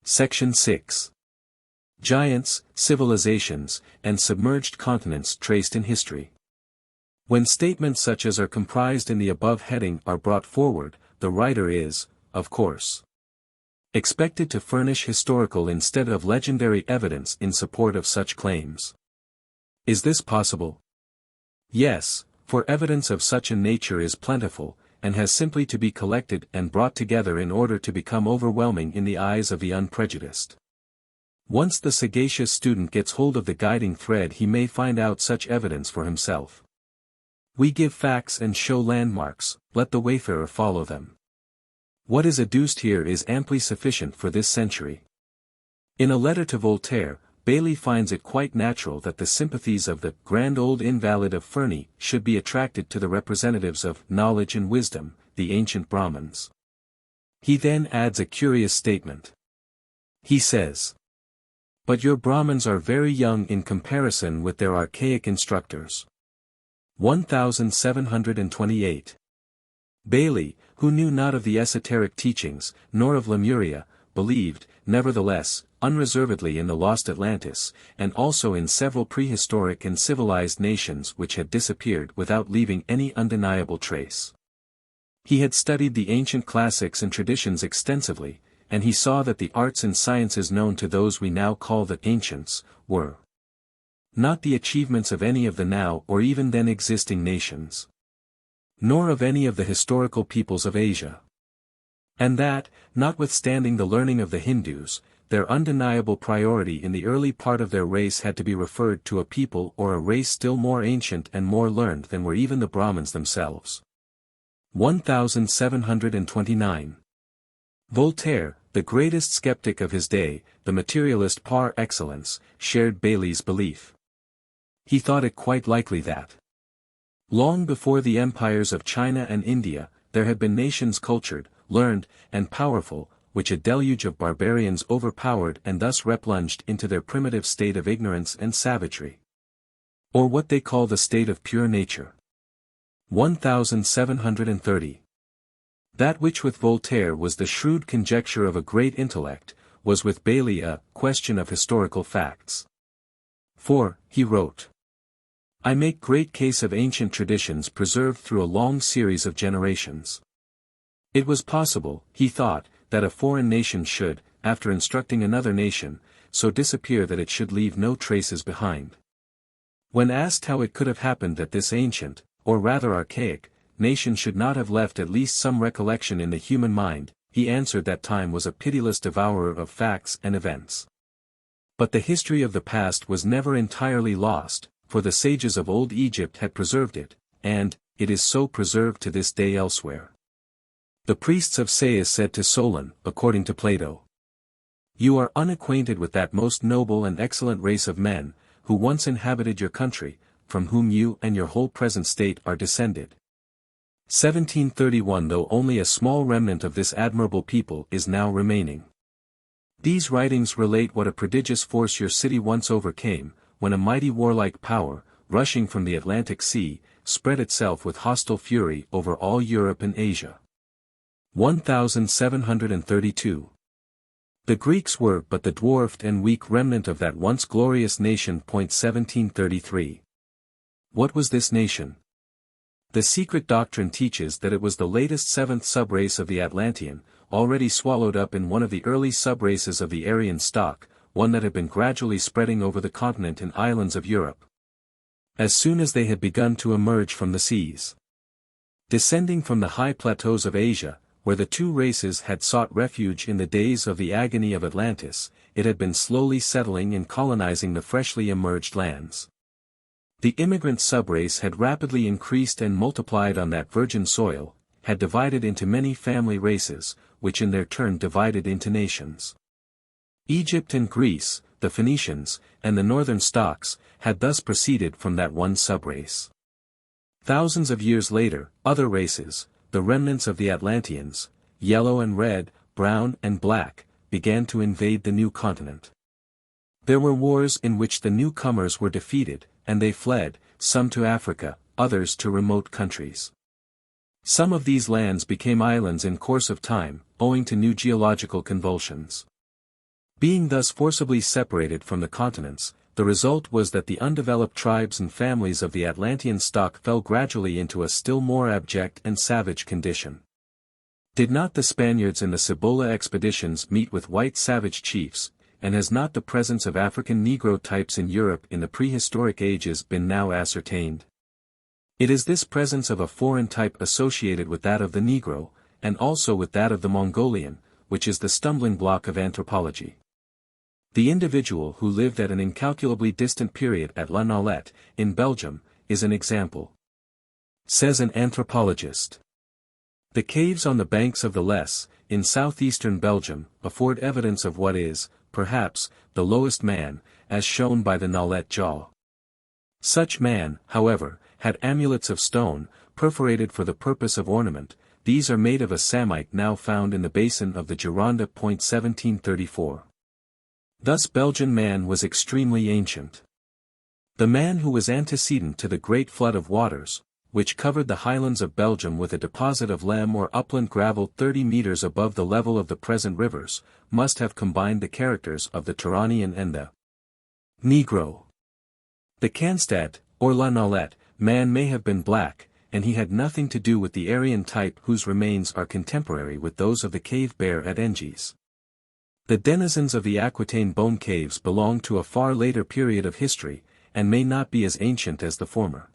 Section 6. Giants, civilizations, and submerged continents traced in history. When statements such as are comprised in the above heading are brought forward, the writer is, of course, expected to furnish historical instead of legendary evidence in support of such claims. Is this possible? Yes, for evidence of such a nature is plentiful, and has simply to be collected and brought together in order to become overwhelming in the eyes of the unprejudiced. Once the sagacious student gets hold of the guiding thread, he may find out such evidence for himself. We give facts and show landmarks, let the wayfarer follow them. What is adduced here is amply sufficient for this century. In a letter to Voltaire, Bailey finds it quite natural that the sympathies of the grand old invalid of Ferney should be attracted to the representatives of knowledge and wisdom, the ancient Brahmins. He then adds a curious statement. He says, "But your Brahmins are very young in comparison with their archaic instructors." 1728. Bailey, who knew not of the esoteric teachings, nor of Lemuria, believed, nevertheless, unreservedly in the lost Atlantis, and also in several prehistoric and civilized nations which had disappeared without leaving any undeniable trace. He had studied the ancient classics and traditions extensively, and he saw that the arts and sciences known to those we now call the ancients, were not the achievements of any of the now or even then existing nations, nor of any of the historical peoples of Asia. And that, notwithstanding the learning of the Hindus, their undeniable priority in the early part of their race had to be referred to a people or a race still more ancient and more learned than were even the Brahmins themselves. 1729. Voltaire, the greatest skeptic of his day, the materialist par excellence, shared Bailey's belief. He thought it quite likely that long before the empires of China and India, there had been nations cultured, learned, and powerful, which a deluge of barbarians overpowered and thus replunged into their primitive state of ignorance and savagery. Or what they call the state of pure nature. 1730. That which with Voltaire was the shrewd conjecture of a great intellect, was with Bailey a question of historical facts. For, he wrote, "I make great case of ancient traditions preserved through a long series of generations." It was possible, he thought, that a foreign nation should, after instructing another nation, so disappear that it should leave no traces behind. When asked how it could have happened that this ancient, or rather archaic, nation should not have left at least some recollection in the human mind, he answered that time was a pitiless devourer of facts and events. But the history of the past was never entirely lost, for the sages of old Egypt had preserved it, and it is so preserved to this day elsewhere. The priests of Sais said to Solon, according to Plato, "You are unacquainted with that most noble and excellent race of men, who once inhabited your country, from whom you and your whole present state are descended." 1731. Though only a small remnant of this admirable people is now remaining. These writings relate what a prodigious force your city once overcame, when a mighty warlike power, rushing from the Atlantic Sea, spread itself with hostile fury over all Europe and Asia. 1732. The Greeks were but the dwarfed and weak remnant of that once glorious nation. 1733. What was this nation? The Secret Doctrine teaches that it was the latest seventh subrace of the Atlantean, already swallowed up in one of the early subraces of the Aryan stock, one that had been gradually spreading over the continent and islands of Europe, as soon as they had begun to emerge from the seas. Descending from the high plateaus of Asia, where the two races had sought refuge in the days of the agony of Atlantis, it had been slowly settling and colonizing the freshly emerged lands. The immigrant subrace had rapidly increased and multiplied on that virgin soil, had divided into many family races, which in their turn divided into nations. Egypt and Greece, the Phoenicians, and the northern stocks, had thus proceeded from that one subrace. Thousands of years later, other races, the remnants of the Atlanteans, yellow and red, brown and black, began to invade the new continent. There were wars in which the newcomers were defeated, and they fled, some to Africa, others to remote countries. Some of these lands became islands in course of time, owing to new geological convulsions. Being thus forcibly separated from the continents, the result was that the undeveloped tribes and families of the Atlantean stock fell gradually into a still more abject and savage condition. Did not the Spaniards in the Cibola expeditions meet with white savage chiefs, and has not the presence of African Negro types in Europe in the prehistoric ages been now ascertained? It is this presence of a foreign type associated with that of the Negro, and also with that of the Mongolian, which is the stumbling block of anthropology. The individual who lived at an incalculably distant period at La Nolette, in Belgium, is an example. Says an anthropologist. The caves on the banks of the Lesse, in southeastern Belgium, afford evidence of what is, perhaps, the lowest man, as shown by the Nolette jaw. Such man, however, had amulets of stone, perforated for the purpose of ornament. These are made of a samite now found in the basin of the Gironde. 1734. Thus Belgian man was extremely ancient. The man who was antecedent to the great flood of waters, which covered the highlands of Belgium with a deposit of lem or upland gravel 30 meters above the level of the present rivers, must have combined the characters of the Turanian and the Negro. The Cannstatt, or La Nolette, man may have been black, and he had nothing to do with the Aryan type whose remains are contemporary with those of the cave bear at Engis. The denizens of the Aquitaine bone caves belong to a far later period of history, and may not be as ancient as the former.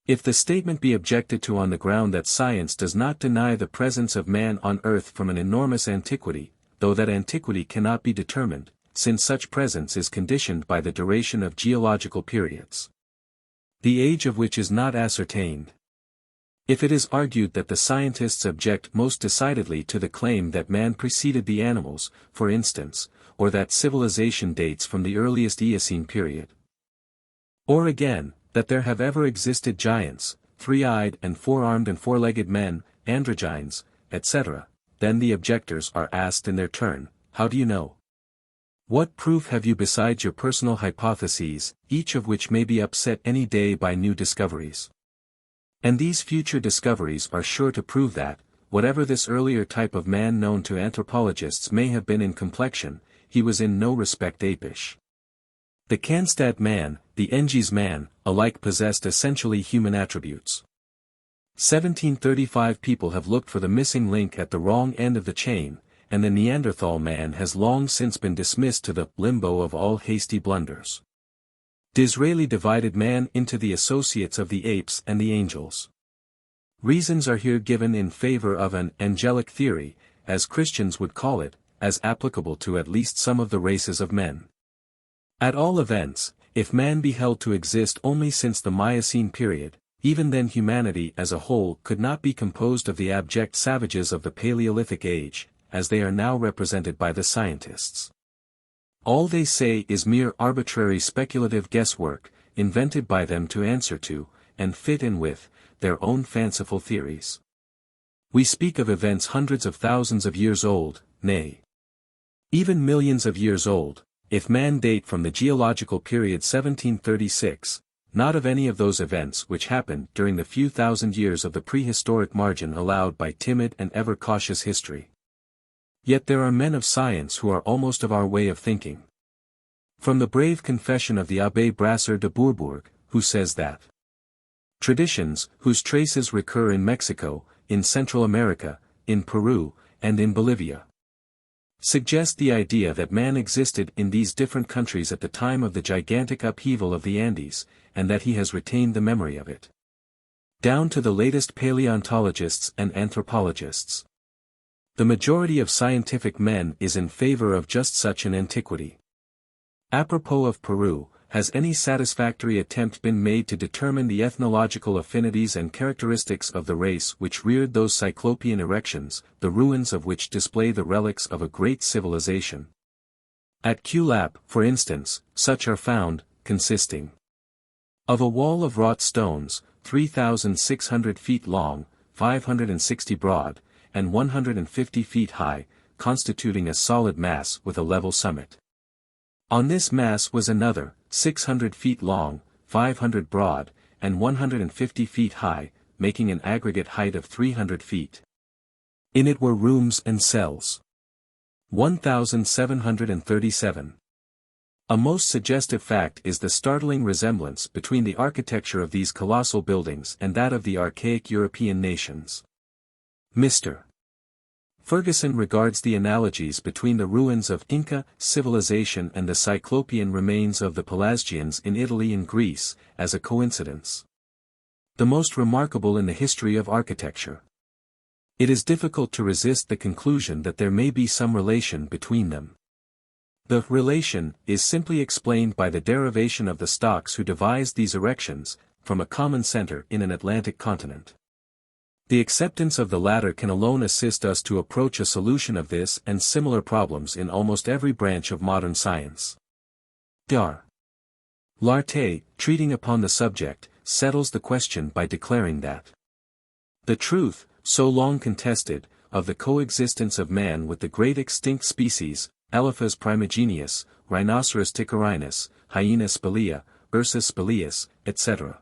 If the statement be objected to on the ground that science does not deny the presence of man on earth from an enormous antiquity, though that antiquity cannot be determined, since such presence is conditioned by the duration of geological periods, the age of which is not ascertained. If it is argued that the scientists object most decidedly to the claim that man preceded the animals, for instance, or that civilization dates from the earliest Eocene period, or again, that there have ever existed giants, three-eyed and four-armed and four-legged men, androgynes, etc., then the objectors are asked in their turn, how do you know? What proof have you besides your personal hypotheses, each of which may be upset any day by new discoveries? And these future discoveries are sure to prove that, whatever this earlier type of man known to anthropologists may have been in complexion, he was in no respect apish. The Cannstatt man, the Engis man, alike possessed essentially human attributes. 1735 people have looked for the missing link at the wrong end of the chain, and the Neanderthal man has long since been dismissed to the limbo of all hasty blunders. Disraeli divided man into the associates of the apes and the angels. Reasons are here given in favor of an angelic theory, as Christians would call it, as applicable to at least some of the races of men. At all events, if man be held to exist only since the Miocene period, even then humanity as a whole could not be composed of the abject savages of the Paleolithic age, as they are now represented by the scientists. All they say is mere arbitrary speculative guesswork, invented by them to answer to, and fit in with, their own fanciful theories. We speak of events hundreds of thousands of years old, nay, even millions of years old, if man date from the geological period 1736, not of any of those events which happened during the few thousand years of the prehistoric margin allowed by timid and ever cautious history. Yet there are men of science who are almost of our way of thinking. From the brave confession of the Abbé Brasseur de Bourbourg, who says that traditions, whose traces recur in Mexico, in Central America, in Peru, and in Bolivia, suggest the idea that man existed in these different countries at the time of the gigantic upheaval of the Andes, and that he has retained the memory of it down to the latest paleontologists and anthropologists. The majority of scientific men is in favor of just such an antiquity. Apropos of Peru, has any satisfactory attempt been made to determine the ethnological affinities and characteristics of the race which reared those cyclopean erections, the ruins of which display the relics of a great civilization? At Kulap, for instance, such are found, consisting of a wall of wrought stones, 3,600 feet long, 560 broad, and 150 feet high, constituting a solid mass with a level summit. On this mass was another, 600 feet long, 500 broad, and 150 feet high, making an aggregate height of 300 feet. In it were rooms and cells. 1737. A most suggestive fact is the startling resemblance between the architecture of these colossal buildings and that of the archaic European nations. Mr. Ferguson regards the analogies between the ruins of Inca civilization and the Cyclopean remains of the Pelasgians in Italy and Greece as a coincidence. The most remarkable in the history of architecture. It is difficult to resist the conclusion that there may be some relation between them. The relation is simply explained by the derivation of the stocks who devised these erections, from a common center in an Atlantic continent. The acceptance of the latter can alone assist us to approach a solution of this and similar problems in almost every branch of modern science. Dar. Lartet, treating upon the subject, settles the question by declaring that the truth, so long contested, of the coexistence of man with the great extinct species, Elephas primigenius, Rhinoceros ticarinus, Hyena spelea, Ursus speleus, etc.,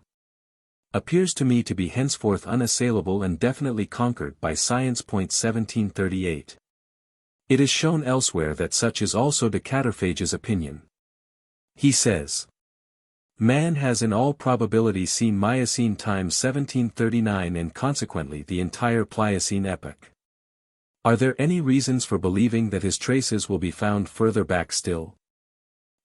appears to me to be henceforth unassailable and definitely conquered by science. 1738. It is shown elsewhere that such is also de Caterphage's opinion. He says, man has in all probability seen Miocene time 1739 and consequently the entire Pliocene epoch. Are there any reasons for believing that his traces will be found further back still?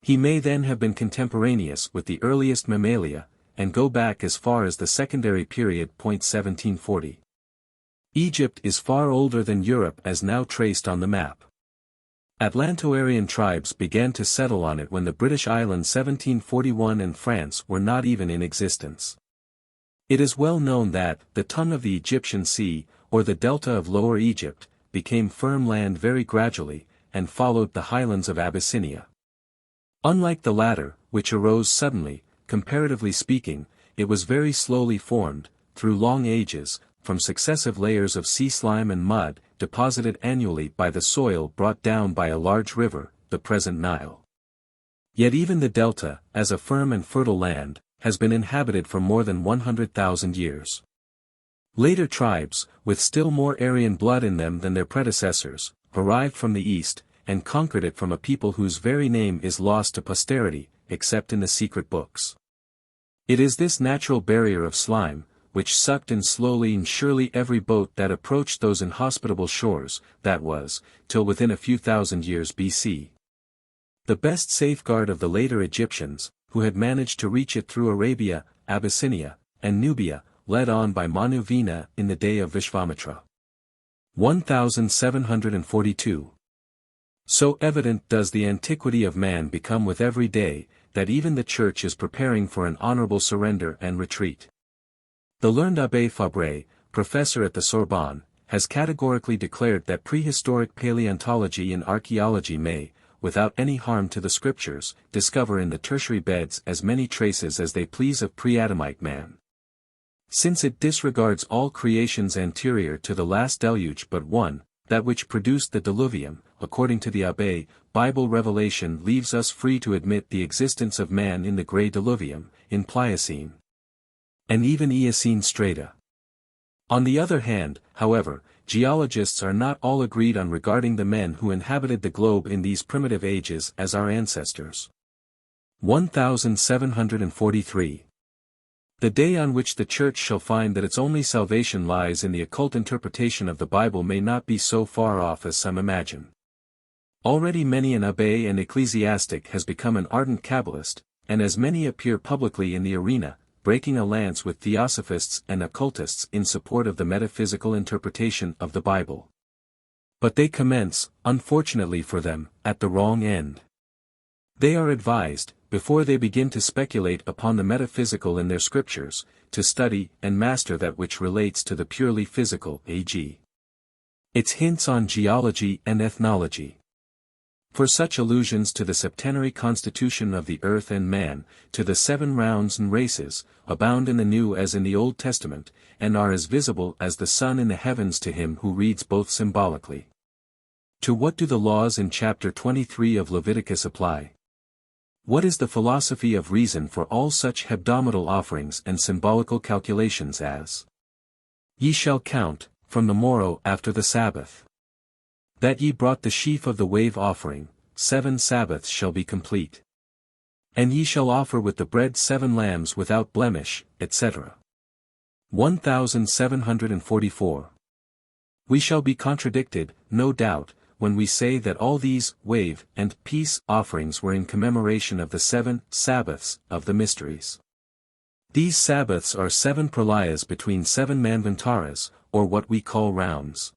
He may then have been contemporaneous with the earliest mammalia, and go back as far as the secondary period. 1740. Egypt is far older than Europe as now traced on the map. Atlanto-Aryan tribes began to settle on it when the British Islands 1741 and France were not even in existence. It is well known that the tongue of the Egyptian Sea, or the delta of Lower Egypt, became firm land very gradually, and followed the highlands of Abyssinia. Unlike the latter, which arose suddenly, comparatively speaking, it was very slowly formed, through long ages, from successive layers of sea slime and mud, deposited annually by the soil brought down by a large river, the present Nile. Yet even the delta, as a firm and fertile land, has been inhabited for more than 100,000 years. Later tribes, with still more Aryan blood in them than their predecessors, arrived from the east, and conquered it from a people whose very name is lost to posterity, except in the secret books. It is this natural barrier of slime, which sucked in slowly and surely every boat that approached those inhospitable shores, that was, till within a few thousand years BC. The best safeguard of the later Egyptians, who had managed to reach it through Arabia, Abyssinia, and Nubia, led on by Manu Vina in the day of Vishvamitra. 1742. So evident does the antiquity of man become with every day, that even the Church is preparing for an honorable surrender and retreat. The learned Abbé Fabre, professor at the Sorbonne, has categorically declared that prehistoric paleontology and archaeology may, without any harm to the scriptures, discover in the tertiary beds as many traces as they please of pre-Adamite man. Since it disregards all creations anterior to the last deluge but one, that which produced the diluvium, according to the Abbé, Bible revelation leaves us free to admit the existence of man in the grey diluvium, in Pliocene, and even Eocene strata. On the other hand, however, geologists are not all agreed on regarding the men who inhabited the globe in these primitive ages as our ancestors. 1743. The day on which the Church shall find that its only salvation lies in the occult interpretation of the Bible may not be so far off as some imagine. Already many an abbé and ecclesiastic has become an ardent Kabbalist, and as many appear publicly in the arena, breaking a lance with theosophists and occultists in support of the metaphysical interpretation of the Bible. But they commence, unfortunately for them, at the wrong end. They are advised, before they begin to speculate upon the metaphysical in their scriptures, to study and master that which relates to the purely physical, e.g. its hints on geology and ethnology. For such allusions to the septenary constitution of the earth and man, to the 7 rounds and races, abound in the New as in the Old Testament, and are as visible as the sun in the heavens to him who reads both symbolically. To what do the laws in chapter 23 of Leviticus apply? What is the philosophy of reason for all such hebdomadal offerings and symbolical calculations as, "Ye shall count, from the morrow after the Sabbath"? That ye brought the sheaf of the wave offering, 7 Sabbaths shall be complete. And ye shall offer with the bread 7 lambs without blemish, etc. 1744. We shall be contradicted, no doubt, when we say that all these wave and peace offerings were in commemoration of the 7 Sabbaths of the mysteries. These Sabbaths are 7 pralayas between 7 manvantaras, or what we call rounds.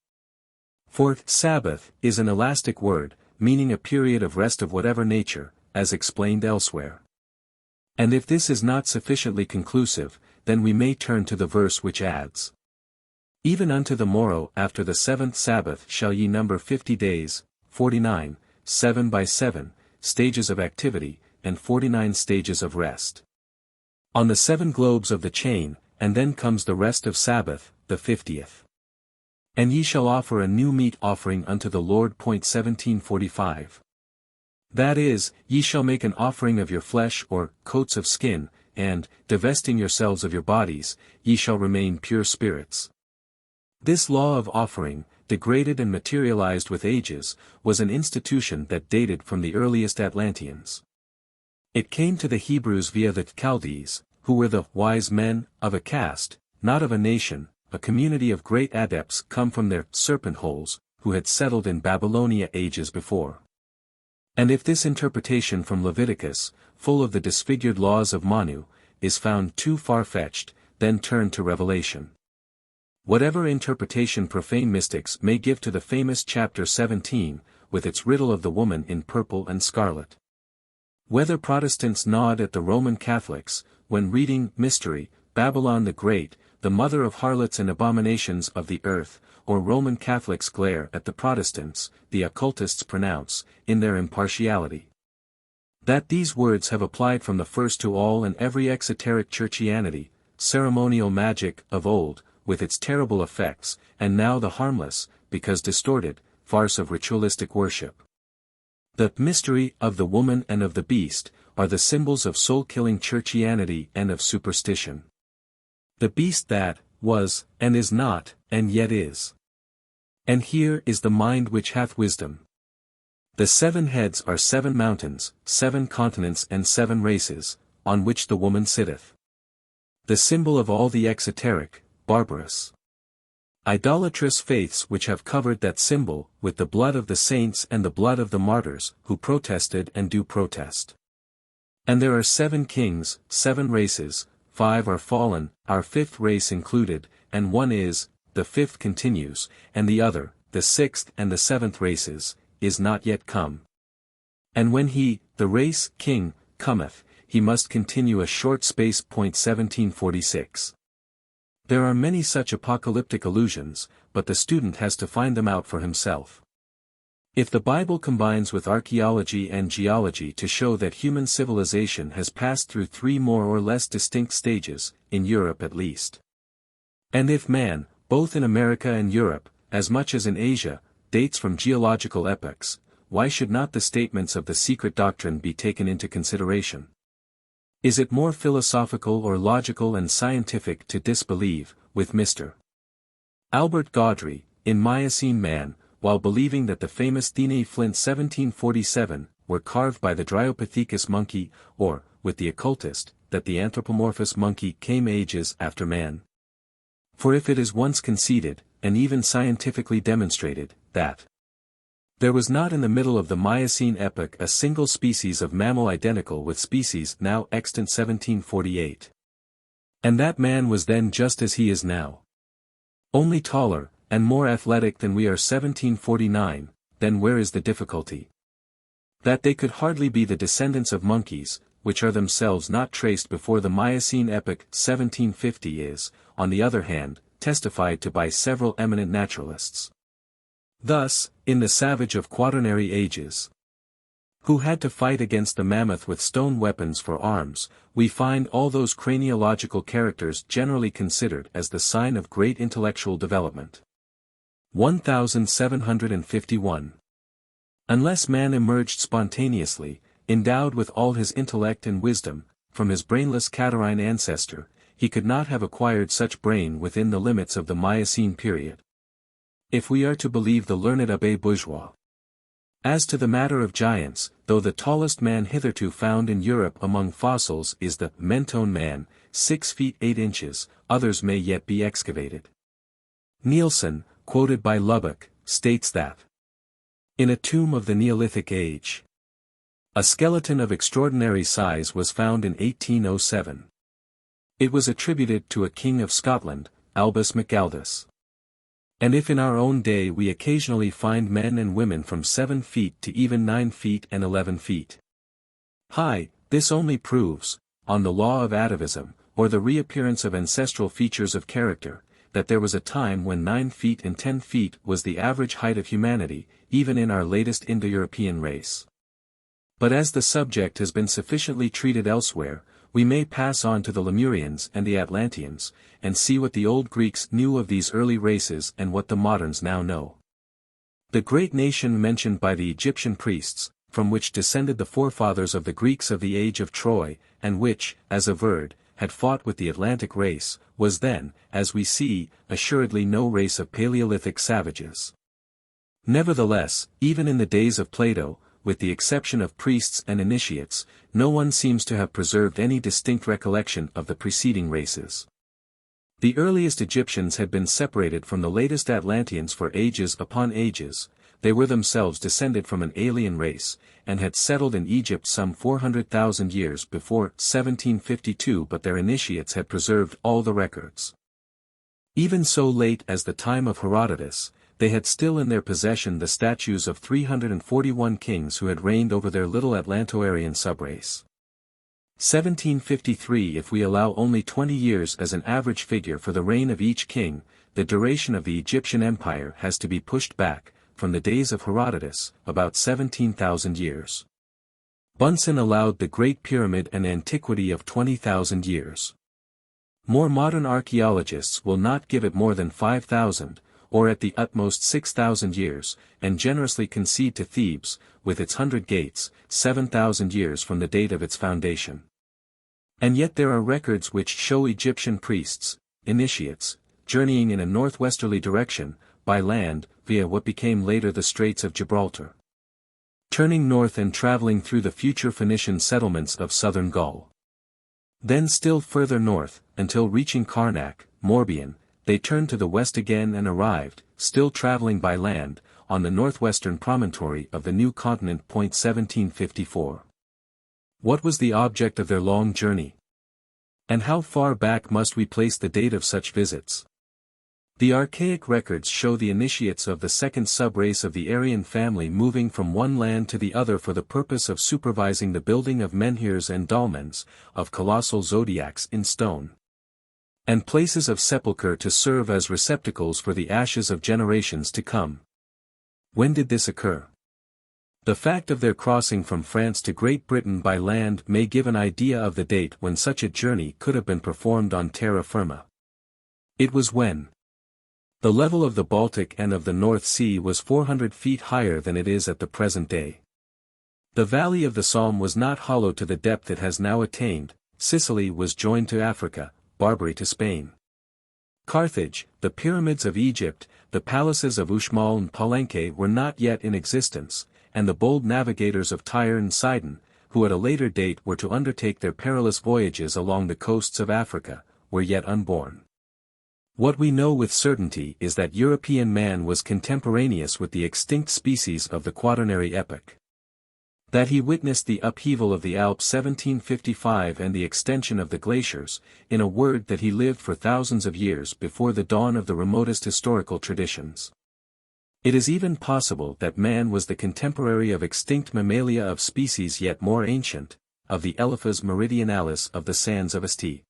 For Sabbath is an elastic word, meaning a period of rest of whatever nature, as explained elsewhere. And if this is not sufficiently conclusive, then we may turn to the verse which adds, even unto the morrow after the 7th Sabbath shall ye number 50 days, 49, 7 by 7, stages of activity, and 49 stages of rest. On the 7 globes of the chain, and then comes the rest of Sabbath, the 50th. And ye shall offer a new meat offering unto the Lord. 1745. That is, ye shall make an offering of your flesh or coats of skin, and, divesting yourselves of your bodies, ye shall remain pure spirits. This law of offering, degraded and materialized with ages, was an institution that dated from the earliest Atlanteans. It came to the Hebrews via the Chaldees, who were the wise men of a caste, not of a nation, a community of great adepts come from their serpent holes, who had settled in Babylonia ages before. And if this interpretation from Leviticus, full of the disfigured laws of Manu, is found too far-fetched, then turn to Revelation. Whatever interpretation profane mystics may give to the famous chapter 17, with its riddle of the woman in purple and scarlet. Whether Protestants nod at the Roman Catholics, when reading Mystery, Babylon the Great, the mother of harlots and abominations of the earth, or Roman Catholics glare at the Protestants, the occultists pronounce, in their impartiality, that these words have applied from the first to all and every exoteric churchianity, ceremonial magic of old, with its terrible effects, and now the harmless, because distorted, farce of ritualistic worship. The mystery of the woman and of the beast are the symbols of soul-killing churchianity and of superstition. The beast that was, and is not, and yet is. And here is the mind which hath wisdom. The 7 heads are 7 mountains, 7 continents and 7 races, on which the woman sitteth. The symbol of all the exoteric, barbarous, idolatrous faiths which have covered that symbol with the blood of the saints and the blood of the martyrs who protested and do protest. And there are 7 kings, 7 races, 5 are fallen, our 5th race included, and 1 is, the 5th continues, and the other, the 6th and the 7th races, is not yet come. And when he, the race, king, cometh, he must continue a short space. 1746. There are many such apocalyptic allusions, but the student has to find them out for himself. If the Bible combines with archaeology and geology to show that human civilization has passed through 3 more or less distinct stages, in Europe at least. And if man, both in America and Europe, as much as in Asia, dates from geological epochs, why should not the statements of the Secret Doctrine be taken into consideration? Is it more philosophical or logical and scientific to disbelieve, with Mr. Albert Gaudry, in Miocene Man, while believing that the famous Dine Flint 1747 were carved by the Dryopithecus monkey, or, with the occultist, that the anthropomorphous monkey came ages after man? For if it is once conceded, and even scientifically demonstrated, that there was not in the middle of the Miocene epoch a single species of mammal identical with species now extant 1748. And that man was then just as he is now, only taller, and more athletic than we are 1749, then where is the difficulty? That they could hardly be the descendants of monkeys, which are themselves not traced before the Miocene epoch 1750 is, on the other hand, testified to by several eminent naturalists. Thus, in the savage of quaternary ages, who had to fight against the mammoth with stone weapons for arms, we find all those craniological characters generally considered as the sign of great intellectual development. 1751. Unless man emerged spontaneously, endowed with all his intellect and wisdom, from his brainless Catarrhine ancestor, he could not have acquired such brain within the limits of the Miocene period. if we are to believe the learned Abbé Bourgeois. As to the matter of giants, though the tallest man hitherto found in Europe among fossils is the Mentone man, 6 feet 8 inches, others may yet be excavated. Nielsen, quoted by Lubbock, states that in a tomb of the Neolithic age, a skeleton of extraordinary size was found in 1807. It was attributed to a king of Scotland, Albus MacAldus. And if in our own day we occasionally find men and women from 7 feet to even 9 feet and 11 feet high, this only proves, on the law of atavism, or the reappearance of ancestral features of character, that there was a time when 9 feet and 10 feet was the average height of humanity, even in our latest Indo-European race. But as the subject has been sufficiently treated elsewhere, we may pass on to the Lemurians and the Atlanteans, and see what the old Greeks knew of these early races and what the moderns now know. The great nation mentioned by the Egyptian priests, from which descended the forefathers of the Greeks of the age of Troy, and which, as averred, had fought with the Atlantic race, was then, as we see, assuredly no race of Paleolithic savages. Nevertheless, even in the days of Plato, with the exception of priests and initiates, no one seems to have preserved any distinct recollection of the preceding races. The earliest Egyptians had been separated from the latest Atlanteans for ages upon ages. They were themselves descended from an alien race, and had settled in Egypt some 400,000 years before 1752, but their initiates had preserved all the records. Even so late as the time of Herodotus, they had still in their possession the statues of 341 kings who had reigned over their little Atlanto-Aryan subrace. 1753. If we allow only 20 years as an average figure for the reign of each king, the duration of the Egyptian empire has to be pushed back, from the days of Herodotus, about 17,000 years. Bunsen allowed the Great Pyramid an antiquity of 20,000 years. More modern archaeologists will not give it more than 5,000, or at the utmost 6,000 years, and generously concede to Thebes, with its 100 gates, 7,000 years from the date of its foundation. And yet there are records which show Egyptian priests, initiates, journeying in a northwesterly direction, by land, via what became later the Straits of Gibraltar, turning north and traveling through the future Phoenician settlements of southern Gaul. Then still further north, until reaching Karnak, Morbihan, they turned to the west again and arrived, still traveling by land, on the northwestern promontory of the new continent. 1754. What was the object of their long journey? And how far back must we place the date of such visits? The archaic records show the initiates of the second subrace of the Aryan family moving from one land to the other for the purpose of supervising the building of menhirs and dolmens, of colossal zodiacs in stone, and places of sepulchre to serve as receptacles for the ashes of generations to come. When did this occur? The fact of their crossing from France to Great Britain by land may give an idea of the date when such a journey could have been performed on terra firma. It was when the level of the Baltic and of the North Sea was 400 feet higher than it is at the present day. The valley of the Somme was not hollow to the depth it has now attained. Sicily was joined to Africa, Barbary to Spain. Carthage, the pyramids of Egypt, the palaces of Uxmal and Palenque were not yet in existence, and the bold navigators of Tyre and Sidon, who at a later date were to undertake their perilous voyages along the coasts of Africa, were yet unborn. What we know with certainty is that European man was contemporaneous with the extinct species of the Quaternary epoch. That he witnessed the upheaval of the Alps 1755 and the extension of the glaciers, in a word that he lived for thousands of years before the dawn of the remotest historical traditions. It is even possible that man was the contemporary of extinct mammalia of species yet more ancient, of the Elephas meridionalis of the sands of Asti.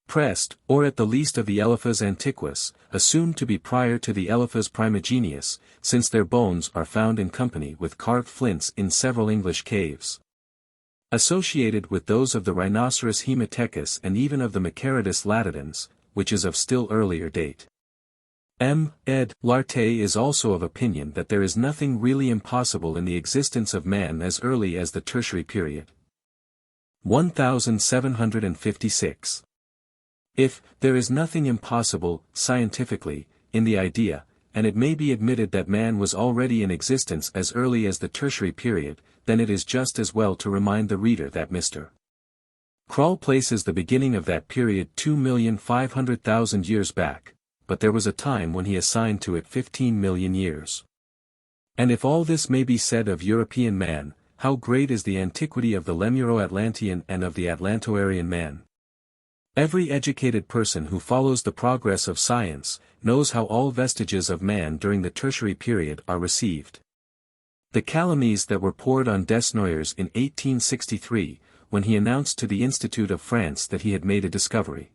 Prest, or at the least of the Elephas antiquus, assumed to be prior to the Elephas primigenius, since their bones are found in company with carved flints in several English caves, associated with those of the rhinoceros Haematechus and even of the Machaerodus latidens, which is of still earlier date. Ed. Lartet is also of opinion that there is nothing really impossible in the existence of man as early as the Tertiary period. 1756. If there is nothing impossible, scientifically, in the idea, and it may be admitted that man was already in existence as early as the Tertiary period, then it is just as well to remind the reader that Mr. Kroll places the beginning of that period 2,500,000 years back, but there was a time when he assigned to it 15 million years. And if all this may be said of European man, how great is the antiquity of the Lemuro-Atlantean and of the Atlanto-Aryan man? Every educated person who follows the progress of science, knows how all vestiges of man during the Tertiary period are received. The calumnies that were poured on Desnoyers in 1863, when he announced to the Institute of France that he had made a discovery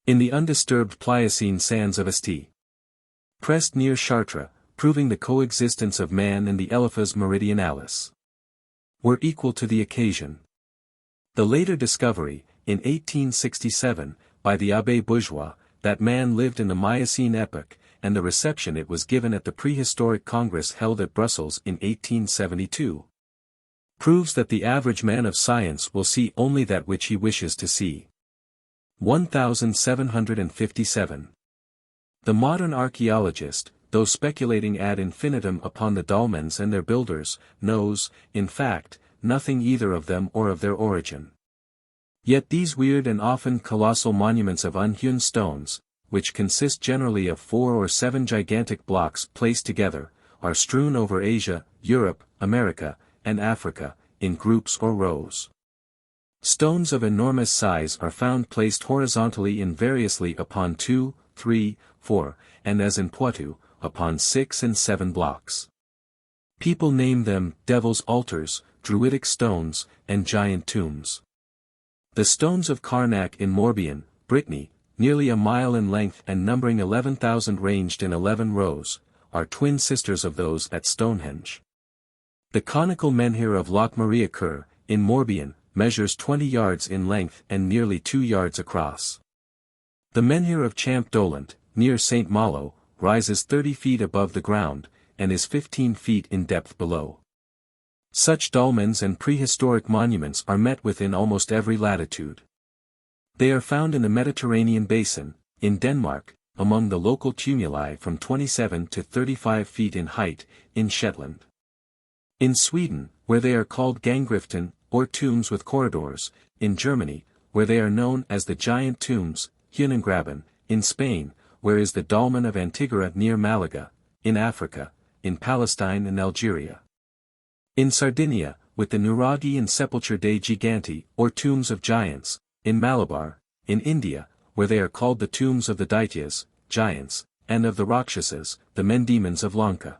in the undisturbed Pliocene sands of Asti, pressed near Chartres, proving the coexistence of man and the Elephas meridionalis, were equal to the occasion. The later discovery, in 1867, by the Abbé Bourgeois, that man lived in the Miocene epoch, and the reception it was given at the Prehistoric Congress held at Brussels in 1872, proves that the average man of science will see only that which he wishes to see. 1757. The modern archaeologist, though speculating ad infinitum upon the dolmens and their builders, knows, in fact, nothing either of them or of their origin. Yet these weird and often colossal monuments of unhewn stones, which consist generally of 4 or 7 gigantic blocks placed together, are strewn over Asia, Europe, America, and Africa, in groups or rows. Stones of enormous size are found placed horizontally and variously upon 2, 3, 4, and as in Poitou, upon 6 and 7 blocks. People name them devil's altars, druidic stones, and giant tombs. The stones of Carnac in Morbihan, Brittany, nearly a mile in length and numbering 11,000 ranged in 11 rows, are twin sisters of those at Stonehenge. The conical menhir of Loch Maria-Cur, in Morbihan, measures 20 yards in length and nearly 2 yards across. The menhir of Champ Dolant, near St. Malo, rises 30 feet above the ground, and is 15 feet in depth below. Such dolmens and prehistoric monuments are met with in almost every latitude. They are found in the Mediterranean basin, in Denmark, among the local tumuli from 27 to 35 feet in height, in Shetland. In Sweden, where they are called gangriften, or tombs with corridors, in Germany, where they are known as the giant tombs, Hunnengraben, in Spain, where is the dolmen of Antigua near Malaga, in Africa, in Palestine and Algeria. In Sardinia, with the Nuraghi and Sepulture dei Giganti, or tombs of giants, in Malabar, in India, where they are called the tombs of the Daityas, giants, and of the Rakshasas, the men-demons of Lanka.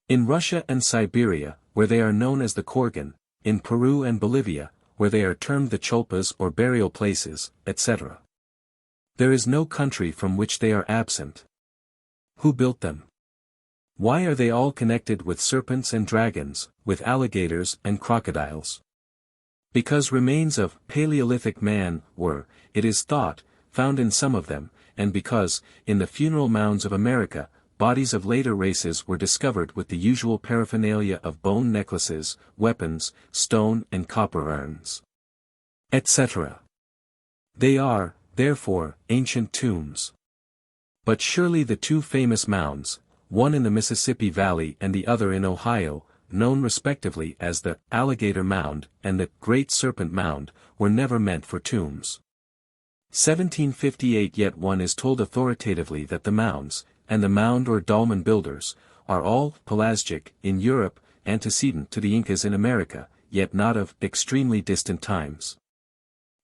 In Russia and Siberia, where they are known as the Kurgan, in Peru and Bolivia, where they are termed the Cholpas or burial places, etc. There is no country from which they are absent. Who built them? Why are they all connected with serpents and dragons, with alligators and crocodiles? Because remains of Paleolithic man were, it is thought, found in some of them, and because, in the funeral mounds of America, bodies of later races were discovered with the usual paraphernalia of bone necklaces, weapons, stone and copper urns, etc. They are, therefore, ancient tombs. But surely the two famous mounds, one in the Mississippi Valley and the other in Ohio, known respectively as the Alligator Mound and the Great Serpent Mound, were never meant for tombs. 1758. Yet one is told authoritatively that the mounds, and the mound or dolmen builders, are all Pelasgic in Europe, antecedent to the Incas in America, yet not of extremely distant times.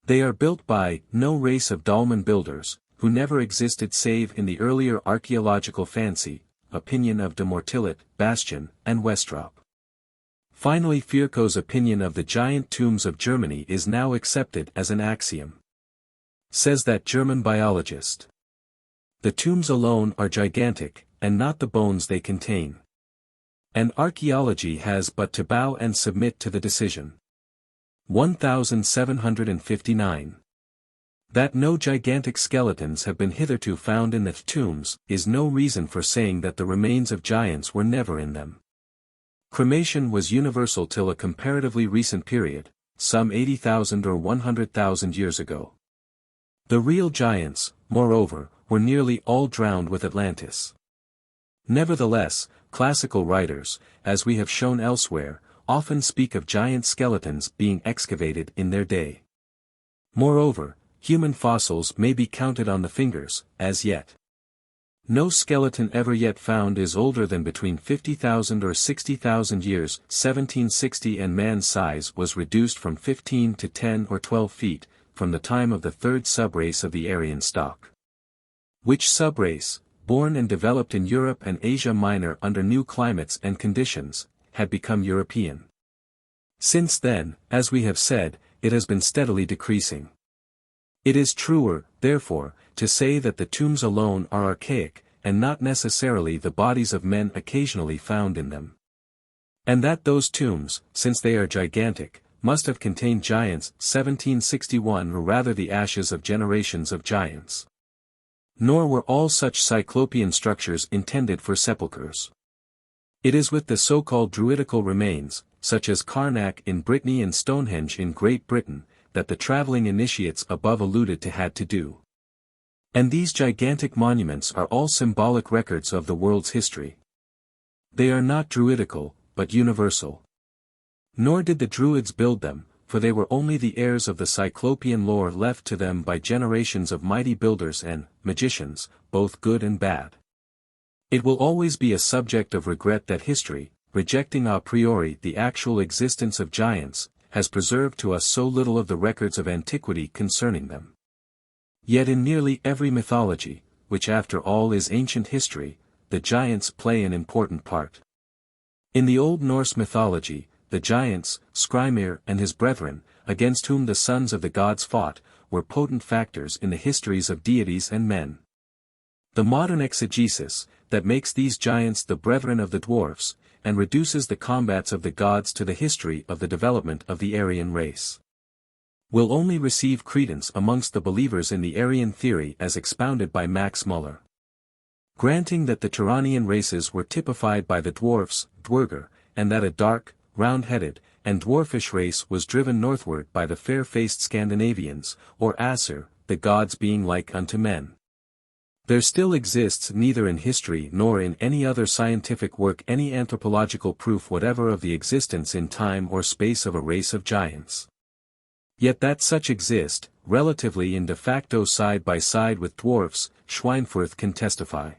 They are built by no race of dolmen builders, who never existed save in the earlier archaeological fancy, opinion of de Mortillet, Bastian, and Westrop. Finally, Virchow's opinion of the giant tombs of Germany is now accepted as an axiom. Says that German biologist. The tombs alone are gigantic, and not the bones they contain. And archaeology has but to bow and submit to the decision. 1759. That no gigantic skeletons have been hitherto found in the tombs, is no reason for saying that the remains of giants were never in them. Cremation was universal till a comparatively recent period, some 80,000 or 100,000 years ago. The real giants, moreover, were nearly all drowned with Atlantis. Nevertheless, classical writers, as we have shown elsewhere, often speak of giant skeletons being excavated in their day. Moreover, human fossils may be counted on the fingers, as yet. No skeleton ever yet found is older than between 50,000 or 60,000 years. 1760, and man's size was reduced from 15 to 10 or 12 feet, from the time of the third subrace of the Aryan stock. Which subrace, born and developed in Europe and Asia Minor under new climates and conditions, had become European. Since then, as we have said, it has been steadily decreasing. It is truer, therefore, to say that the tombs alone are archaic, and not necessarily the bodies of men occasionally found in them. And that those tombs, since they are gigantic, must have contained giants. 1761, or rather the ashes of generations of giants. Nor were all such cyclopean structures intended for sepulchres. It is with the so-called druidical remains, such as Karnak in Brittany and Stonehenge in Great Britain, that the traveling initiates above alluded to had to do. And these gigantic monuments are all symbolic records of the world's history. They are not druidical, but universal. Nor did the Druids build them, for they were only the heirs of the cyclopean lore left to them by generations of mighty builders and magicians, both good and bad. It will always be a subject of regret that history, rejecting a priori the actual existence of giants, has preserved to us so little of the records of antiquity concerning them. Yet in nearly every mythology, which after all is ancient history, the giants play an important part. In the Old Norse mythology, the giants, Skrymir and his brethren, against whom the sons of the gods fought, were potent factors in the histories of deities and men. The modern exegesis, that makes these giants the brethren of the dwarfs, and reduces the combats of the gods to the history of the development of the Aryan race, will only receive credence amongst the believers in the Aryan theory as expounded by Max Muller. Granting that the Turanian races were typified by the dwarfs, Dwerger, and that a dark, round-headed, and dwarfish race was driven northward by the fair-faced Scandinavians, or Aesir, the gods being like unto men. There still exists neither in history nor in any other scientific work any anthropological proof whatever of the existence in time or space of a race of giants. Yet that such exist, relatively and de facto side by side with dwarfs, Schweinfurth can testify.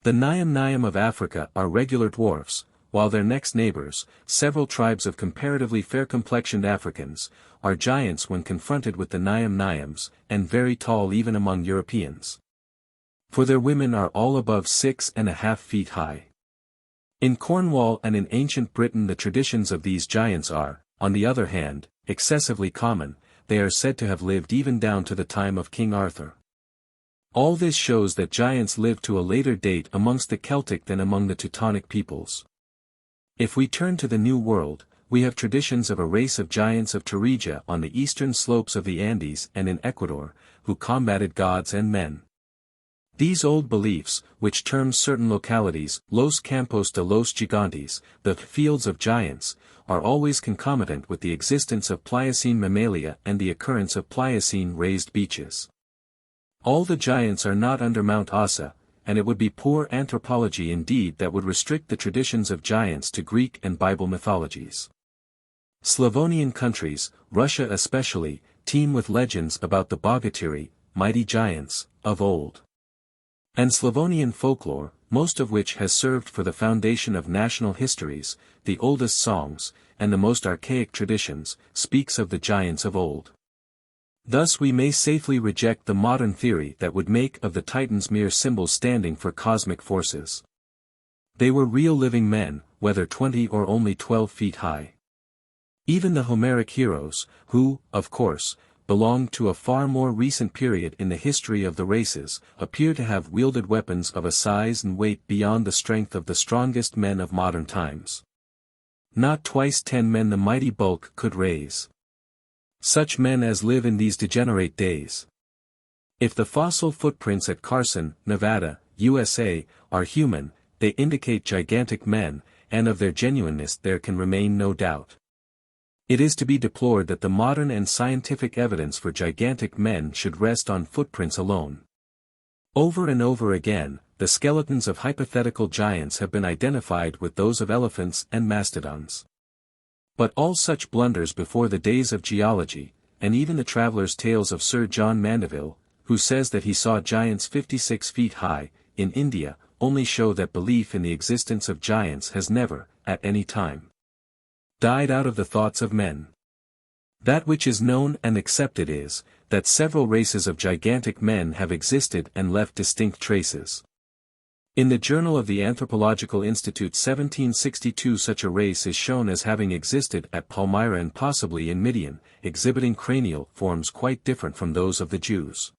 The Nyam of Africa are regular dwarfs, while their next neighbors, several tribes of comparatively fair-complexioned Africans, are giants when confronted with the Nyams, and very tall even among Europeans. For their women are all above 6.5 feet high. In Cornwall and in ancient Britain the traditions of these giants are, on the other hand, excessively common. They are said to have lived even down to the time of King Arthur. All this shows that giants lived to a later date amongst the Celtic than among the Teutonic peoples. If we turn to the New World, we have traditions of a race of giants of Thuringia on the eastern slopes of the Andes and in Ecuador, who combated gods and men. These old beliefs, which term certain localities, Los Campos de los Gigantes, the fields of giants, are always concomitant with the existence of Pliocene mammalia and the occurrence of Pliocene raised beaches. All the giants are not under Mount Ossa, and it would be poor anthropology indeed that would restrict the traditions of giants to Greek and Bible mythologies. Slavonian countries, Russia especially, teem with legends about the Bogatiri, mighty giants, of old. And Slavonian folklore, most of which has served for the foundation of national histories, the oldest songs, and the most archaic traditions, speaks of the giants of old. Thus we may safely reject the modern theory that would make of the Titans mere symbols standing for cosmic forces. They were real living men, whether 20 or only 12 feet high. Even the Homeric heroes, who, of course, belonged to a far more recent period in the history of the races, appear to have wielded weapons of a size and weight beyond the strength of the strongest men of modern times. Not twice 10 men the mighty bulk could raise. Such men as live in these degenerate days. If the fossil footprints at Carson, Nevada, USA, are human, they indicate gigantic men, and of their genuineness there can remain no doubt. It is to be deplored that the modern and scientific evidence for gigantic men should rest on footprints alone. Over and over again, the skeletons of hypothetical giants have been identified with those of elephants and mastodons. But all such blunders before the days of geology, and even the traveller's tales of Sir John Mandeville, who says that he saw giants 56 feet high, in India, only show that belief in the existence of giants has never, at any time, died out of the thoughts of men. That which is known and accepted is, that several races of gigantic men have existed and left distinct traces. In the Journal of the Anthropological Institute 1762 such a race is shown as having existed at Palmyra and possibly in Midian, exhibiting cranial forms quite different from those of the Jews.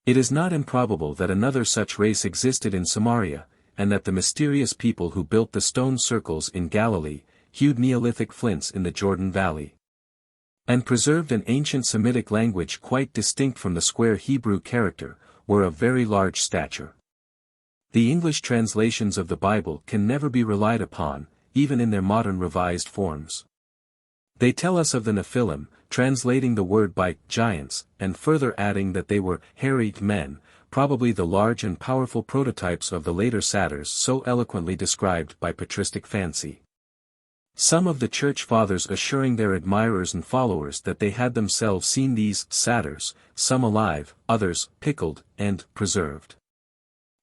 It is not improbable that another such race existed in Samaria, and that the mysterious people who built the stone circles in Galilee, hewed Neolithic flints in the Jordan Valley, and preserved an ancient Semitic language quite distinct from the square Hebrew character, were of very large stature. The English translations of the Bible can never be relied upon, even in their modern revised forms. They tell us of the Nephilim, translating the word by giants, and further adding that they were hairy men, probably the large and powerful prototypes of the later satyrs so eloquently described by patristic fancy. Some of the Church Fathers assuring their admirers and followers that they had themselves seen these satyrs, some alive, others pickled and preserved.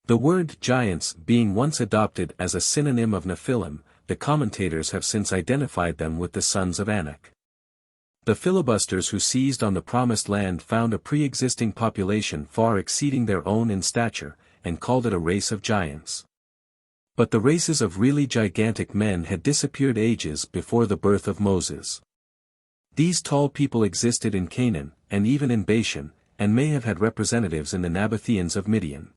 The word giants being once adopted as a synonym of Nephilim, the commentators have since identified them with the sons of Anak. The filibusters who seized on the promised land found a pre-existing population far exceeding their own in stature, and called it a race of giants. But the races of really gigantic men had disappeared ages before the birth of Moses. These tall people existed in Canaan, and even in Bashan, and may have had representatives in the Nabateans of Midian.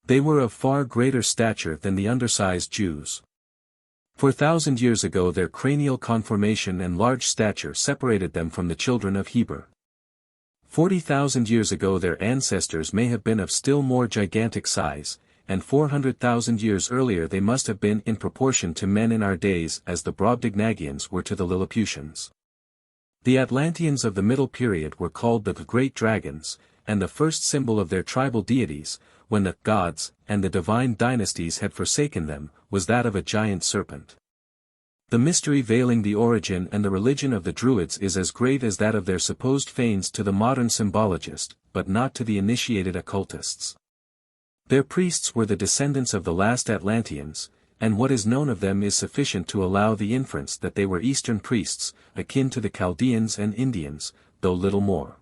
They were of far greater stature than the undersized Jews. 4,000 years ago their cranial conformation and large stature separated them from the children of Heber. 40,000 years ago their ancestors may have been of still more gigantic size, and 400,000 years earlier they must have been in proportion to men in our days as the Brobdingnagians were to the Lilliputians. The Atlanteans of the Middle Period were called the Great Dragons, and the first symbol of their tribal deities, when the gods and the divine dynasties had forsaken them, was that of a giant serpent. The mystery veiling the origin and the religion of the Druids is as great as that of their supposed fanes to the modern symbologist, but not to the initiated occultists. Their priests were the descendants of the last Atlanteans, and what is known of them is sufficient to allow the inference that they were Eastern priests, akin to the Chaldeans and Indians, though little more.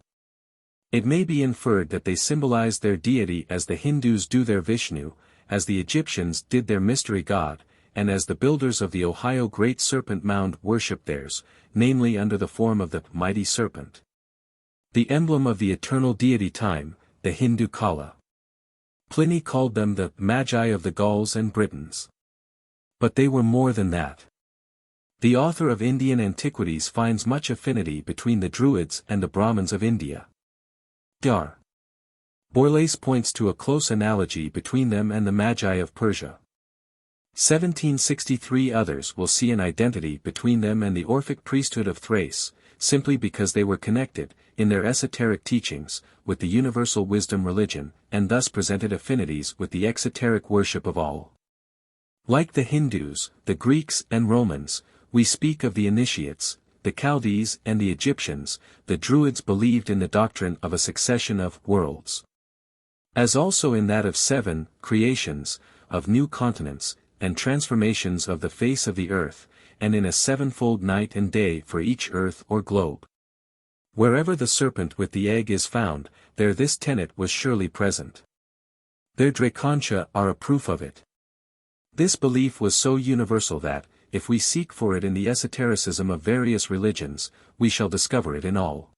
It may be inferred that they symbolized their deity as the Hindus do their Vishnu, as the Egyptians did their mystery god, and as the builders of the Ohio Great Serpent Mound worshipped theirs, namely under the form of the mighty serpent, the emblem of the eternal deity Time, the Hindu Kala. Pliny called them the Magi of the Gauls and Britons. But they were more than that. The author of Indian Antiquities finds much affinity between the Druids and the Brahmins of India. Dar. Borlase points to a close analogy between them and the Magi of Persia. 1763 others will see an identity between them and the Orphic priesthood of Thrace, simply because they were connected, in their esoteric teachings, with the universal wisdom religion, and thus presented affinities with the exoteric worship of all. Like the Hindus, the Greeks and Romans, we speak of the initiates, the Chaldees and the Egyptians, the Druids believed in the doctrine of a succession of worlds. As also in that of 7 creations, of new continents, and transformations of the face of the earth, and in a 7-fold night and day for each earth or globe. Wherever the serpent with the egg is found, there this tenet was surely present. Their Dracontia are a proof of it. This belief was so universal that, if we seek for it in the esotericism of various religions, we shall discover it in all.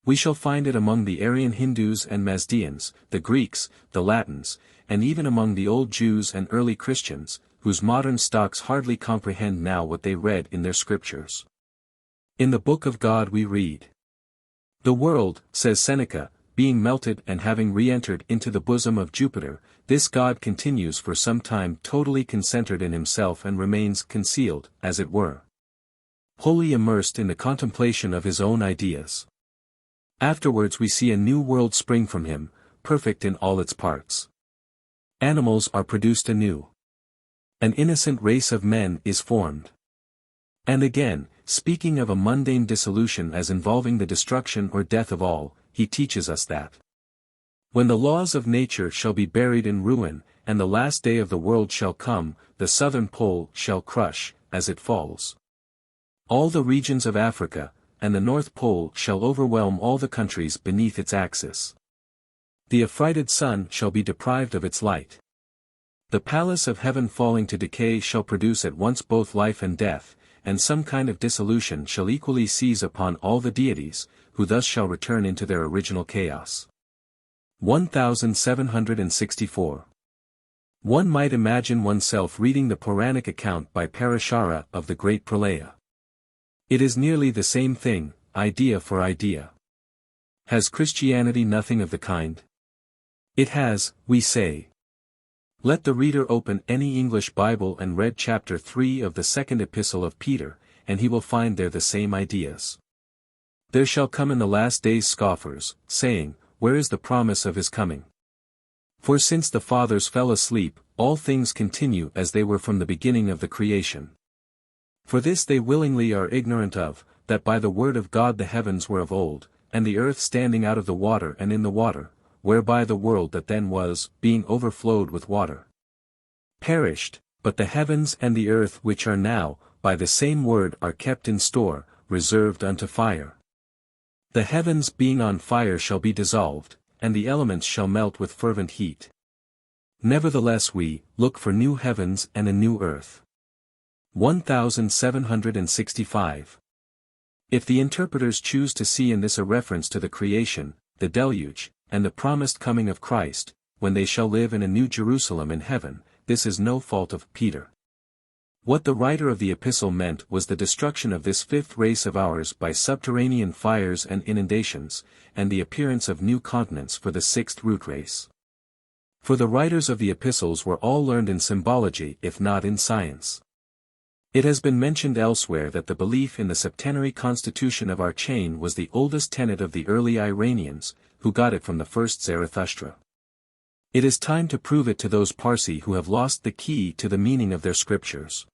We shall find it among the Aryan Hindus and Mazdians, the Greeks, the Latins, and even among the old Jews and early Christians, whose modern stocks hardly comprehend now what they read in their scriptures. In the Book of God we read, "The world," says Seneca, "being melted and having re-entered into the bosom of Jupiter, this God continues for some time totally concentred in himself and remains concealed, as it were, wholly immersed in the contemplation of his own ideas. Afterwards we see a new world spring from him, perfect in all its parts. Animals are produced anew. An innocent race of men is formed. And again, speaking of a mundane dissolution as involving the destruction or death of all, he teaches us that when the laws of nature shall be buried in ruin, and the last day of the world shall come, the southern pole shall crush, as it falls, all the regions of Africa, and the North Pole shall overwhelm all the countries beneath its axis. The affrighted sun shall be deprived of its light. The palace of heaven falling to decay shall produce at once both life and death, and some kind of dissolution shall equally seize upon all the deities, who thus shall return into their original chaos. 1764. One might imagine oneself reading the Puranic account by Parashara of the Great Pralaya. It is nearly the same thing, idea for idea. Has Christianity nothing of the kind? It has, we say. Let the reader open any English Bible and read chapter 3 of the second epistle of Peter, and he will find there the same ideas. There shall come in the last days scoffers, saying, where is the promise of his coming? For since the fathers fell asleep, all things continue as they were from the beginning of the creation. For this they willingly are ignorant of, that by the word of God the heavens were of old, and the earth standing out of the water and in the water, whereby the world that then was, being overflowed with water, perished, but the heavens and the earth which are now, by the same word are kept in store, reserved unto fire. The heavens being on fire shall be dissolved, and the elements shall melt with fervent heat. Nevertheless we look for new heavens and a new earth. 1765. If the interpreters choose to see in this a reference to the creation, the deluge, and the promised coming of Christ, when they shall live in a new Jerusalem in heaven, this is no fault of Peter. What the writer of the epistle meant was the destruction of this fifth race of ours by subterranean fires and inundations, and the appearance of new continents for the sixth root race. For the writers of the epistles were all learned in symbology if not in science. It has been mentioned elsewhere that the belief in the septenary constitution of our chain was the oldest tenet of the early Iranians, who got it from the first Zarathustra. It is time to prove it to those Parsi who have lost the key to the meaning of their scriptures.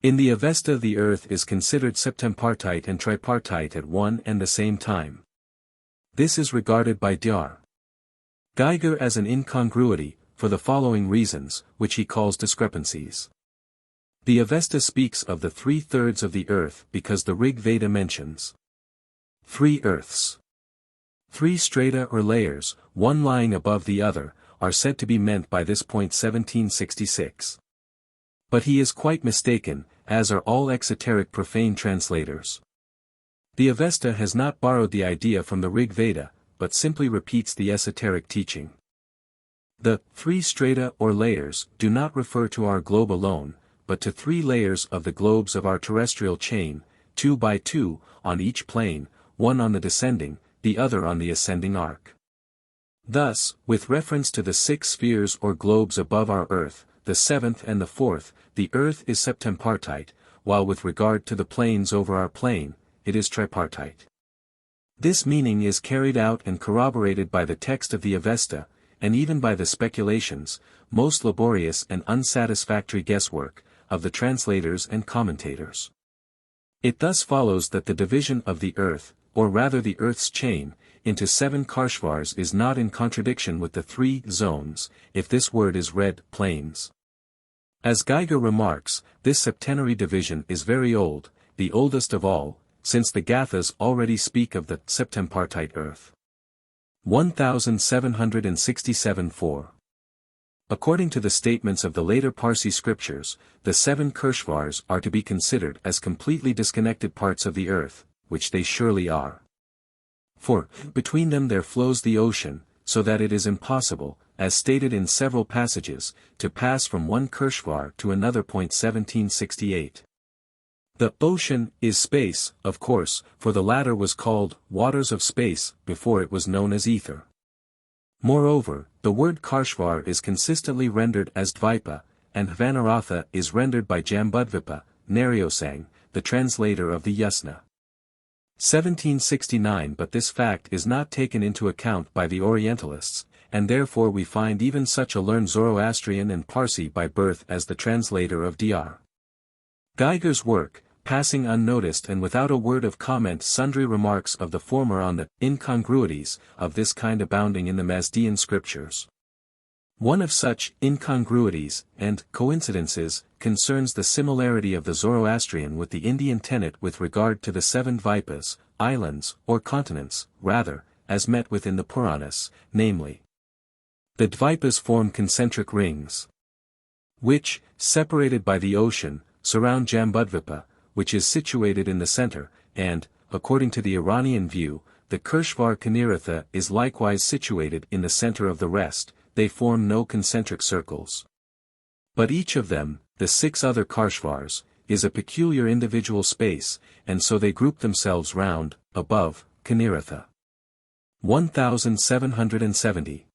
In the Avesta the earth is considered septempartite and tripartite at one and the same time. This is regarded by Dr. Geiger as an incongruity, for the following reasons, which he calls discrepancies. The Avesta speaks of the 3/3 of the earth because the Rig Veda mentions 3 earths. 3 strata or layers, one lying above the other, are said to be meant by this point 1766. But he is quite mistaken, as are all exoteric profane translators. The Avesta has not borrowed the idea from the Rig Veda, but simply repeats the esoteric teaching. The 3 strata or layers do not refer to our globe alone, but to 3 layers of the globes of our terrestrial chain, 2 by 2, on each plane, one on the descending, the other on the ascending arc. Thus, with reference to the 6 spheres or globes above our earth, the 7th and the 4th, the earth is septempartite, while with regard to the planes over our plane, it is tripartite. This meaning is carried out and corroborated by the text of the Avesta, and even by the speculations, most laborious and unsatisfactory guesswork, of the translators and commentators. It thus follows that the division of the earth, or rather the earth's chain, into 7 karshvars is not in contradiction with the 3 zones, if this word is read planes. As Geiger remarks, this septenary division is very old, the oldest of all, since the Gathas already speak of the septempartite earth. 1767-4. According to the statements of the later Parsi scriptures, the 7 Kirshvars are to be considered as completely disconnected parts of the earth, which they surely are. For, between them there flows the ocean, so that it is impossible, as stated in several passages, to pass from one Kirshvar to another. 1768. The ocean is space, of course, for the latter was called waters of space before it was known as ether. Moreover, the word Karshvar is consistently rendered as Dvipa, and Hvaneratha is rendered by Jambudvipa, Naryosang, the translator of the Yasna. 1769. But this fact is not taken into account by the Orientalists, and therefore we find even such a learned Zoroastrian and Parsi by birth as the translator of Dr. Geiger's work, passing unnoticed and without a word of comment sundry remarks of the former on the incongruities of this kind abounding in the Mazdean scriptures. One of such incongruities and coincidences concerns the similarity of the Zoroastrian with the Indian tenet with regard to the seven Dvipas, islands, or continents, rather, as met with in the Puranas, namely. The Dvipas form concentric rings, which, separated by the ocean, surround Jambudvipa, which is situated in the center, and, according to the Iranian view, the Kirshvar Kaniratha is likewise situated in the center of the rest. They form no concentric circles. But each of them, the 6 other Karshvars, is a peculiar individual space, and so they group themselves round, above, Kaniratha. 1770.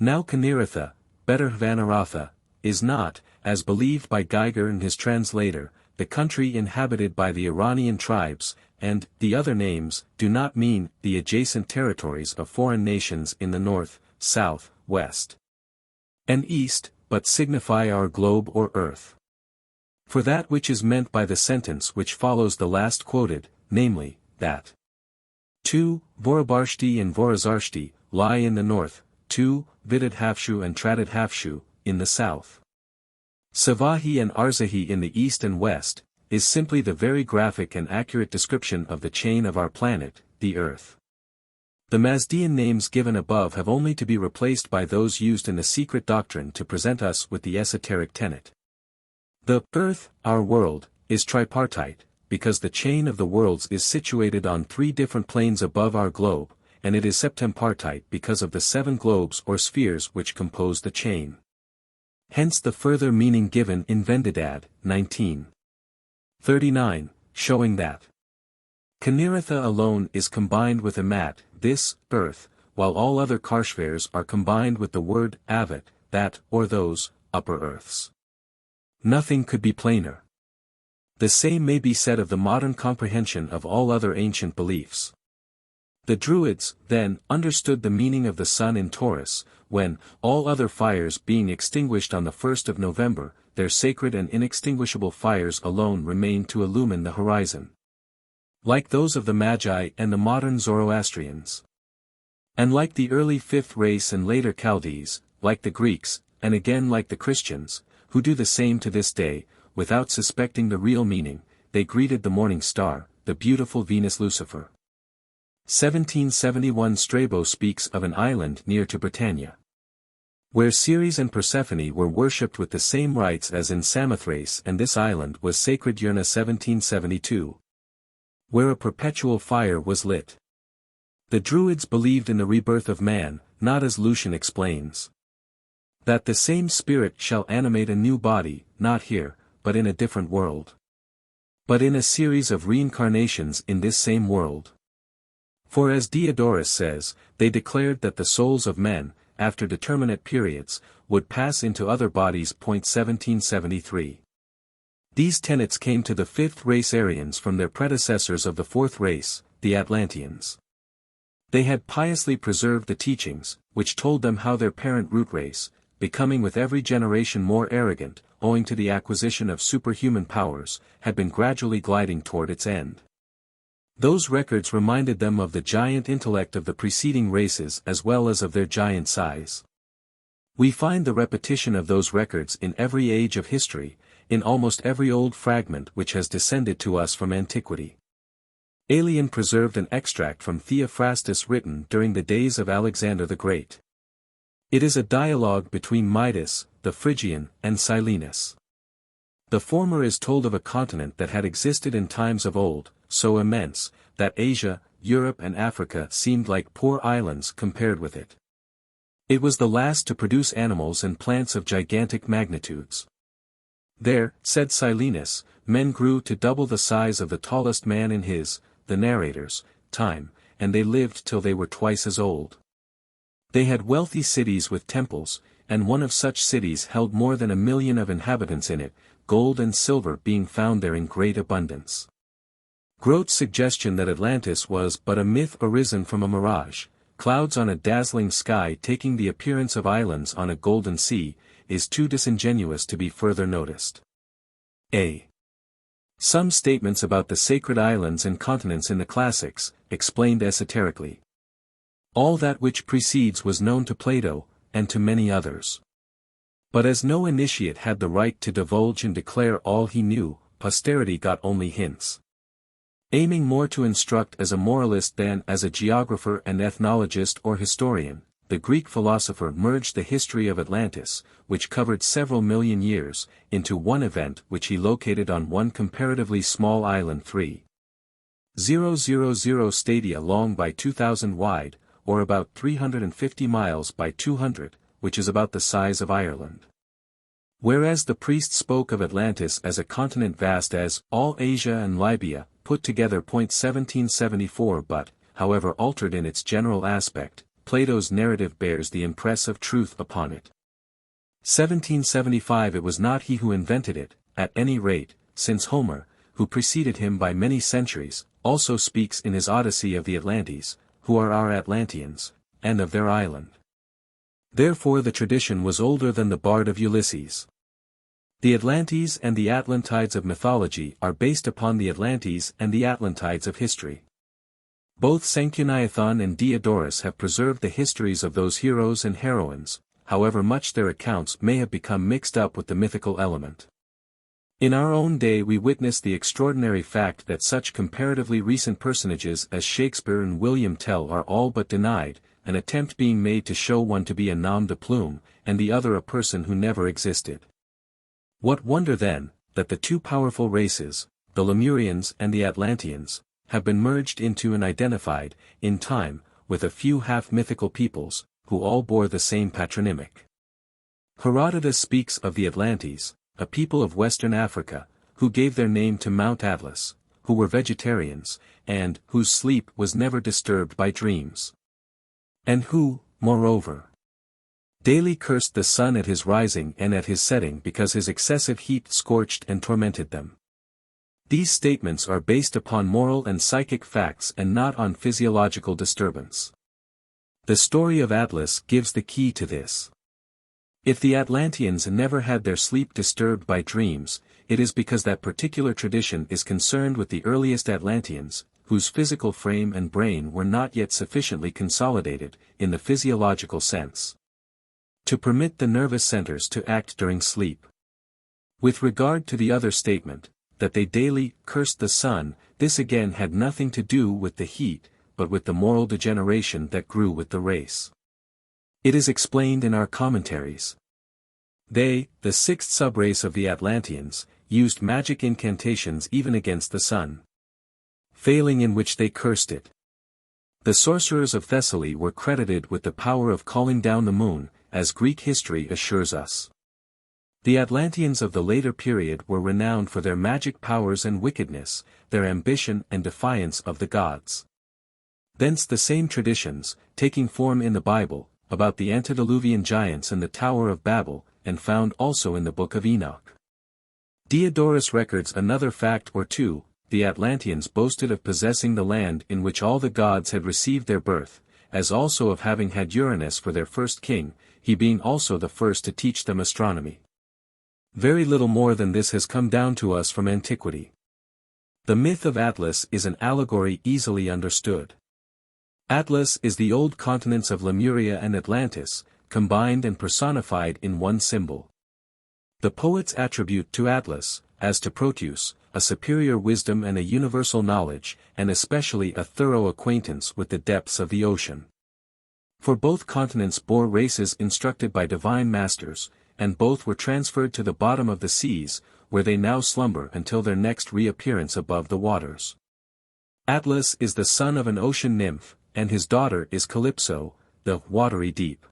Now Kaniratha, better Hvaneratha, is not, as believed by Geiger and his translator, the country inhabited by the Iranian tribes, and the other names do not mean the adjacent territories of foreign nations in the north, south, west, and east, but signify our globe or earth. For that which is meant by the sentence which follows the last quoted, namely, that 2. Vorabarshti and Vorazarshti lie in the north, 2. Vidadhavshu and Tradadhavshu, in the south. Savahi and Arzahi in the east and west, is simply the very graphic and accurate description of the chain of our planet, the Earth. The Mazdean names given above have only to be replaced by those used in the Secret Doctrine to present us with the esoteric tenet. The Earth, our world, is tripartite, because the chain of the worlds is situated on 3 different planes above our globe, and it is septempartite because of the 7 globes or spheres which compose the chain. Hence the further meaning given in Vendidad, 1939, showing that Kaniratha alone is combined with Amat, this, earth, while all other Karshvars are combined with the word Avat, that, or those, upper earths. Nothing could be plainer. The same may be said of the modern comprehension of all other ancient beliefs. The Druids, then, understood the meaning of the sun in Taurus, when, all other fires being extinguished on the 1st of November, their sacred and inextinguishable fires alone remained to illumine the horizon. Like those of the Magi and the modern Zoroastrians. And like the early 5th race and later Chaldees, like the Greeks, and again like the Christians, who do the same to this day, without suspecting the real meaning, they greeted the morning star, the beautiful Venus Lucifer. 1771 Strabo speaks of an island near to Britannia, where Ceres and Persephone were worshipped with the same rites as in Samothrace, and this island was sacred. Urna 1772. Where a perpetual fire was lit. The Druids believed in the rebirth of man, not as Lucian explains. That the same spirit shall animate a new body, not here, but in a different world. But in a series of reincarnations in this same world. For as Diodorus says, they declared that the souls of men, after determinate periods, would pass into other bodies. 1773. These tenets came to the 5th race Aryans from their predecessors of the 4th race, the Atlanteans. They had piously preserved the teachings, which told them how their parent root race, becoming with every generation more arrogant, owing to the acquisition of superhuman powers, had been gradually gliding toward its end. Those records reminded them of the giant intellect of the preceding races as well as of their giant size. We find the repetition of those records in every age of history, in almost every old fragment which has descended to us from antiquity. Aelian preserved an extract from Theophrastus written during the days of Alexander the Great. It is a dialogue between Midas, the Phrygian, and Silenus. The former is told of a continent that had existed in times of old, so immense, that Asia, Europe and Africa seemed like poor islands compared with it. It was the last to produce animals and plants of gigantic magnitudes. There, said Silenus, men grew to double the size of the tallest man in his, the narrator's, time, and they lived till they were twice as old. They had wealthy cities with temples, and one of such cities held more than 1 million of inhabitants in it, gold and silver being found there in great abundance. Grote's suggestion that Atlantis was but a myth arisen from a mirage, clouds on a dazzling sky taking the appearance of islands on a golden sea, is too disingenuous to be further noticed. A. Some statements about the sacred islands and continents in the classics, explained esoterically. All that which precedes was known to Plato, and to many others. But as no initiate had the right to divulge and declare all he knew, posterity got only hints. Aiming more to instruct as a moralist than as a geographer and ethnologist or historian, the Greek philosopher merged the history of Atlantis, which covered several million years, into one event which he located on one comparatively small island 3,000 stadia long by 2,000 wide, or about 350 miles by 200, which is about the size of Ireland. Whereas the priest spoke of Atlantis as a continent vast as all Asia and Libya, put together. 1774 but, however altered in its general aspect, Plato's narrative bears the impress of truth upon it. 1775 It was not he who invented it, at any rate, since Homer, who preceded him by many centuries, also speaks in his Odyssey of the Atlantes, who are our Atlanteans, and of their island. Therefore the tradition was older than the bard of Ulysses. The Atlantes and the Atlantides of mythology are based upon the Atlantes and the Atlantides of history. Both Sanchuniathon and Diodorus have preserved the histories of those heroes and heroines, however much their accounts may have become mixed up with the mythical element. In our own day we witness the extraordinary fact that such comparatively recent personages as Shakespeare and William Tell are all but denied, an attempt being made to show one to be a nom de plume, and the other a person who never existed. What wonder then, that the two powerful races, the Lemurians and the Atlanteans, have been merged into and identified, in time, with a few half-mythical peoples, who all bore the same patronymic. Herodotus speaks of the Atlantes, a people of western Africa, who gave their name to Mount Atlas, who were vegetarians, and whose sleep was never disturbed by dreams. And who, moreover, daily cursed the sun at his rising and at his setting because his excessive heat scorched and tormented them. These statements are based upon moral and psychic facts and not on physiological disturbance. The story of Atlas gives the key to this. If the Atlanteans never had their sleep disturbed by dreams, it is because that particular tradition is concerned with the earliest Atlanteans, whose physical frame and brain were not yet sufficiently consolidated, in the physiological sense, to permit the nervous centers to act during sleep. With regard to the other statement, that they daily cursed the sun, this again had nothing to do with the heat, but with the moral degeneration that grew with the race. It is explained in our commentaries. They, the sixth subrace of the Atlanteans, used magic incantations even against the sun, failing in which they cursed it. The sorcerers of Thessaly were credited with the power of calling down the moon, as Greek history assures us. The Atlanteans of the later period were renowned for their magic powers and wickedness, their ambition and defiance of the gods. Thence the same traditions, taking form in the Bible, about the antediluvian giants and the Tower of Babel, and found also in the Book of Enoch. Diodorus records another fact or two: the Atlanteans boasted of possessing the land in which all the gods had received their birth, as also of having had Uranus for their first king, he being also the first to teach them astronomy. Very little more than this has come down to us from antiquity. The myth of Atlas is an allegory easily understood. Atlas is the old continents of Lemuria and Atlantis, combined and personified in one symbol. The poets attribute to Atlas, as to Proteus, a superior wisdom and a universal knowledge, and especially a thorough acquaintance with the depths of the ocean. For both continents bore races instructed by divine masters, and both were transferred to the bottom of the seas, where they now slumber until their next reappearance above the waters. Atlas is the son of an ocean nymph, and his daughter is Calypso, the watery deep.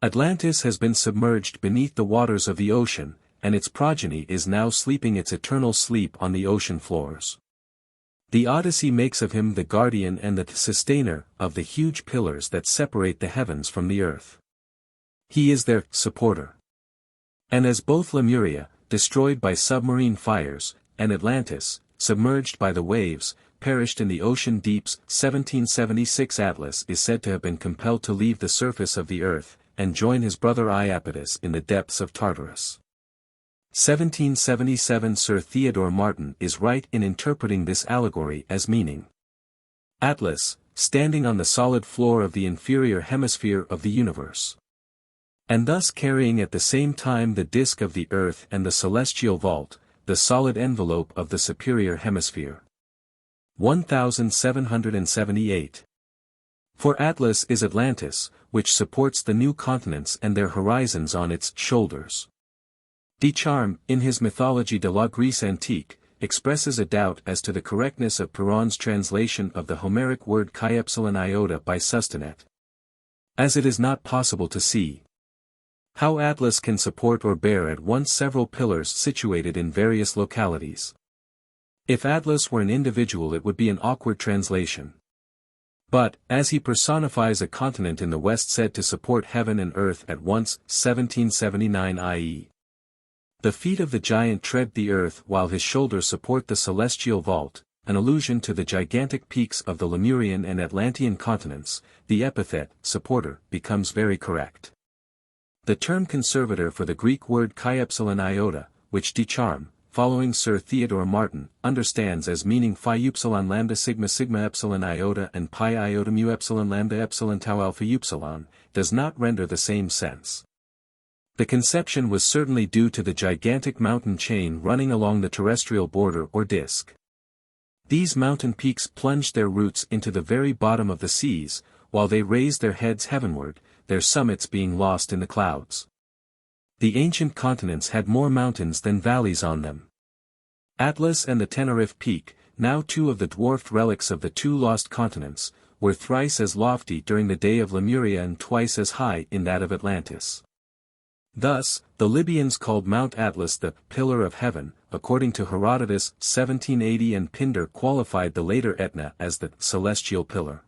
Atlantis has been submerged beneath the waters of the ocean, and its progeny is now sleeping its eternal sleep on the ocean floors. The Odyssey makes of him the guardian and the sustainer of the huge pillars that separate the heavens from the earth. He is their supporter. And as both Lemuria, destroyed by submarine fires, and Atlantis, submerged by the waves, perished in the ocean deeps. 1776 Atlas is said to have been compelled to leave the surface of the earth, and join his brother Iapetus in the depths of Tartarus. 1777 Sir Theodore Martin is right in interpreting this allegory as meaning Atlas, standing on the solid floor of the inferior hemisphere of the universe, and thus carrying at the same time the disk of the earth and the celestial vault, the solid envelope of the superior hemisphere. 1778. For Atlas is Atlantis, which supports the new continents and their horizons on its shoulders. Ducharme, in his Mythologie de la Grèce antique, expresses a doubt as to the correctness of Perron's translation of the Homeric word chi epsilon iota by Sustanet, as it is not possible to see how Atlas can support or bear at once several pillars situated in various localities. If Atlas were an individual it would be an awkward translation. But, as he personifies a continent in the west said to support heaven and earth at once, 1779 i.e. the feet of the giant tread the earth while his shoulders support the celestial vault, an allusion to the gigantic peaks of the Lemurian and Atlantean continents, the epithet, supporter, becomes very correct. The term conservator for the Greek word chi epsilon iota, which Ducharme, following Sir Theodore Martin, understands as meaning phi upsilon lambda sigma sigma epsilon iota and pi iota mu epsilon lambda epsilon tau alpha upsilon, does not render the same sense. The conception was certainly due to the gigantic mountain chain running along the terrestrial border or disk. These mountain peaks plunged their roots into the very bottom of the seas, while they raised their heads heavenward, their summits being lost in the clouds. The ancient continents had more mountains than valleys on them. Atlas and the Tenerife Peak, now two of the dwarfed relics of the two lost continents, were thrice as lofty during the day of Lemuria and twice as high in that of Atlantis. Thus, the Libyans called Mount Atlas the Pillar of Heaven, according to Herodotus 1780, and Pindar qualified the later Etna as the Celestial Pillar.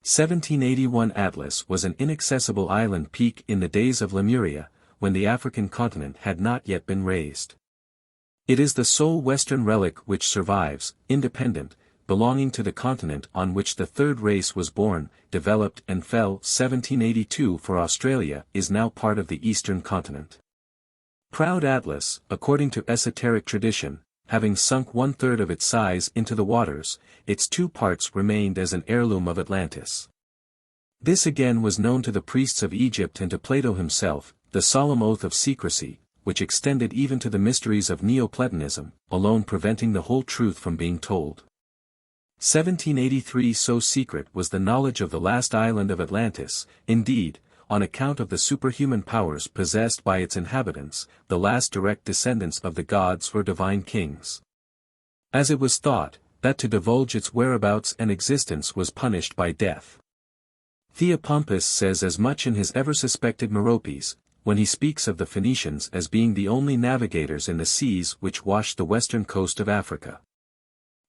1781 Atlas was an inaccessible island peak in the days of Lemuria, when the African continent had not yet been raised. It is the sole western relic which survives, independent, belonging to the continent on which the third race was born, developed and fell. 1782 for Australia is now part of the eastern continent. Proud Atlas, according to esoteric tradition, having sunk 1/3 of its size into the waters, its two parts remained as an heirloom of Atlantis. This again was known to the priests of Egypt and to Plato himself, the solemn oath of secrecy, which extended even to the mysteries of Neoplatonism, alone preventing the whole truth from being told. 1783 So secret was the knowledge of the last island of Atlantis, indeed, on account of the superhuman powers possessed by its inhabitants, the last direct descendants of the gods or divine kings. As it was thought, that to divulge its whereabouts and existence was punished by death. Theopompus says as much in his ever-suspected Meropes, when he speaks of the Phoenicians as being the only navigators in the seas which washed the western coast of Africa,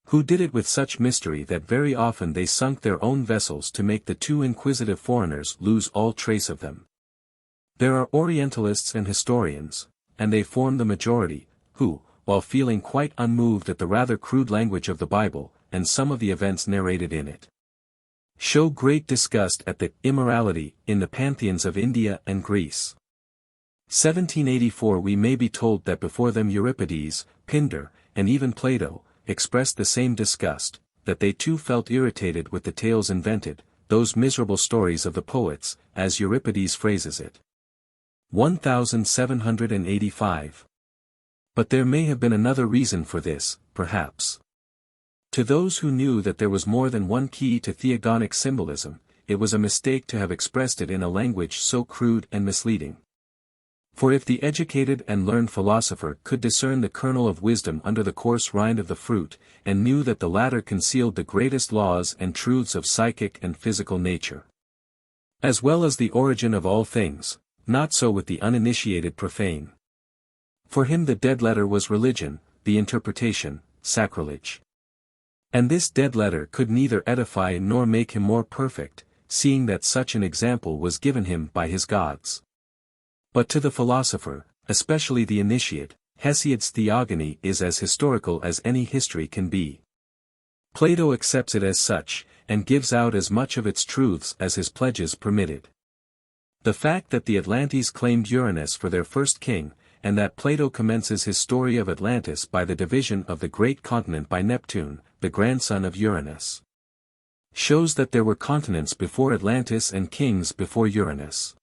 who did it with such mystery that very often they sunk their own vessels to make the too inquisitive foreigners lose all trace of them. There are Orientalists and historians, and they form the majority, who, while feeling quite unmoved at the rather crude language of the Bible, and some of the events narrated in it, show great disgust at the immorality in the pantheons of India and Greece. 1784 We may be told that before them Euripides, Pindar, and even Plato, expressed the same disgust, that they too felt irritated with the tales invented, those miserable stories of the poets, as Euripides phrases it. 1785. But there may have been another reason for this, perhaps. To those who knew that there was more than one key to theogonic symbolism, it was a mistake to have expressed it in a language so crude and misleading. For if the educated and learned philosopher could discern the kernel of wisdom under the coarse rind of the fruit, and knew that the latter concealed the greatest laws and truths of psychic and physical nature, as well as the origin of all things, not so with the uninitiated profane. For him the dead letter was religion, the interpretation, sacrilege. And this dead letter could neither edify nor make him more perfect, seeing that such an example was given him by his gods. But to the philosopher, especially the initiate, Hesiod's theogony is as historical as any history can be. Plato accepts it as such, and gives out as much of its truths as his pledges permitted. The fact that the Atlantes claimed Uranus for their first king, and that Plato commences his story of Atlantis by the division of the great continent by Neptune, the grandson of Uranus, shows that there were continents before Atlantis and kings before Uranus.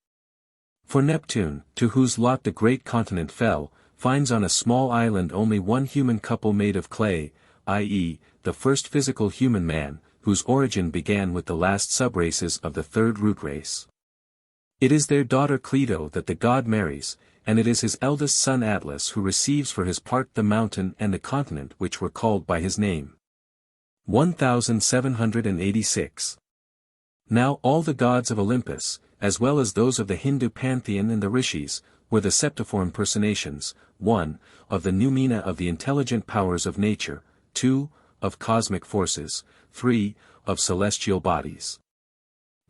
For Neptune, to whose lot the great continent fell, finds on a small island only one human couple made of clay, i.e., the first physical human man, whose origin began with the last subraces of the third root race. It is their daughter Cleito that the god marries, and it is his eldest son Atlas who receives for his part the mountain and the continent which were called by his name. 1786. Now all the gods of Olympus, as well as those of the Hindu pantheon and the rishis, were the septiform personations, 1. Of the noumena of the intelligent powers of nature, 2. Of cosmic forces, 3. Of celestial bodies,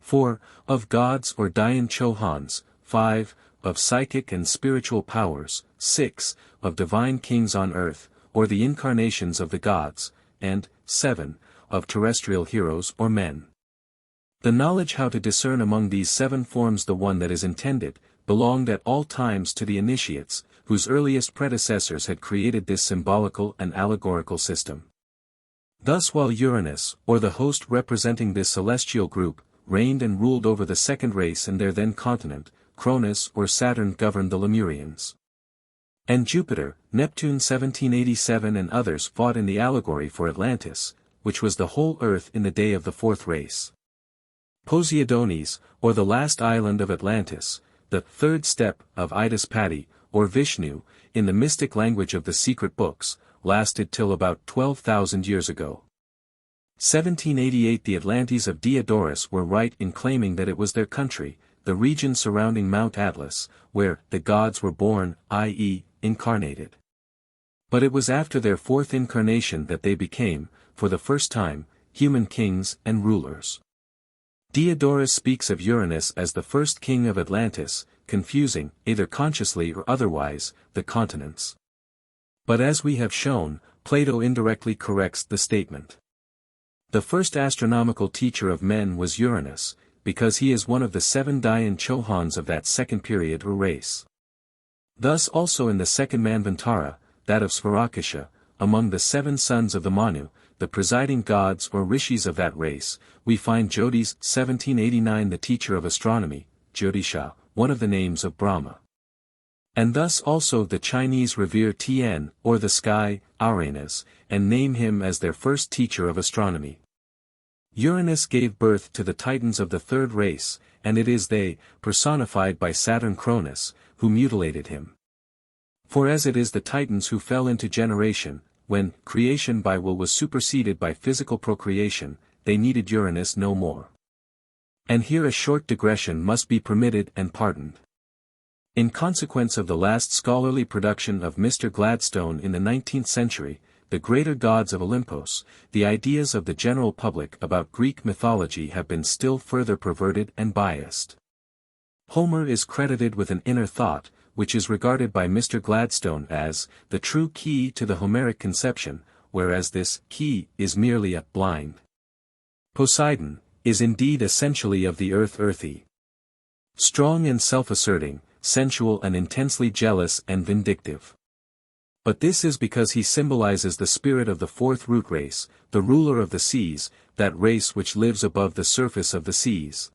4. Of gods or Dayan Chohans, 5. Of psychic and spiritual powers, 6. Of divine kings on earth, or the incarnations of the gods, and 7. Of terrestrial heroes or men. The knowledge how to discern among these 7 forms the one that is intended, belonged at all times to the initiates, whose earliest predecessors had created this symbolical and allegorical system. Thus while Uranus, or the host representing this celestial group, reigned and ruled over the second race and their then continent, Cronus or Saturn governed the Lemurians. And Jupiter, Neptune 1787 and others fought in the allegory for Atlantis, which was the whole earth in the day of the fourth race. Poseidones, or the last island of Atlantis, the third step of Idaspati, or Vishnu, in the mystic language of the secret books, lasted till about 12,000 years ago. 1788 The Atlantes of Diodorus were right in claiming that it was their country, the region surrounding Mount Atlas, where the gods were born, i.e., incarnated. But it was after their fourth incarnation that they became, for the first time, human kings and rulers. Diodorus speaks of Uranus as the first king of Atlantis, confusing, either consciously or otherwise, the continents. But as we have shown, Plato indirectly corrects the statement. The first astronomical teacher of men was Uranus, because he is one of the 7 Dayan Chohans of that second period or race. Thus also in the second Manvantara, that of Svarakasha, among the 7 sons of the Manu, the presiding gods or rishis of that race, we find Jyotis 1789 the teacher of astronomy, Jyotisha, one of the names of Brahma. And thus also the Chinese revere Tian, or the sky, Uranus, and name him as their first teacher of astronomy. Uranus gave birth to the Titans of the third race, and it is they, personified by Saturn Cronus, who mutilated him. For as it is the Titans who fell into generation, when creation by will was superseded by physical procreation, they needed Uranus no more. And here a short digression must be permitted and pardoned. In consequence of the last scholarly production of Mr. Gladstone in the 19th century, The Greater Gods of Olympos, the ideas of the general public about Greek mythology have been still further perverted and biased. Homer is credited with an inner thought, which is regarded by Mr. Gladstone as the true key to the Homeric conception, whereas this key is merely a blind. Poseidon is indeed essentially of the earth earthy. Strong and self-asserting, sensual and intensely jealous and vindictive. But this is because he symbolizes the spirit of the fourth root race, the ruler of the seas, that race which lives above the surface of the seas.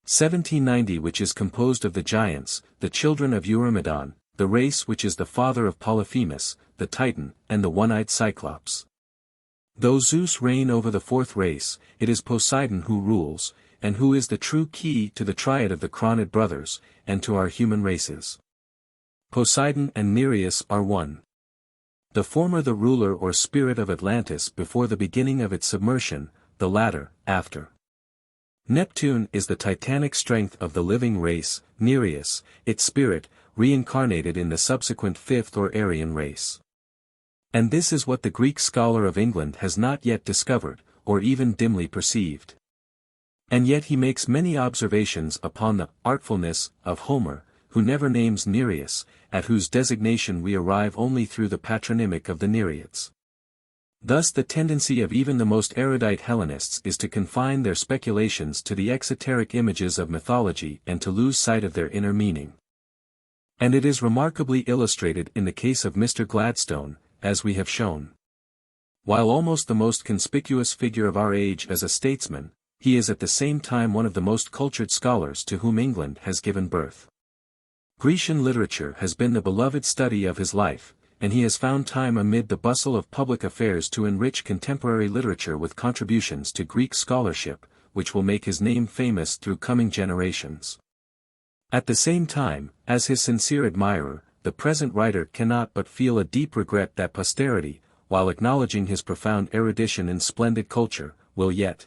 1790 which is composed of the giants, the children of Eurymedon, the race which is the father of Polyphemus, the Titan, and the one-eyed Cyclops. Though Zeus reign over the fourth race, it is Poseidon who rules, and who is the true key to the triad of the Cronid brothers, and to our human races. Poseidon and Nereus are one. The former the ruler or spirit of Atlantis before the beginning of its submersion, the latter, after. Neptune is the titanic strength of the living race, Nereus, its spirit, reincarnated in the subsequent fifth or Aryan race. And this is what the Greek scholar of England has not yet discovered, or even dimly perceived. And yet he makes many observations upon the artfulness of Homer, who never names Nereus, at whose designation we arrive only through the patronymic of the Nereids. Thus the tendency of even the most erudite Hellenists is to confine their speculations to the exoteric images of mythology and to lose sight of their inner meaning. And it is remarkably illustrated in the case of Mr. Gladstone, as we have shown. While almost the most conspicuous figure of our age as a statesman, he is at the same time one of the most cultured scholars to whom England has given birth. Grecian literature has been the beloved study of his life, and he has found time amid the bustle of public affairs to enrich contemporary literature with contributions to Greek scholarship, which will make his name famous through coming generations. At the same time, as his sincere admirer, the present writer cannot but feel a deep regret that posterity, while acknowledging his profound erudition and splendid culture, will yet,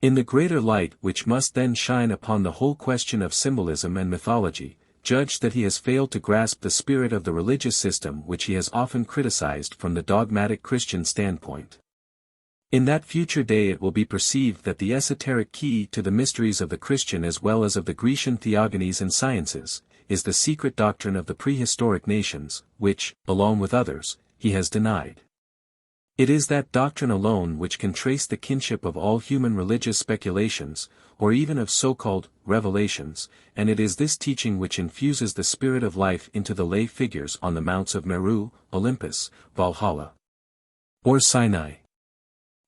in the greater light which must then shine upon the whole question of symbolism and mythology, judge that he has failed to grasp the spirit of the religious system which he has often criticized from the dogmatic Christian standpoint. In that future day it will be perceived that the esoteric key to the mysteries of the Christian as well as of the Grecian theogonies and sciences, is the secret doctrine of the prehistoric nations, which, along with others, he has denied. It is that doctrine alone which can trace the kinship of all human religious speculations, or even of so-called revelations, and it is this teaching which infuses the spirit of life into the lay figures on the mounts of Meru, Olympus, Valhalla, or Sinai.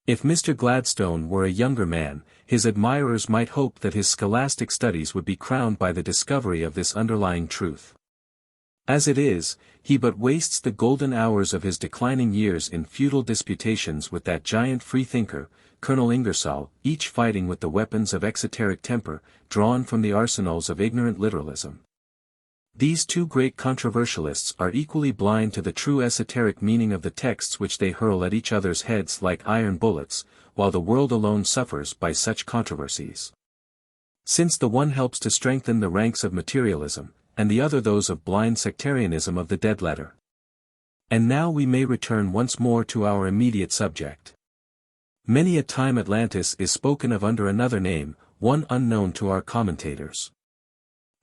If Mr. Gladstone were a younger man, his admirers might hope that his scholastic studies would be crowned by the discovery of this underlying truth. As it is, he but wastes the golden hours of his declining years in futile disputations with that giant freethinker, Colonel Ingersoll, each fighting with the weapons of exoteric temper, drawn from the arsenals of ignorant literalism. These two great controversialists are equally blind to the true esoteric meaning of the texts which they hurl at each other's heads like iron bullets, while the world alone suffers by such controversies. Since the one helps to strengthen the ranks of materialism, and the other those of blind sectarianism of the dead letter. And now we may return once more to our immediate subject. Many a time Atlantis is spoken of under another name, one unknown to our commentators.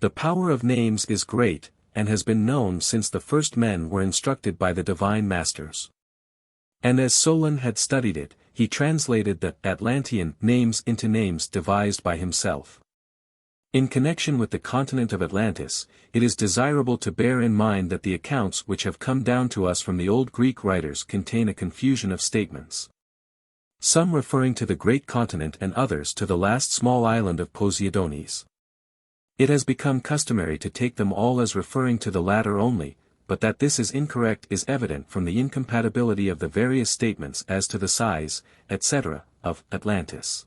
The power of names is great, and has been known since the first men were instructed by the divine masters. And as Solon had studied it, he translated the Atlantean names into names devised by himself. In connection with the continent of Atlantis, it is desirable to bear in mind that the accounts which have come down to us from the old Greek writers contain a confusion of statements. Some referring to the great continent and others to the last small island of Poseidones. It has become customary to take them all as referring to the latter only, but that this is incorrect is evident from the incompatibility of the various statements as to the size, etc., of Atlantis.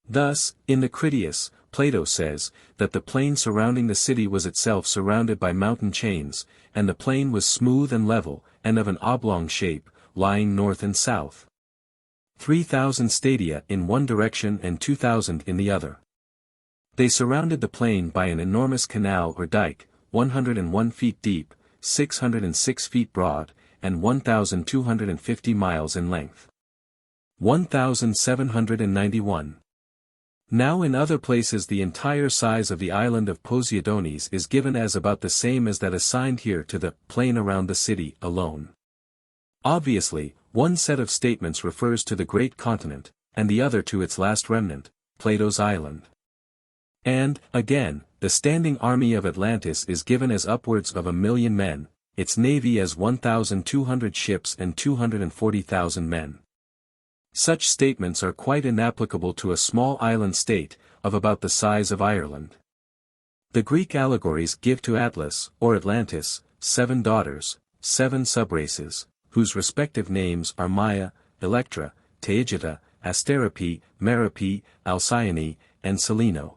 Thus, in the Critias, Plato says, that the plain surrounding the city was itself surrounded by mountain chains, and the plain was smooth and level, and of an oblong shape, lying north and south. 3,000 stadia in one direction and 2,000 in the other. They surrounded the plain by an enormous canal or dike, 101 feet deep, 606 feet broad, and 1,250 miles in length. 1,791. Now in other places the entire size of the island of Poseidones is given as about the same as that assigned here to the plain around the city alone. Obviously, one set of statements refers to the great continent, and the other to its last remnant, Plato's island. And, again, the standing army of Atlantis is given as upwards of 1,000,000 men, its navy as 1,200 ships and 240,000 men. Such statements are quite inapplicable to a small island state, of about the size of Ireland. The Greek allegories give to Atlas, or Atlantis, 7 daughters, 7 subraces, whose respective names are Maia, Electra, Taegeta, Asterope, Merope, Alcyone, and Seleno.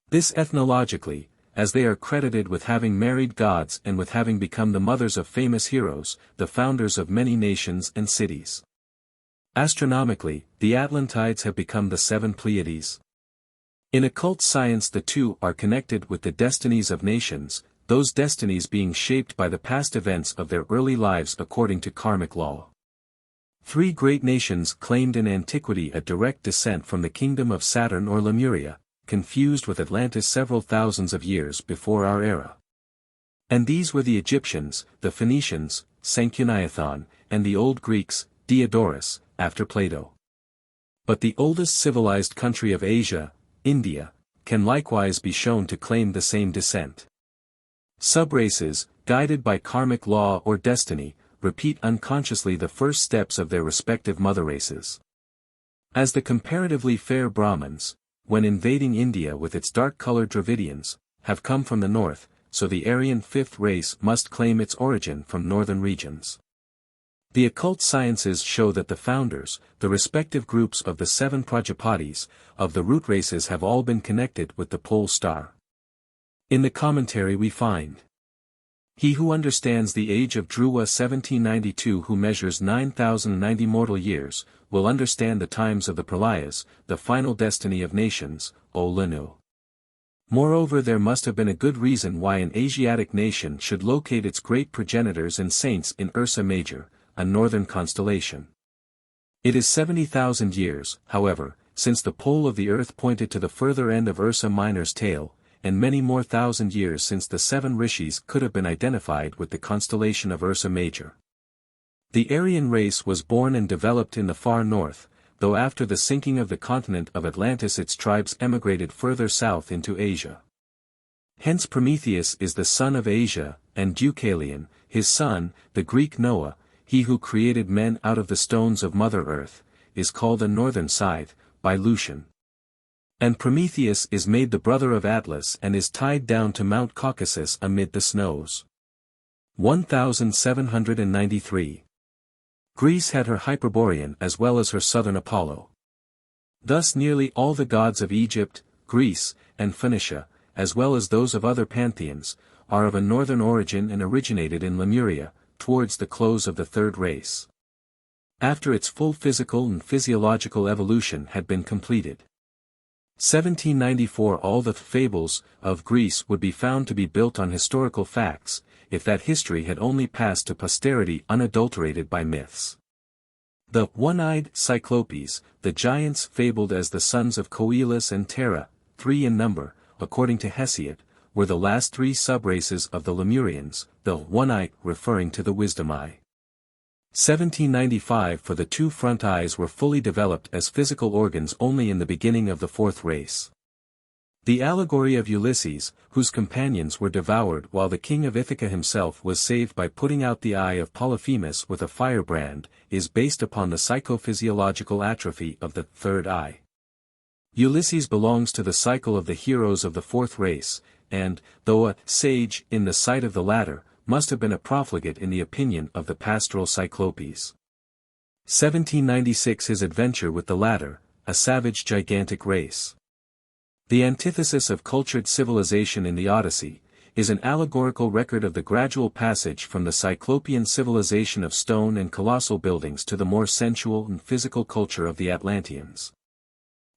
This ethnologically, as they are credited with having married gods and with having become the mothers of famous heroes, the founders of many nations and cities. Astronomically, the Atlantides have become the 7 Pleiades. In occult science the two are connected with the destinies of nations, those destinies being shaped by the past events of their early lives according to karmic law. 3 great nations claimed in antiquity a direct descent from the kingdom of Saturn or Lemuria, confused with Atlantis several thousands of years before our era. And these were the Egyptians, the Phoenicians, Sanchuniathon, and the Old Greeks, Diodorus, after Plato. But the oldest civilized country of Asia, India, can likewise be shown to claim the same descent. Subraces, guided by karmic law or destiny, repeat unconsciously the first steps of their respective mother races. As the comparatively fair Brahmins, when invading India with its dark-colored Dravidians, have come from the north, so the Aryan fifth race must claim its origin from northern regions. The occult sciences show that the founders, the respective groups of the 7 Prajapatis, of the root races have all been connected with the pole star. In the commentary we find, "He who understands the age of Dhruva 1792 who measures 9,090 mortal years, will understand the times of the Pralayas, the final destiny of nations, O Lanu." Moreover, there must have been a good reason why an Asiatic nation should locate its great progenitors and saints in Ursa Major, a northern constellation. It is 70,000 years, however, since the pole of the earth pointed to the further end of Ursa Minor's tail, and many more thousand years since the 7 rishis could have been identified with the constellation of Ursa Major. The Aryan race was born and developed in the far north, though after the sinking of the continent of Atlantis its tribes emigrated further south into Asia. Hence Prometheus is the son of Asia, and Deucalion, his son, the Greek Noah, he who created men out of the stones of Mother Earth, is called a northern scythe, by Lucian. And Prometheus is made the brother of Atlas and is tied down to Mount Caucasus amid the snows. 1793. Greece had her Hyperborean as well as her southern Apollo. Thus nearly all the gods of Egypt, Greece, and Phoenicia, as well as those of other pantheons, are of a northern origin and originated in Lemuria, towards the close of the third race. After its full physical and physiological evolution had been completed. 1794 all the fables of Greece would be found to be built on historical facts, if that history had only passed to posterity unadulterated by myths. The one-eyed Cyclopes, the giants fabled as the sons of Coelus and Terra, 3 in number, according to Hesiod, were the last 3 subraces of the Lemurians, the one-eyed referring to the wisdom eye. 1795 for the 2 front eyes were fully developed as physical organs only in the beginning of the 4th race. The allegory of Ulysses, whose companions were devoured while the king of Ithaca himself was saved by putting out the eye of Polyphemus with a firebrand, is based upon the psychophysiological atrophy of the 3rd eye. Ulysses belongs to the cycle of the heroes of the 4th race, and, though a sage in the sight of the latter, must have been a profligate in the opinion of the pastoral Cyclopes. 1796 his adventure with the latter, a savage gigantic race. The antithesis of cultured civilization in the Odyssey, is an allegorical record of the gradual passage from the Cyclopean civilization of stone and colossal buildings to the more sensual and physical culture of the Atlanteans,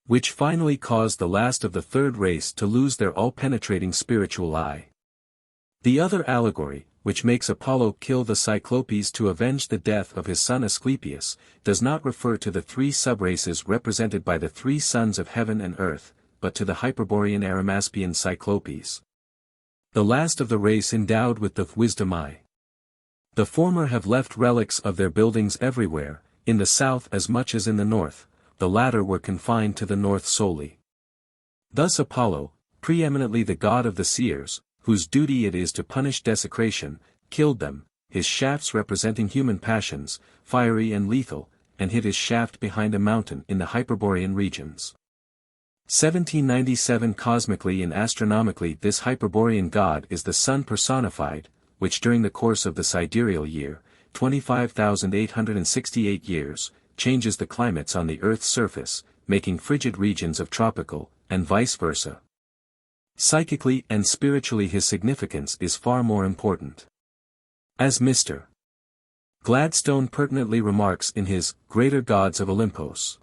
which finally caused the last of the 3rd race to lose their all-penetrating spiritual eye. The other allegory, which makes Apollo kill the Cyclopes to avenge the death of his son Asclepius, does not refer to the 3 subraces represented by the 3 sons of heaven and earth, but to the Hyperborean Arimaspian Cyclopes, the last of the race endowed with the wisdom eye. The former have left relics of their buildings everywhere, in the south as much as in the north, the latter were confined to the north solely. Thus Apollo, preeminently the god of the seers, whose duty it is to punish desecration, killed them, his shafts representing human passions, fiery and lethal, and hid his shaft behind a mountain in the Hyperborean regions. 1797 Cosmically and astronomically this Hyperborean god is the sun personified, which during the course of the sidereal year, 25,868 years, changes the climates on the Earth's surface, making frigid regions of tropical, and vice versa. Psychically and spiritually his significance is far more important. As Mr. Gladstone pertinently remarks in his Greater Gods of Olympos,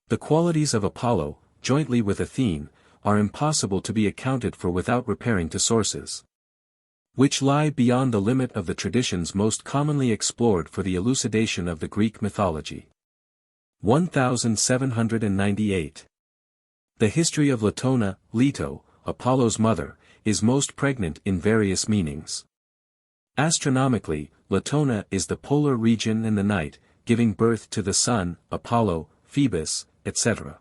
the qualities of Apollo, jointly with Athene, are impossible to be accounted for without repairing to sources which lie beyond the limit of the traditions most commonly explored for the elucidation of the Greek mythology. 1798. The history of Latona, Leto, Apollo's mother, is most pregnant in various meanings. Astronomically, Latona is the polar region in the night, giving birth to the sun, Apollo, Phoebus, etc.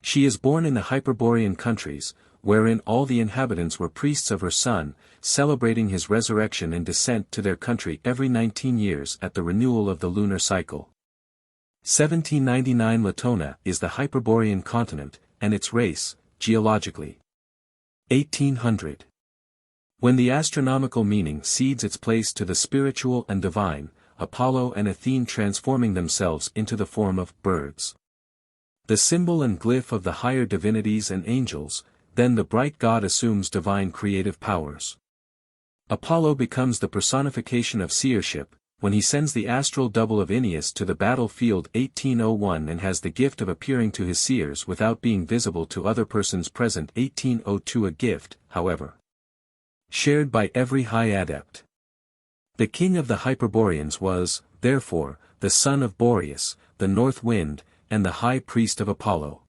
She is born in the Hyperborean countries, wherein all the inhabitants were priests of her son, celebrating his resurrection and descent to their country every 19 years at the renewal of the lunar cycle. 1799 Latona is the Hyperborean continent, and its race, geologically. 1800. When the astronomical meaning cedes its place to the spiritual and divine, Apollo and Athene transforming themselves into the form of birds. The symbol and glyph of the higher divinities and angels, then the bright god assumes divine creative powers. Apollo becomes the personification of seership, when he sends the astral double of Aeneas to the battlefield 1801 and has the gift of appearing to his seers without being visible to other persons present 1802 a gift, however, shared by every high adept. The king of the Hyperboreans was, therefore, the son of Boreas, the north wind, and the high priest of Apollo.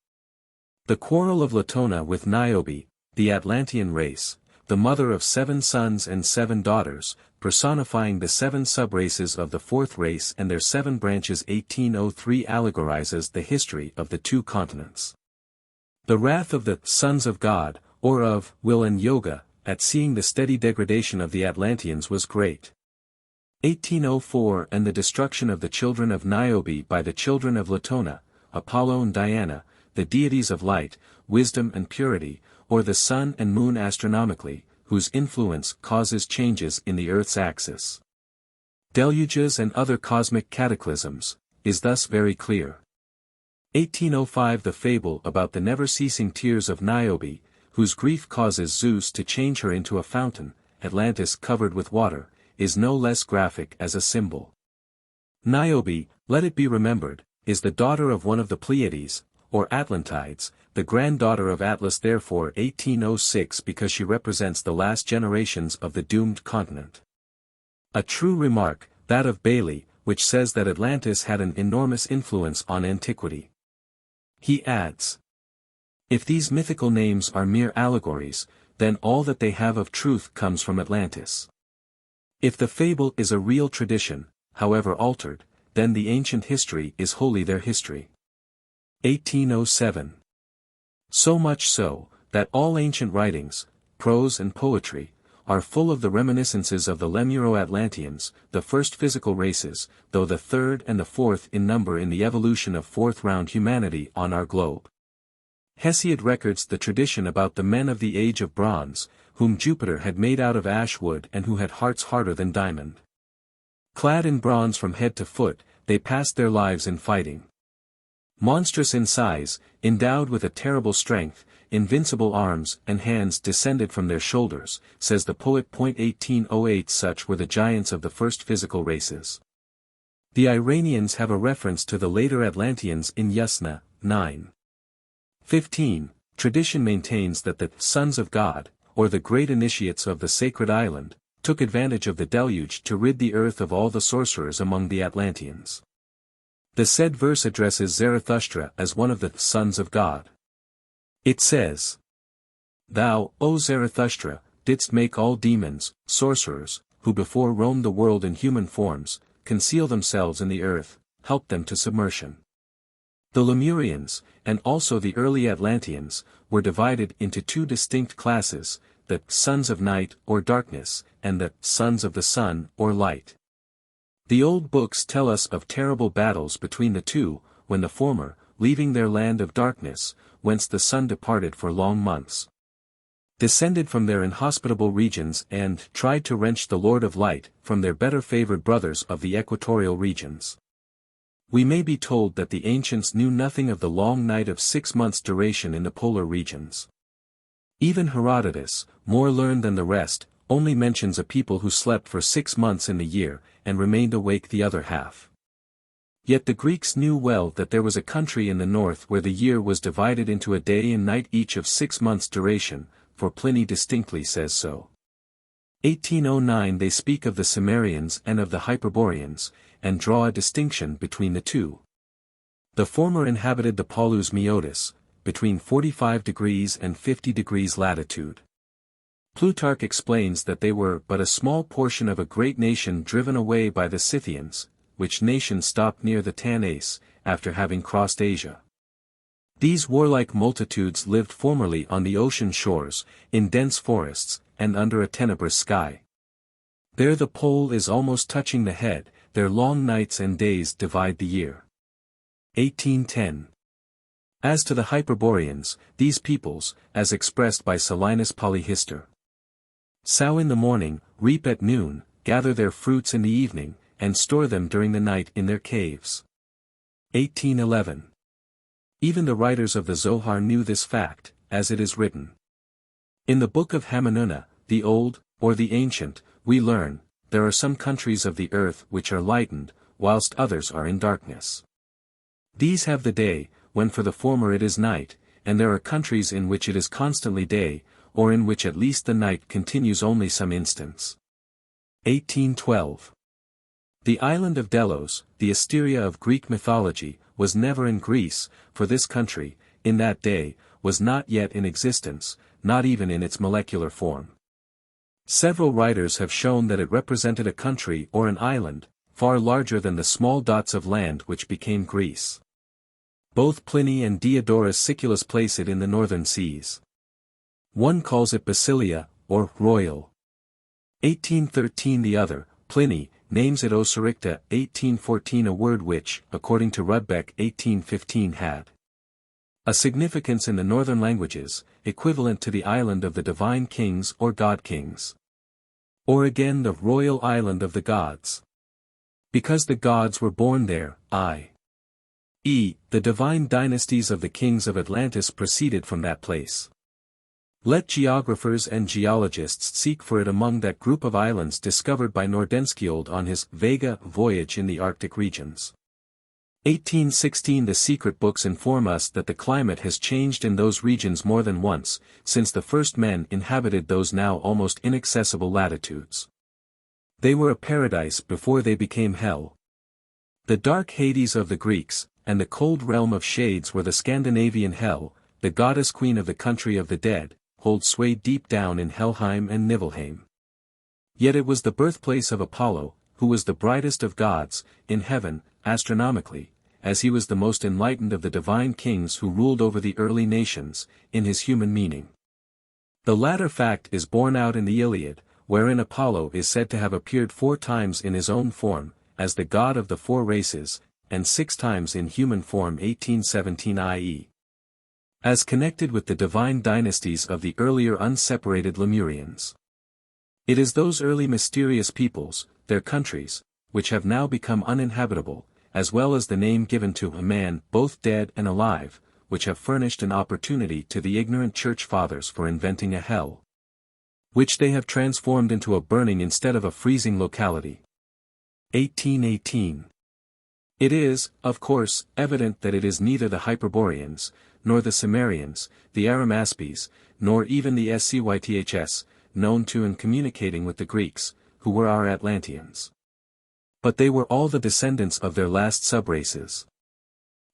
The quarrel of Latona with Niobe, the Atlantean race, the mother of 7 sons and 7 daughters, personifying the 7 subraces of the 4th race and their 7 branches 1803 allegorizes the history of the 2 continents. The wrath of the sons of God, or of will and yoga, at seeing the steady degradation of the Atlanteans was great. 1804 and the destruction of the children of Niobe by the children of Latona, Apollo and Diana, the deities of light, wisdom and purity, or the sun and moon astronomically, whose influence causes changes in the Earth's axis. Deluges and other cosmic cataclysms, is thus very clear. 1805 The fable about the never-ceasing tears of Niobe, whose grief causes Zeus to change her into a fountain, Atlantis covered with water, is no less graphic as a symbol. Niobe, let it be remembered, is the daughter of one of the Pleiades, or Atlantides, the granddaughter of Atlas therefore 1806 because she represents the last generations of the doomed continent. A true remark, that of Bailey, which says that Atlantis had an enormous influence on antiquity. He adds, if these mythical names are mere allegories, then all that they have of truth comes from Atlantis. If the fable is a real tradition, however altered, then the ancient history is wholly their history. 1807. So much so, that all ancient writings, prose and poetry, are full of the reminiscences of the Lemuro-Atlanteans, the first physical races, though the third and the fourth in number in the evolution of fourth-round humanity on our globe. Hesiod records the tradition about the men of the age of bronze, whom Jupiter had made out of ash wood and who had hearts harder than diamond. Clad in bronze from head to foot, they passed their lives in fighting. Monstrous in size, endowed with a terrible strength, invincible arms and hands descended from their shoulders, says the poet. 1808 Such were the giants of the first physical races. The Iranians have a reference to the later Atlanteans in Yasna, 9. 15. Tradition maintains that the sons of God, or the great initiates of the sacred island, took advantage of the deluge to rid the earth of all the sorcerers among the Atlanteans. The said verse addresses Zarathustra as one of the sons of God. It says, Thou, O Zarathustra, didst make all demons, sorcerers, who before roamed the world in human forms, conceal themselves in the earth, help them to submersion. The Lemurians, and also the early Atlanteans, were divided into 2 distinct classes, the sons of night or darkness, and the sons of the sun or light. The old books tell us of terrible battles between the 2, when the former, leaving their land of darkness, whence the sun departed for long months, descended from their inhospitable regions and tried to wrench the Lord of Light from their better favored brothers of the equatorial regions. We may be told that the ancients knew nothing of the long night of 6 months' duration in the polar regions. Even Herodotus, more learned than the rest, only mentions a people who slept for 6 months in the year, and remained awake the other half. Yet the Greeks knew well that there was a country in the north where the year was divided into a day and night each of 6 months' duration, for Pliny distinctly says so. 1809 They speak of the Cimmerians and of the Hyperboreans, and draw a distinction between the 2. The former inhabited the Polus Meotis, between 45 degrees and 50 degrees latitude. Plutarch explains that they were but a small portion of a great nation driven away by the Scythians, which nation stopped near the Tanais, after having crossed Asia. These warlike multitudes lived formerly on the ocean shores, in dense forests, and under a tenebrous sky. There the pole is almost touching the head, their long nights and days divide the year. 1810. As to the Hyperboreans, these peoples, as expressed by Silenus Polyhistor, sow in the morning, reap at noon, gather their fruits in the evening, and store them during the night in their caves. 1811. Even the writers of the Zohar knew this fact, as it is written. In the book of Hamanunna, the Old, or the Ancient, we learn, there are some countries of the earth which are lightened, whilst others are in darkness. These have the day, when for the former it is night, and there are countries in which it is constantly day, or in which at least the night continues only some instants. 1812. The island of Delos, the Asteria of Greek mythology, was never in Greece, for this country, in that day, was not yet in existence, not even in its molecular form. Several writers have shown that it represented a country or an island, far larger than the small dots of land which became Greece. Both Pliny and Diodorus Siculus place it in the northern seas. One calls it Basilia, or Royal. 1813. The other, Pliny, names it Osuricta. 1814. A word which, according to Rudbeck 1815 had a significance in the northern languages, equivalent to the island of the divine kings or god-kings. Or again the royal island of the gods. Because the gods were born there, i.e., the divine dynasties of the kings of Atlantis proceeded from that place. Let geographers and geologists seek for it among that group of islands discovered by Nordenskiold on his Vega voyage in the Arctic regions. 1816. The secret books inform us that the climate has changed in those regions more than once, since the first men inhabited those now almost inaccessible latitudes. They were a paradise before they became hell. The dark Hades of the Greeks, and the cold realm of shades were the Scandinavian hell, the goddess queen of the country of the dead, hold sway deep down in Helheim and Nibelheim. Yet it was the birthplace of Apollo, who was the brightest of gods, in heaven, astronomically, as he was the most enlightened of the divine kings who ruled over the early nations, in his human meaning. The latter fact is borne out in the Iliad, wherein Apollo is said to have appeared 4 times in his own form, as the god of the 4 races, and 6 times in human form. 1817. i.e. as connected with the divine dynasties of the earlier unseparated Lemurians. It is those early mysterious peoples, their countries, which have now become uninhabitable, as well as the name given to a man both dead and alive, which have furnished an opportunity to the ignorant church fathers for inventing a hell, which they have transformed into a burning instead of a freezing locality. 1818. It is, of course, evident that it is neither the Hyperboreans, nor the Cimmerians, the Arimaspes, nor even the Scyths, known to and communicating with the Greeks, who were our Atlanteans. But they were all the descendants of their last subraces.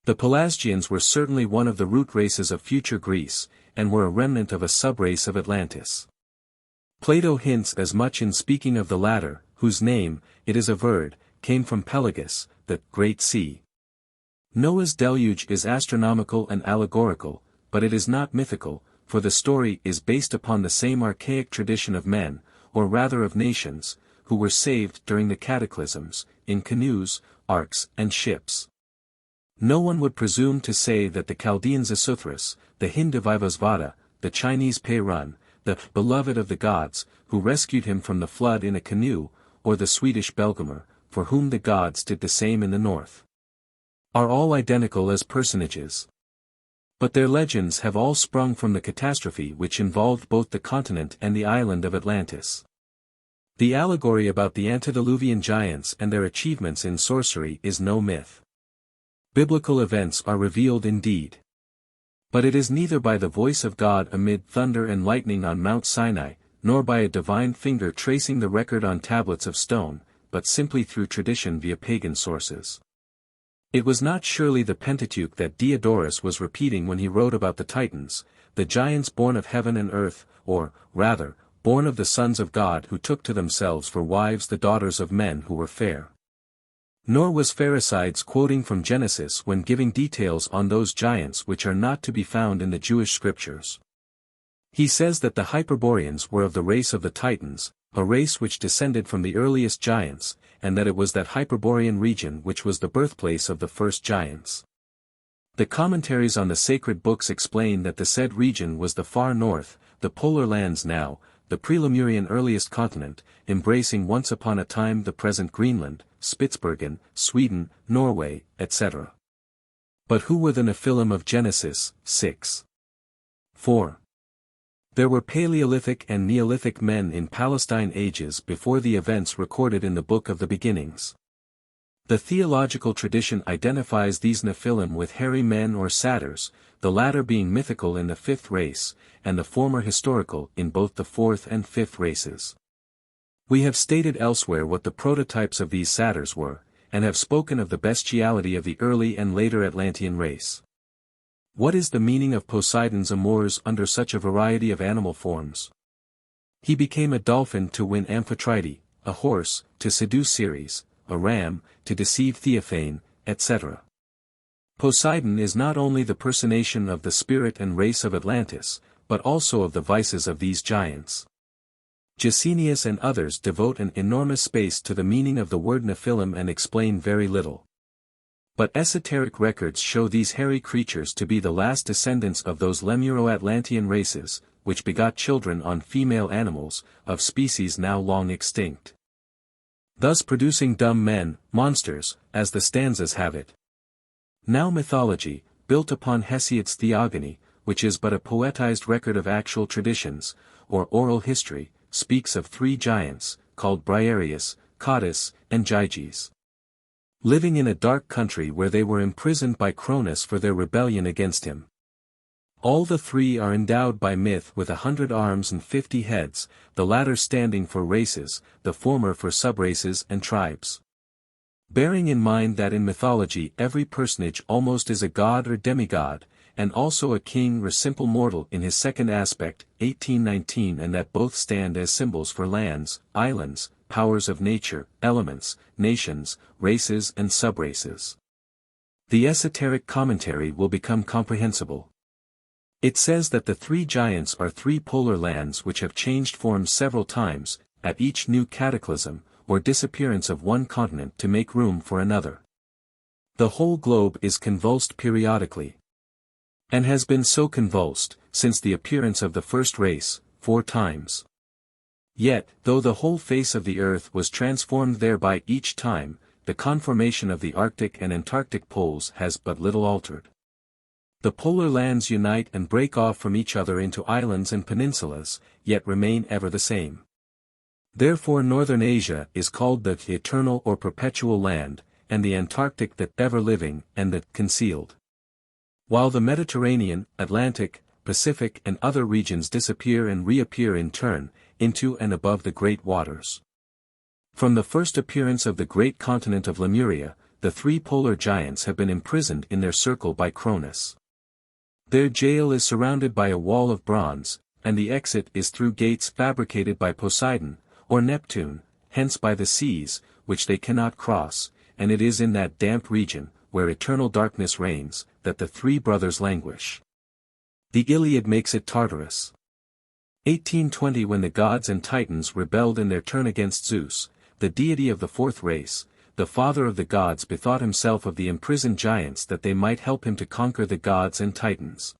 The Pelasgians were certainly one of the root races of future Greece, and were a remnant of a subrace of Atlantis. Plato hints as much in speaking of the latter, whose name, it is averred, came from Pelagus, the Great Sea. Noah's deluge is astronomical and allegorical, but it is not mythical, for the story is based upon the same archaic tradition of men, or rather of nations, who were saved during the cataclysms, in canoes, arks, and ships. No one would presume to say that the Chaldean Xisuthros, the Hindu Vivasvata, the Chinese Peirun, the beloved of the gods, who rescued him from the flood in a canoe, or the Swedish Belgamer, for whom the gods did the same in the north, are all identical as personages. But their legends have all sprung from the catastrophe which involved both the continent and the island of Atlantis. The allegory about the antediluvian giants and their achievements in sorcery is no myth. Biblical events are revealed indeed. But it is neither by the voice of God amid thunder and lightning on Mount Sinai, nor by a divine finger tracing the record on tablets of stone, but simply through tradition via pagan sources. It was not surely the Pentateuch that Diodorus was repeating when he wrote about the Titans, the giants born of heaven and earth, or, rather, born of the sons of God who took to themselves for wives the daughters of men who were fair. Nor was Pherecydes quoting from Genesis when giving details on those giants which are not to be found in the Jewish scriptures. He says that the Hyperboreans were of the race of the Titans, a race which descended from the earliest giants, and that it was that Hyperborean region which was the birthplace of the first giants. The commentaries on the sacred books explain that the said region was the far north, the polar lands now, the pre-Lemurian earliest continent, embracing once upon a time the present Greenland, Spitsbergen, Sweden, Norway, etc. But who were the Nephilim of Genesis 6:4? There were Paleolithic and Neolithic men in Palestine ages before the events recorded in the Book of the Beginnings. The theological tradition identifies these Nephilim with hairy men or satyrs, the latter being mythical in the fifth race, and the former historical in both the fourth and fifth races. We have stated elsewhere what the prototypes of these satyrs were, and have spoken of the bestiality of the early and later Atlantean race. What is the meaning of Poseidon's amours under such a variety of animal forms? He became a dolphin to win Amphitrite, a horse, to seduce Ceres, a ram, to deceive Theophane, etc. Poseidon is not only the personation of the spirit and race of Atlantis, but also of the vices of these giants. Gesenius and others devote an enormous space to the meaning of the word Nephilim and explain very little. But esoteric records show these hairy creatures to be the last descendants of those Lemuro-Atlantean races, which begot children on female animals, of species now long extinct. Thus producing dumb men, monsters, as the stanzas have it. Now mythology, built upon Hesiod's Theogony, which is but a poetized record of actual traditions, or oral history, speaks of three giants, called Briareus, Cottus, and Gyges, living in a dark country where they were imprisoned by Cronus for their rebellion against him. All the three are endowed by myth with 100 arms and 50 heads, the latter standing for races, the former for subraces and tribes. Bearing in mind that in mythology every personage almost is a god or demigod, and also a king or simple mortal in his second aspect, 1819, and that both stand as symbols for lands, islands, powers of nature, elements, nations, races and subraces. The esoteric commentary will become comprehensible. It says that the three giants are three polar lands which have changed forms several times, at each new cataclysm, or disappearance of one continent to make room for another. The whole globe is convulsed periodically, and has been so convulsed, since the appearance of the first race, 4 times. Yet, though the whole face of the earth was transformed thereby each time, the conformation of the Arctic and Antarctic poles has but little altered. The polar lands unite and break off from each other into islands and peninsulas, yet remain ever the same. Therefore northern Asia is called the eternal or perpetual land, and the Antarctic the ever-living and the concealed. While the Mediterranean, Atlantic, Pacific and other regions disappear and reappear in turn, into and above the great waters. From the first appearance of the great continent of Lemuria, the three polar giants have been imprisoned in their circle by Cronus. Their jail is surrounded by a wall of bronze, and the exit is through gates fabricated by Poseidon, or Neptune, hence by the seas, which they cannot cross, and it is in that damp region, where eternal darkness reigns, that the three brothers languish. The Iliad makes it Tartarus. 1820, when the gods and Titans rebelled in their turn against Zeus, the deity of the fourth race, the father of the gods bethought himself of the imprisoned giants that they might help him to conquer the gods and Titans,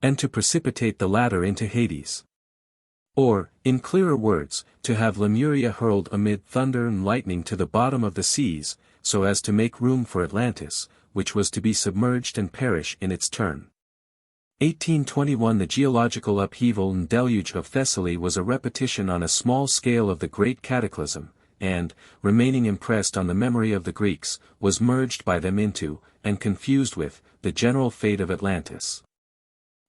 and to precipitate the latter into Hades. Or, in clearer words, to have Lemuria hurled amid thunder and lightning to the bottom of the seas, so as to make room for Atlantis, which was to be submerged and perish in its turn. 1821, the geological upheaval and deluge of Thessaly was a repetition on a small scale of the great cataclysm, and, remaining impressed on the memory of the Greeks, was merged by them into, and confused with, the general fate of Atlantis.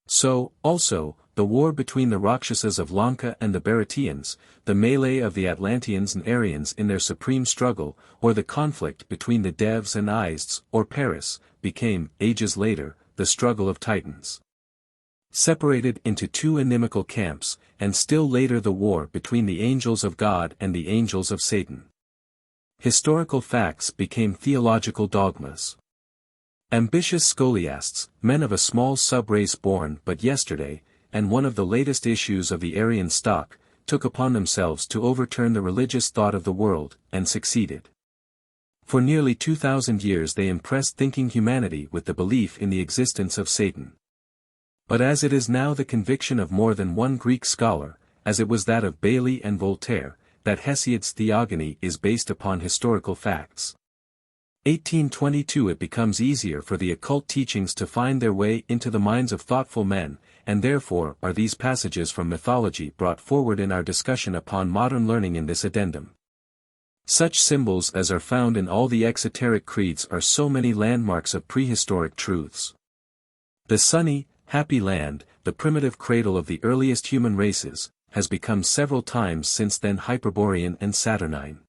So, also, the war between the Rakshasas of Lanka and the Bharatians, the melee of the Atlanteans and Aryans in their supreme struggle, or the conflict between the Devs and Ists, or Paris, became, ages later, the struggle of Titans. Separated into two inimical camps, and still later the war between the angels of God and the angels of Satan. Historical facts became theological dogmas. Ambitious scholiasts, men of a small sub-race born but yesterday, and one of the latest issues of the Aryan stock, took upon themselves to overturn the religious thought of the world, and succeeded. For nearly 2,000 years they impressed thinking humanity with the belief in the existence of Satan. But as it is now the conviction of more than one Greek scholar, as it was that of Bailey and Voltaire, that Hesiod's theogony is based upon historical facts. 1822 It becomes easier for the occult teachings to find their way into the minds of thoughtful men, and therefore are these passages from mythology brought forward in our discussion upon modern learning in this addendum. Such symbols as are found in all the exoteric creeds are so many landmarks of prehistoric truths. The sunny, happy land, the primitive cradle of the earliest human races, has become several times since then Hyperborean and Saturnine.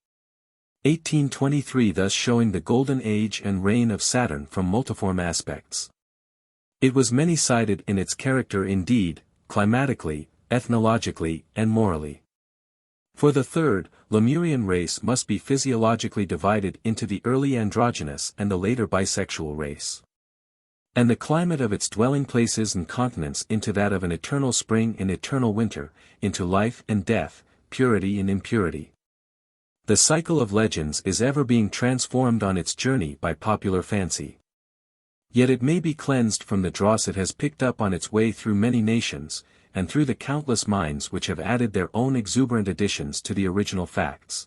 1823 thus showing the golden age and reign of Saturn from multiform aspects. It was many-sided in its character indeed, climatically, ethnologically, and morally. For the third, Lemurian race must be physiologically divided into the early androgynous and the later bisexual race. And the climate of its dwelling places and continents into that of an eternal spring and eternal winter, into life and death, purity and impurity. The cycle of legends is ever being transformed on its journey by popular fancy. Yet it may be cleansed from the dross it has picked up on its way through many nations, and through the countless minds which have added their own exuberant additions to the original facts.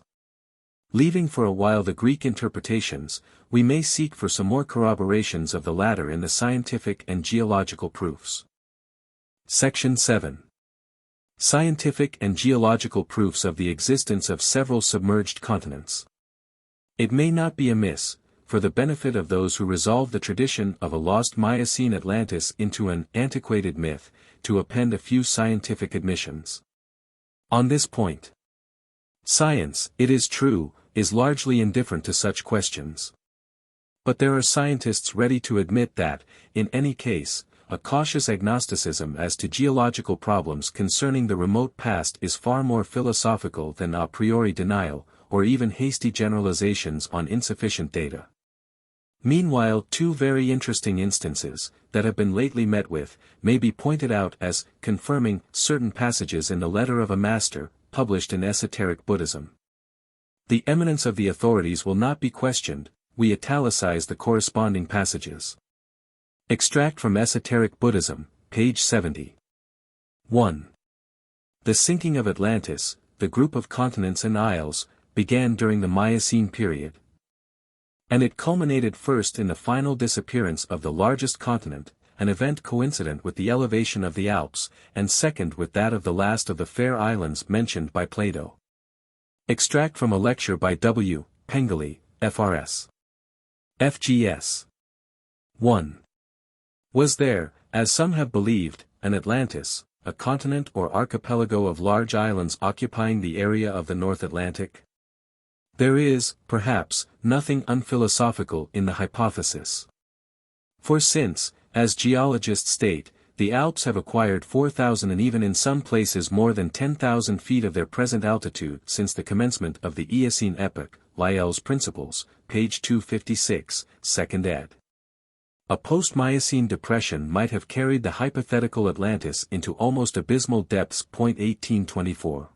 Leaving for a while the Greek interpretations, we may seek for some more corroborations of the latter in the scientific and geological proofs. Section 7. Scientific and geological proofs of the existence of several submerged continents. It may not be amiss, for the benefit of those who resolve the tradition of a lost Miocene Atlantis into an antiquated myth, to append a few scientific admissions. On this point, science, it is true, is largely indifferent to such questions. But there are scientists ready to admit that, in any case, a cautious agnosticism as to geological problems concerning the remote past is far more philosophical than a priori denial, or even hasty generalizations on insufficient data. Meanwhile, two very interesting instances, that have been lately met with, may be pointed out as confirming certain passages in the Letter of a Master, published in Esoteric Buddhism. The eminence of the authorities will not be questioned, we italicize the corresponding passages. Extract from Esoteric Buddhism, page 70. 1. The sinking of Atlantis, the group of continents and isles, began during the Miocene period. And it culminated first in the final disappearance of the largest continent, an event coincident with the elevation of the Alps, and second with that of the last of the fair islands mentioned by Plato. Extract from a lecture by W. Pengeli, F.R.S. F.G.S. 1. Was there, as some have believed, an Atlantis, a continent or archipelago of large islands occupying the area of the North Atlantic? There is, perhaps, nothing unphilosophical in the hypothesis. For since, as geologists state, the Alps have acquired 4,000 and even in some places more than 10,000 feet of their present altitude since the commencement of the Eocene epoch, Lyell's Principles, page 256, 2nd ed. A post-Miocene depression might have carried the hypothetical Atlantis into almost abysmal depths. 1824.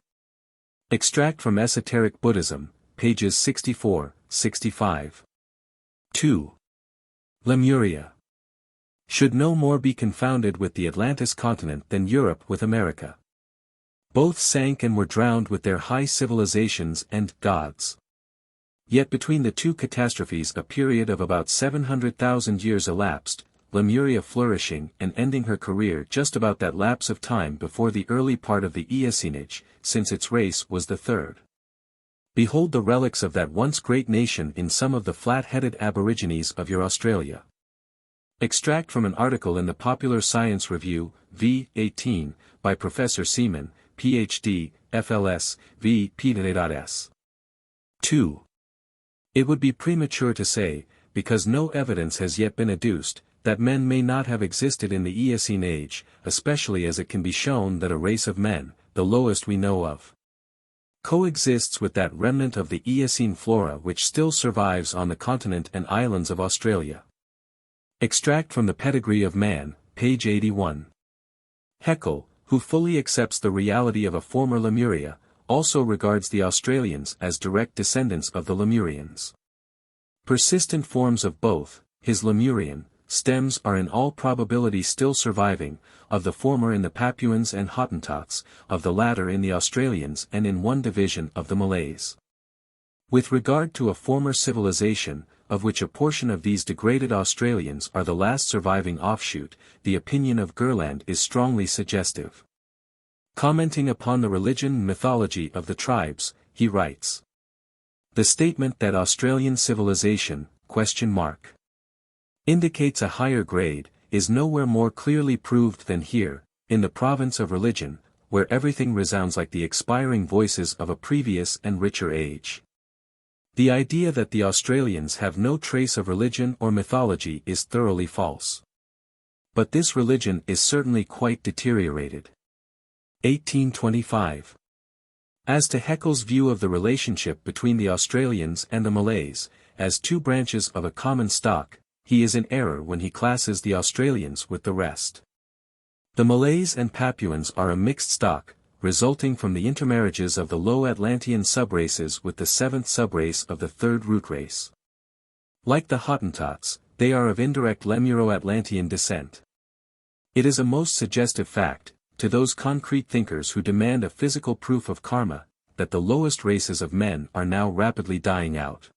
Extract from Esoteric Buddhism, pages 64, 65. 2. Lemuria should no more be confounded with the Atlantis continent than Europe with America. Both sank and were drowned with their high civilizations and gods. Yet between the two catastrophes a period of about 700,000 years elapsed, Lemuria flourishing and ending her career just about that lapse of time before the early part of the Eocenage, since its race was the third. Behold the relics of that once great nation in some of the flat-headed aborigines of your Australia. Extract from an article in the Popular Science Review, v. 18, by Professor Seaman, Ph.D., FLS, v. preceded. 2. It would be premature to say, because no evidence has yet been adduced, that men may not have existed in the Eocene age, especially as it can be shown that a race of men, the lowest we know of, coexists with that remnant of the Eocene flora which still survives on the continent and islands of Australia. Extract from the Pedigree of Man, page 81. Haeckel, who fully accepts the reality of a former Lemuria, also regards the Australians as direct descendants of the Lemurians. Persistent forms of both, his Lemurian, stems are in all probability still surviving, of the former in the Papuans and Hottentots, of the latter in the Australians and in one division of the Malays. With regard to a former civilization, of which a portion of these degraded Australians are the last surviving offshoot, the opinion of Gerland is strongly suggestive. Commenting upon the religion and mythology of the tribes, he writes, "The statement that Australian civilization, indicates a higher grade, is nowhere more clearly proved than here, in the province of religion, where everything resounds like the expiring voices of a previous and richer age. The idea that the Australians have no trace of religion or mythology is thoroughly false. But this religion is certainly quite deteriorated." 1825. As to Haeckel's view of the relationship between the Australians and the Malays, as two branches of a common stock, he is in error when he classes the Australians with the rest. The Malays and Papuans are a mixed stock, resulting from the intermarriages of the low Atlantean subraces with the seventh subrace of the third root race. Like the Hottentots, they are of indirect Lemuro-Atlantean descent. It is a most suggestive fact, to those concrete thinkers who demand a physical proof of karma, that the lowest races of men are now rapidly dying out.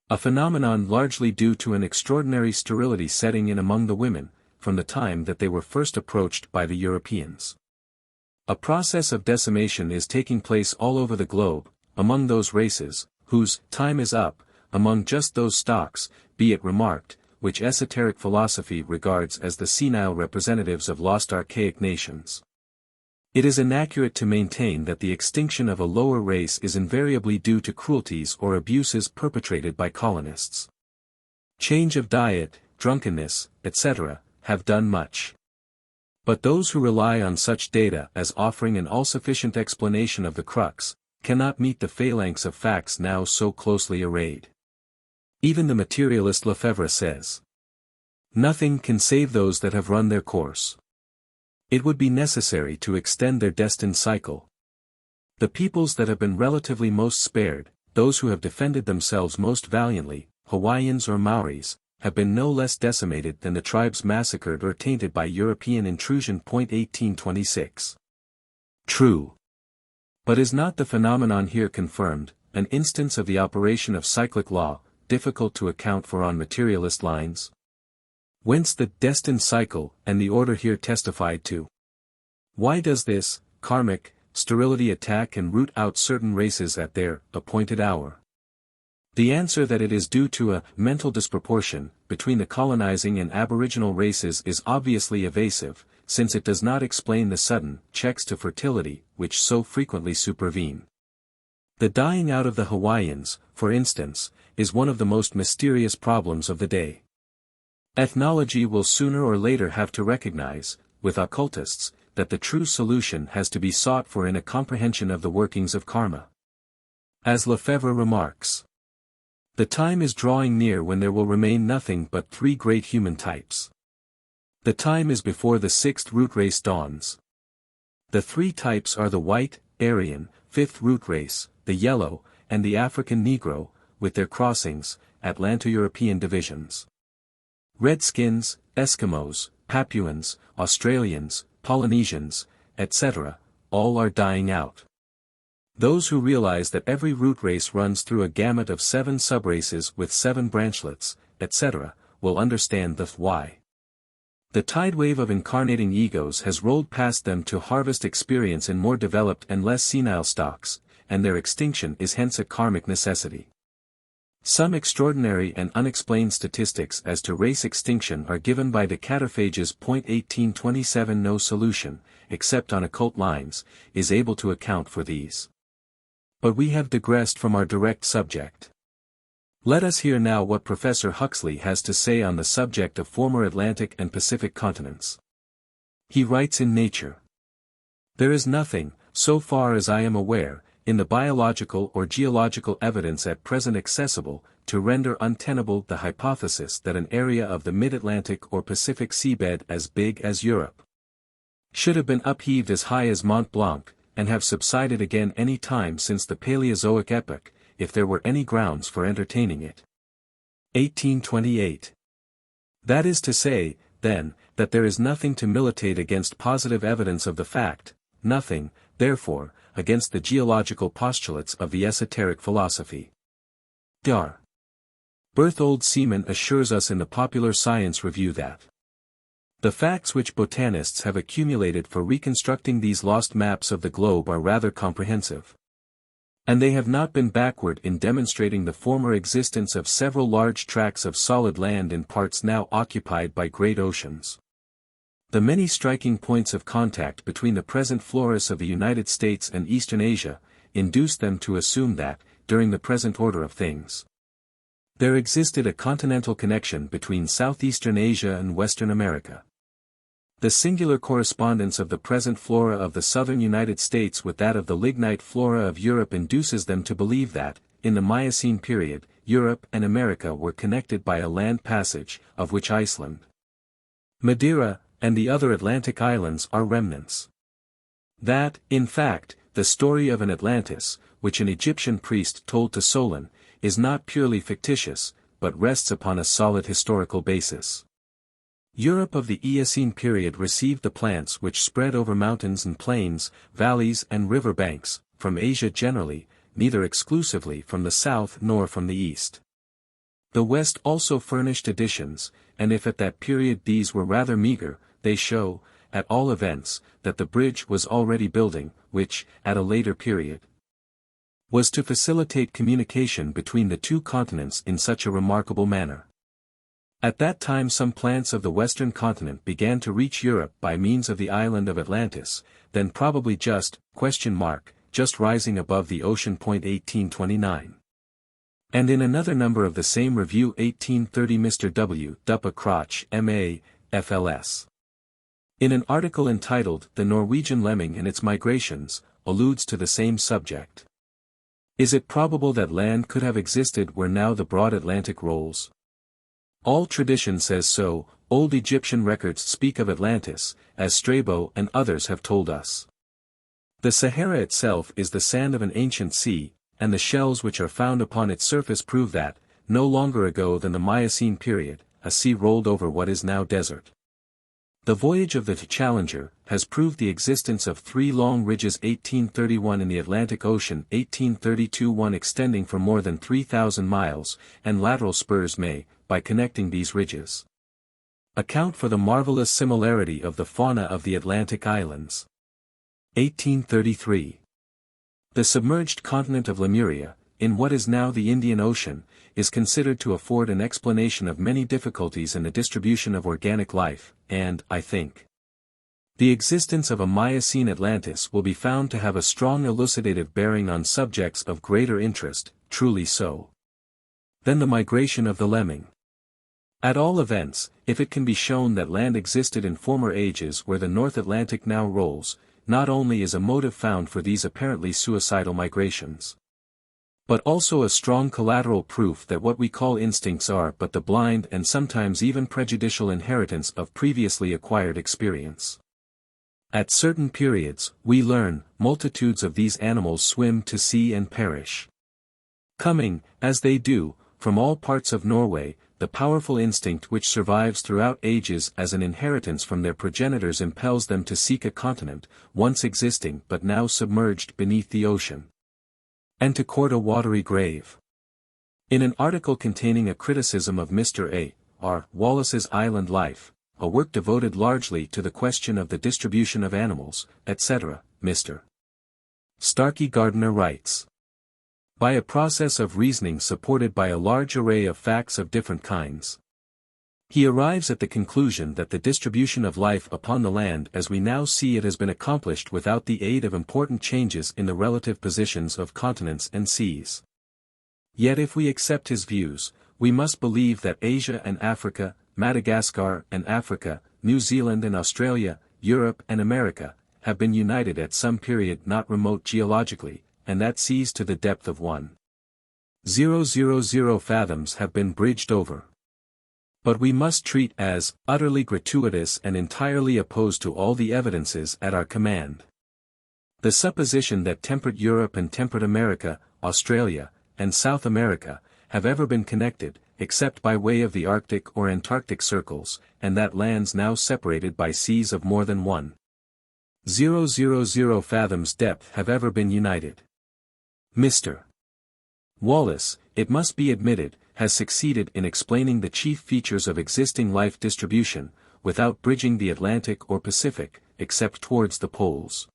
A phenomenon largely due to an extraordinary sterility setting in among the women, from the time that they were first approached by the Europeans. A process of decimation is taking place all over the globe, among those races, whose time is up, among just those stocks, be it remarked, which esoteric philosophy regards as the senile representatives of lost archaic nations. It is inaccurate to maintain that the extinction of a lower race is invariably due to cruelties or abuses perpetrated by colonists. Change of diet, drunkenness, etc., have done much. But those who rely on such data as offering an all-sufficient explanation of the crux, cannot meet the phalanx of facts now so closely arrayed. Even the materialist Lefebvre says, "Nothing can save those that have run their course. It would be necessary to extend their destined cycle. The peoples that have been relatively most spared, those who have defended themselves most valiantly, Hawaiians or Maoris, have been no less decimated than the tribes massacred or tainted by European intrusion. 1826. True. But is not the phenomenon here confirmed, an instance of the operation of cyclic law, difficult to account for on materialist lines? Whence the destined cycle and the order here testified to? Why does this karmic sterility attack and root out certain races at their appointed hour? The answer that it is due to a mental disproportion between the colonizing and aboriginal races is obviously evasive, since it does not explain the sudden checks to fertility which so frequently supervene. The dying out of the Hawaiians, for instance, is one of the most mysterious problems of the day. Ethnology will sooner or later have to recognize, with occultists, that the true solution has to be sought for in a comprehension of the workings of karma. As Lefebvre remarks, "The time is drawing near when there will remain nothing but three great human types. The time is before the sixth root race dawns. The three types are the white, Aryan, fifth root race, the yellow, and the African Negro, with their crossings, Atlanto-European divisions. Redskins, Eskimos, Papuans, Australians, Polynesians, etc., all are dying out. Those who realize that every root race runs through a gamut of 7 subraces with 7 branchlets, etc., will understand the why. The tide wave of incarnating egos has rolled past them to harvest experience in more developed and less senile stocks, and their extinction is hence a karmic necessity. Some extraordinary and unexplained statistics as to race extinction are given by the Cataphages. 1827. No solution, except on occult lines, is able to account for these. But we have digressed from our direct subject. Let us hear now what Professor Huxley has to say on the subject of former Atlantic and Pacific continents. He writes in Nature. There is nothing, so far as I am aware, in the biological or geological evidence at present accessible, to render untenable the hypothesis that an area of the mid-Atlantic or Pacific seabed as big as Europe should have been upheaved as high as Mont Blanc, and have subsided again any time since the Paleozoic epoch, if there were any grounds for entertaining it. 1828. That is to say, then, that there is nothing to militate against positive evidence of the fact, nothing, therefore, against the geological postulates of the esoteric philosophy. Dr. Berthold Seemann assures us in the Popular Science Review that the facts which botanists have accumulated for reconstructing these lost maps of the globe are rather comprehensive. And they have not been backward in demonstrating the former existence of several large tracts of solid land in parts now occupied by great oceans. The many striking points of contact between the present floras of the United States and Eastern Asia, induced them to assume that, during the present order of things, there existed a continental connection between Southeastern Asia and Western America. The singular correspondence of the present flora of the southern United States with that of the lignite flora of Europe induces them to believe that, in the Miocene period, Europe and America were connected by a land passage, of which Iceland, Madeira, and the other Atlantic islands are remnants. That, in fact, the story of an Atlantis, which an Egyptian priest told to Solon, is not purely fictitious, but rests upon a solid historical basis. Europe of the Eocene period received the plants which spread over mountains and plains, valleys and river banks, from Asia generally, neither exclusively from the south nor from the east. The West also furnished additions, and if at that period these were rather meager, they show, at all events, that the bridge was already building, which, at a later period, was to facilitate communication between the two continents in such a remarkable manner. At that time some plants of the western continent began to reach Europe by means of the island of Atlantis, then probably just rising above the ocean. 1829. And in another number of the same review 1830 Mr. W. Duppa-Crotch, M.A., FLS. In an article entitled The Norwegian Lemming and Its Migrations, alludes to the same subject. Is it probable that land could have existed where now the broad Atlantic rolls? All tradition says so. Old Egyptian records speak of Atlantis, as Strabo and others have told us. The Sahara itself is the sand of an ancient sea, and the shells which are found upon its surface prove that, no longer ago than the Miocene period, a sea rolled over what is now desert. The voyage of the Challenger has proved the existence of three long ridges. 1831 in the Atlantic Ocean, 1832 one extending for more than 3,000 miles, and lateral spurs may, by connecting these ridges, account for the marvelous similarity of the fauna of the Atlantic islands. 1833. The submerged continent of Lemuria, in what is now the Indian Ocean, is considered to afford an explanation of many difficulties in the distribution of organic life, and, I think, the existence of a Miocene Atlantis will be found to have a strong elucidative bearing on subjects of greater interest, truly so, than the migration of the lemming. At all events, if it can be shown that land existed in former ages where the North Atlantic now rolls, not only is a motive found for these apparently suicidal migrations, but also a strong collateral proof that what we call instincts are but the blind and sometimes even prejudicial inheritance of previously acquired experience. At certain periods, we learn, multitudes of these animals swim to sea and perish. Coming, as they do, from all parts of Norway, the powerful instinct which survives throughout ages as an inheritance from their progenitors impels them to seek a continent, once existing but now submerged beneath the ocean, and to court a watery grave. In an article containing a criticism of Mr. A. R. Wallace's Island Life, a work devoted largely to the question of the distribution of animals, etc., Mr. Starkey Gardiner writes, By a process of reasoning supported by a large array of facts of different kinds. He arrives at the conclusion that the distribution of life upon the land as we now see it has been accomplished without the aid of important changes in the relative positions of continents and seas. Yet if we accept his views, we must believe that Asia and Africa, Madagascar and Africa, New Zealand and Australia, Europe and America, have been united at some period not remote geologically, and that seas to the depth of 1,000 fathoms have been bridged over. But we must treat as utterly gratuitous and entirely opposed to all the evidences at our command. The supposition that temperate Europe and temperate America, Australia, and South America, have ever been connected, except by way of the Arctic or Antarctic circles, and that lands now separated by seas of more than 1,000 fathoms depth have ever been united. Mr. Wallace, it must be admitted, has succeeded in explaining the chief features of existing life distribution, without bridging the Atlantic or Pacific, except towards the poles.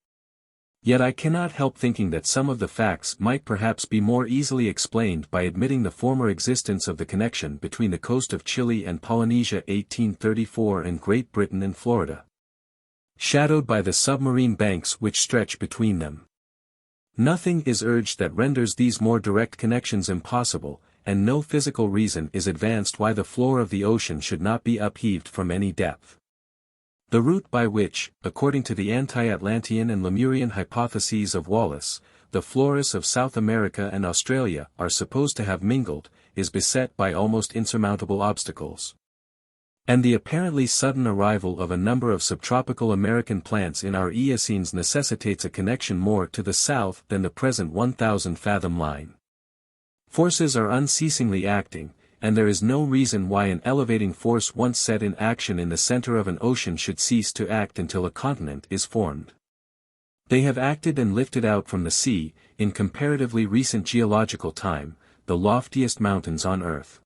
Yet I cannot help thinking that some of the facts might perhaps be more easily explained by admitting the former existence of the connection between the coast of Chile and Polynesia 1834 and Great Britain and Florida, shadowed by the submarine banks which stretch between them. Nothing is urged that renders these more direct connections impossible, and no physical reason is advanced why the floor of the ocean should not be upheaved from any depth. The route by which, according to the anti-Atlantean and Lemurian hypotheses of Wallace, the floras of South America and Australia are supposed to have mingled, is beset by almost insurmountable obstacles. And the apparently sudden arrival of a number of subtropical American plants in our Eocene necessitates a connection more to the south than the present 1,000-fathom line. Forces are unceasingly acting, and there is no reason why an elevating force once set in action in the center of an ocean should cease to act until a continent is formed. They have acted and lifted out from the sea, in comparatively recent geological time, the loftiest mountains on earth.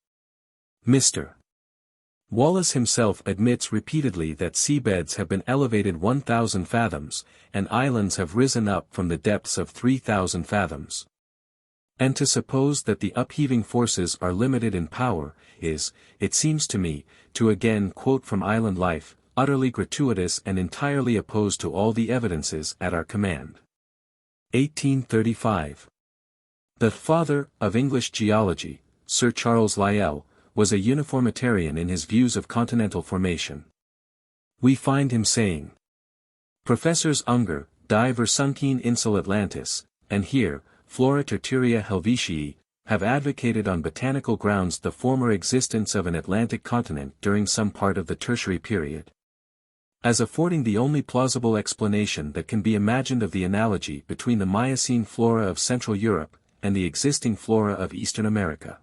Mr. Wallace himself admits repeatedly that seabeds have been elevated 1,000 fathoms, and islands have risen up from the depths of 3,000 fathoms. And to suppose that the upheaving forces are limited in power, is, it seems to me, to again quote from Island Life, utterly gratuitous and entirely opposed to all the evidences at our command. 1835. The father of English geology, Sir Charles Lyell, was a uniformitarian in his views of continental formation. We find him saying, Professors Unger, die Versunken Insel Atlantis, and here, Flora Tertiaria Helvetii, have advocated on botanical grounds the former existence of an Atlantic continent during some part of the Tertiary period, as affording the only plausible explanation that can be imagined of the analogy between the Miocene flora of Central Europe, and the existing flora of Eastern America.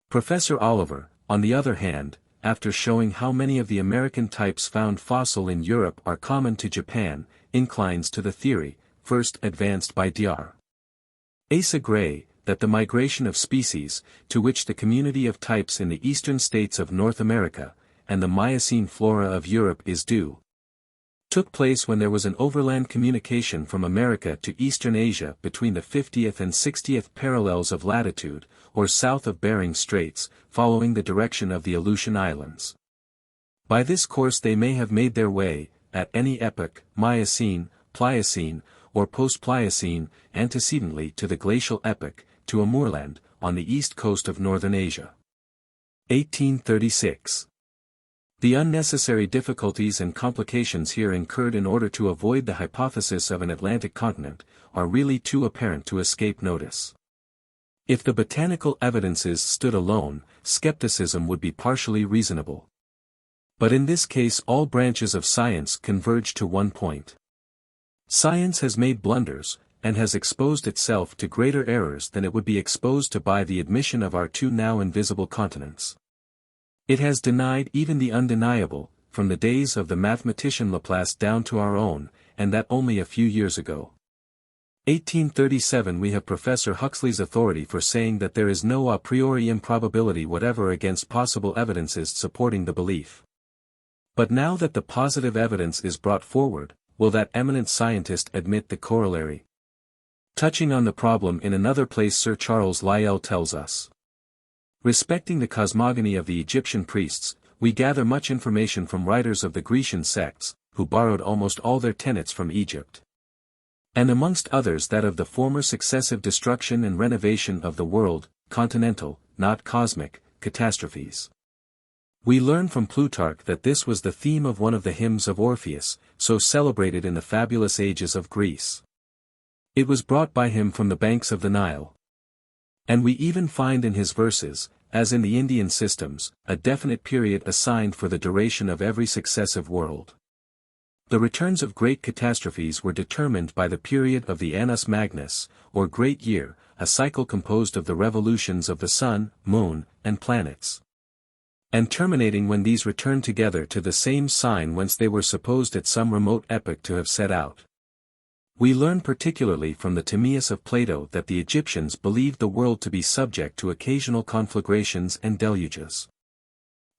Professor Oliver, on the other hand, after showing how many of the American types found fossil in Europe are common to Japan, inclines to the theory, first advanced by Dr. Asa Gray, that the migration of species, to which the community of types in the eastern states of North America, and the Miocene flora of Europe is due, took place when there was an overland communication from America to eastern Asia between the 50th and 60th parallels of latitude, or south of Bering Straits, following the direction of the Aleutian Islands. By this course they may have made their way, at any epoch, Miocene, Pliocene, or post-Pliocene, antecedently to the glacial epoch, to a moorland, on the east coast of northern Asia. 1836. The unnecessary difficulties and complications here incurred in order to avoid the hypothesis of an Atlantic continent, are really too apparent to escape notice. If the botanical evidences stood alone, skepticism would be partially reasonable. But in this case all branches of science converge to one point. Science has made blunders, and has exposed itself to greater errors than it would be exposed to by the admission of our two now invisible continents. It has denied even the undeniable, from the days of the mathematician Laplace down to our own, and that only a few years ago. 1837 We have Professor Huxley's authority for saying that there is no a priori improbability whatever against possible evidences supporting the belief. But now that the positive evidence is brought forward, will that eminent scientist admit the corollary? Touching on the problem in another place, Sir Charles Lyell tells us. Respecting the cosmogony of the Egyptian priests, we gather much information from writers of the Grecian sects, who borrowed almost all their tenets from Egypt. And amongst others that of the former successive destruction and renovation of the world, continental, not cosmic, catastrophes. We learn from Plutarch that this was the theme of one of the hymns of Orpheus, so celebrated in the fabulous ages of Greece. It was brought by him from the banks of the Nile. And we even find in his verses, as in the Indian systems, a definite period assigned for the duration of every successive world. The returns of great catastrophes were determined by the period of the Annus Magnus, or Great Year, a cycle composed of the revolutions of the sun, moon, and planets. And terminating when these returned together to the same sign whence they were supposed at some remote epoch to have set out. We learn particularly from the Timaeus of Plato that the Egyptians believed the world to be subject to occasional conflagrations and deluges.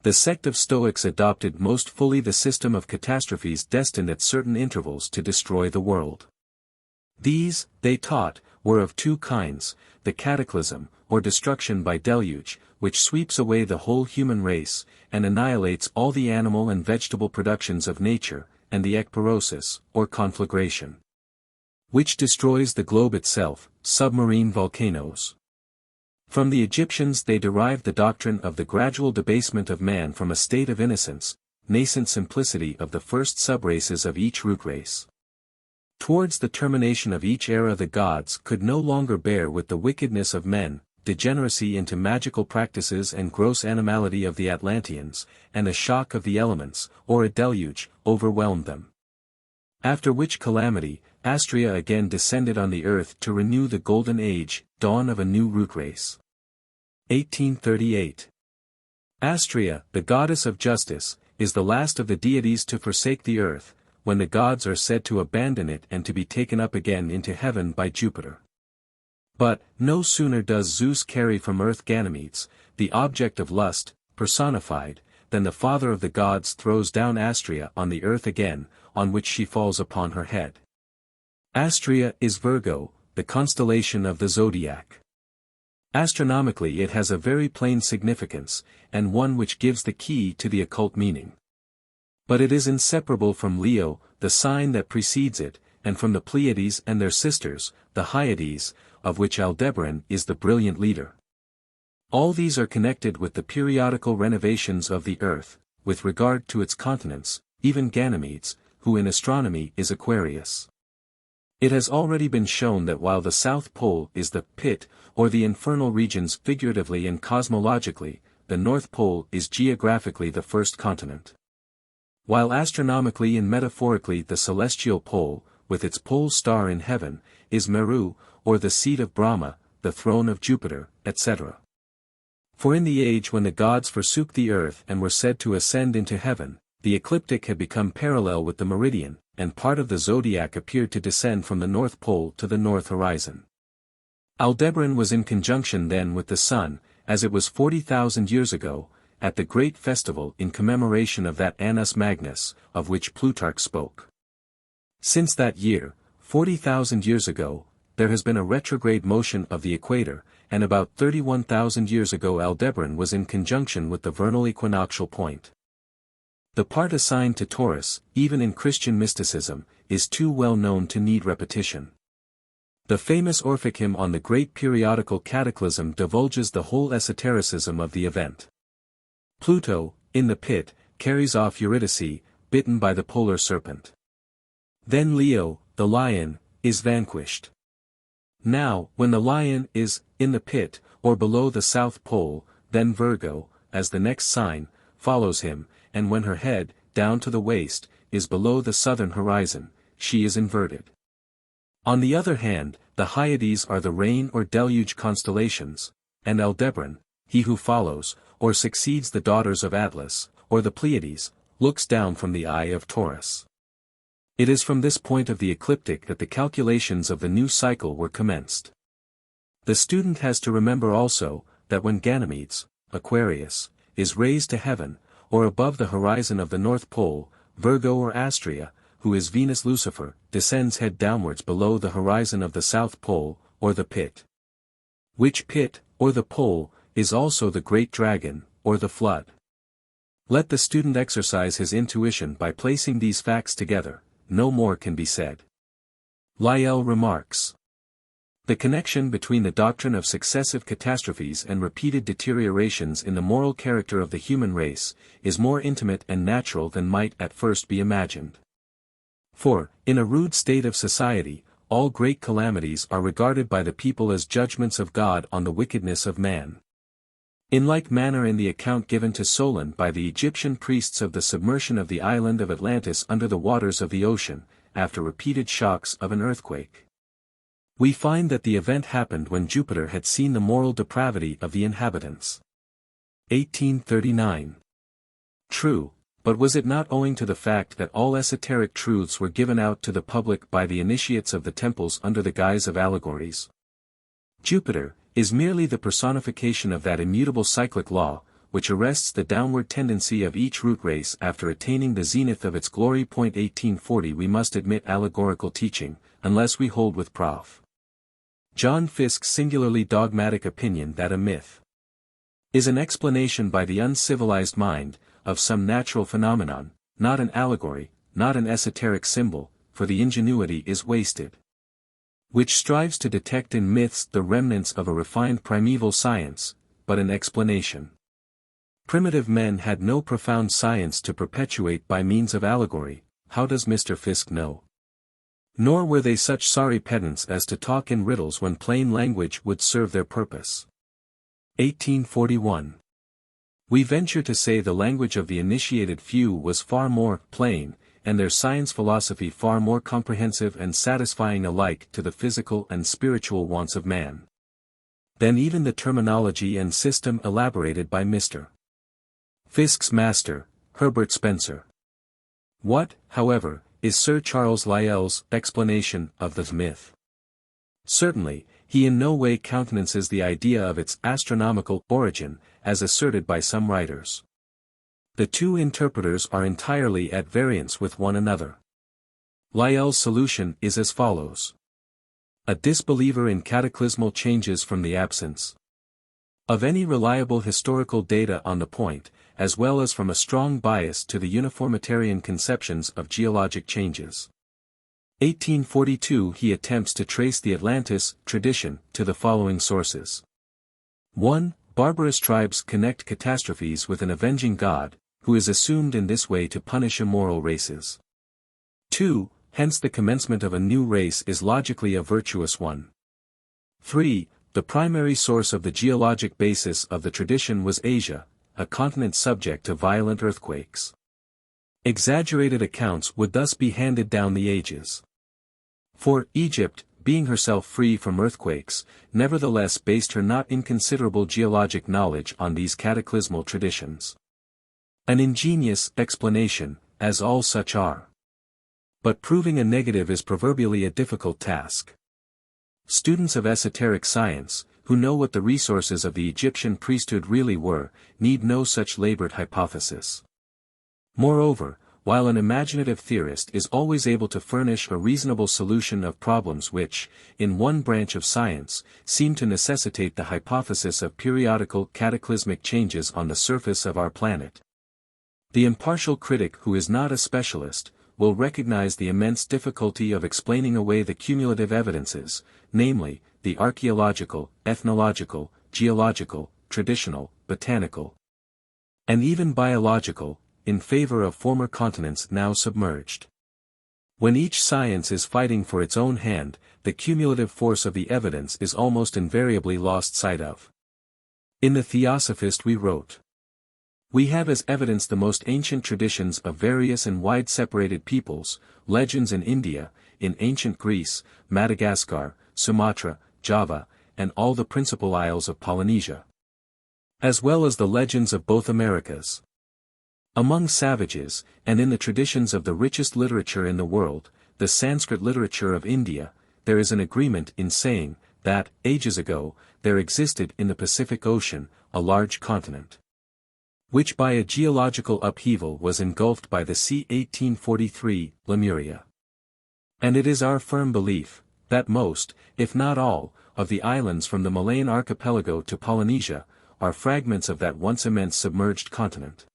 The sect of Stoics adopted most fully the system of catastrophes destined at certain intervals to destroy the world. These, they taught, were of two kinds, the cataclysm, or destruction by deluge, which sweeps away the whole human race, and annihilates all the animal and vegetable productions of nature, and the ekpyrosis, or conflagration, which destroys the globe itself, submarine volcanoes. From the Egyptians they derived the doctrine of the gradual debasement of man from a state of innocence, nascent simplicity of the first subraces of each root race. Towards the termination of each era the gods could no longer bear with the wickedness of men, degeneracy into magical practices and gross animality of the Atlanteans, and a shock of the elements, or a deluge, overwhelmed them. After which calamity, Astrea again descended on the earth to renew the golden age, dawn of a new root race. 1838. Astrea, the goddess of justice, is the last of the deities to forsake the earth, when the gods are said to abandon it and to be taken up again into heaven by Jupiter. But, no sooner does Zeus carry from earth Ganymedes, the object of lust, personified, than the father of the gods throws down Astrea on the earth again, on which she falls upon her head. Astrea is Virgo, the constellation of the zodiac. Astronomically it has a very plain significance, and one which gives the key to the occult meaning. But it is inseparable from Leo, the sign that precedes it, and from the Pleiades and their sisters, the Hyades, of which Aldebaran is the brilliant leader. All these are connected with the periodical renovations of the earth, with regard to its continents, even Ganymedes, who in astronomy is Aquarius. It has already been shown that while the South Pole is the pit, or the infernal regions figuratively and cosmologically, the North Pole is geographically the first continent. While astronomically and metaphorically the celestial pole, with its pole star in heaven, is Meru, or the seat of Brahma, the throne of Jupiter, etc. For in the age when the gods forsook the earth and were said to ascend into heaven, the ecliptic had become parallel with the meridian, and part of the zodiac appeared to descend from the North Pole to the north horizon. Aldebaran was in conjunction then with the sun, as it was 40,000 years ago, at the great festival in commemoration of that Annus Magnus, of which Plutarch spoke. Since that year, 40,000 years ago, there has been a retrograde motion of the equator, and about 31,000 years ago Aldebaran was in conjunction with the vernal equinoctial point. The part assigned to Taurus, even in Christian mysticism, is too well known to need repetition. The famous Orphic hymn on the great periodical cataclysm divulges the whole esotericism of the event. Pluto, in the pit, carries off Eurydice, bitten by the polar serpent. Then Leo, the lion, is vanquished. Now, when the lion is, in the pit, or below the South Pole, then Virgo, as the next sign, follows him, and when her head, down to the waist, is below the southern horizon, she is inverted. On the other hand, the Hyades are the rain or deluge constellations, and Aldebaran, he who follows, or succeeds the daughters of Atlas, or the Pleiades, looks down from the eye of Taurus. It is from this point of the ecliptic that the calculations of the new cycle were commenced. The student has to remember also, that when Ganymedes, Aquarius, is raised to heaven, or above the horizon of the North Pole, Virgo or Astrea, who is Venus Lucifer, descends head downwards below the horizon of the South Pole, or the pit. Which pit, or the pole, is also the great dragon, or the flood. Let the student exercise his intuition by placing these facts together, no more can be said. Lyell remarks. The connection between the doctrine of successive catastrophes and repeated deteriorations in the moral character of the human race, is more intimate and natural than might at first be imagined. For, in a rude state of society, all great calamities are regarded by the people as judgments of God on the wickedness of man. In like manner in the account given to Solon by the Egyptian priests of the submersion of the island of Atlantis under the waters of the ocean, after repeated shocks of an earthquake. We find that the event happened when Jupiter had seen the moral depravity of the inhabitants. 1839. True, but was it not owing to the fact that all esoteric truths were given out to the public by the initiates of the temples under the guise of allegories? Jupiter is merely the personification of that immutable cyclic law, which arrests the downward tendency of each root race after attaining the zenith of its glory. 1840 We must admit allegorical teaching, unless we hold with Prof. John Fiske's singularly dogmatic opinion that a myth is an explanation by the uncivilized mind, of some natural phenomenon, not an allegory, not an esoteric symbol, for the ingenuity is wasted. Which strives to detect in myths the remnants of a refined primeval science, but an explanation. Primitive men had no profound science to perpetuate by means of allegory, how does Mr. Fiske know? Nor were they such sorry pedants as to talk in riddles when plain language would serve their purpose. 1841. We venture to say the language of the initiated few was far more plain, and their science philosophy far more comprehensive and satisfying alike to the physical and spiritual wants of man, than even the terminology and system elaborated by Mr. Fiske's master, Herbert Spencer. What, however, is Sir Charles Lyell's explanation of the myth? Certainly, he in no way countenances the idea of its astronomical origin, as asserted by some writers. The two interpreters are entirely at variance with one another. Lyell's solution is as follows. A disbeliever in cataclysmal changes from the absence of any reliable historical data on the point, as well as from a strong bias to the uniformitarian conceptions of geologic changes. 1842 He attempts to trace the Atlantis tradition to the following sources. 1. Barbarous tribes connect catastrophes with an avenging God, who is assumed in this way to punish immoral races. 2. Hence the commencement of a new race is logically a virtuous one. 3. The primary source of the geologic basis of the tradition was Asia, a continent subject to violent earthquakes. Exaggerated accounts would thus be handed down the ages. For Egypt, being herself free from earthquakes, nevertheless based her not inconsiderable geologic knowledge on these cataclysmal traditions. An ingenious explanation, as all such are. But proving a negative is proverbially a difficult task. Students of esoteric science, who know what the resources of the Egyptian priesthood really were, need no such labored hypothesis. Moreover, while an imaginative theorist is always able to furnish a reasonable solution of problems which, in one branch of science, seem to necessitate the hypothesis of periodical cataclysmic changes on the surface of our planet, the impartial critic who is not a specialist, will recognize the immense difficulty of explaining away the cumulative evidences, namely, the archaeological, ethnological, geological, traditional, botanical, and even biological, in favor of former continents now submerged. When each science is fighting for its own hand, the cumulative force of the evidence is almost invariably lost sight of. In the Theosophist we wrote, we have as evidence the most ancient traditions of various and wide-separated peoples, legends in India, in ancient Greece, Madagascar, Sumatra, Java, and all the principal isles of Polynesia, as well as the legends of both Americas. Among savages, and in the traditions of the richest literature in the world, the Sanskrit literature of India, there is an agreement in saying, that, ages ago, there existed in the Pacific Ocean, a large continent. which by a geological upheaval was engulfed by the sea 1843, Lemuria. And it is our firm belief, that most, if not all, of the islands from the Malayan archipelago to Polynesia, are fragments of that once immense submerged continent.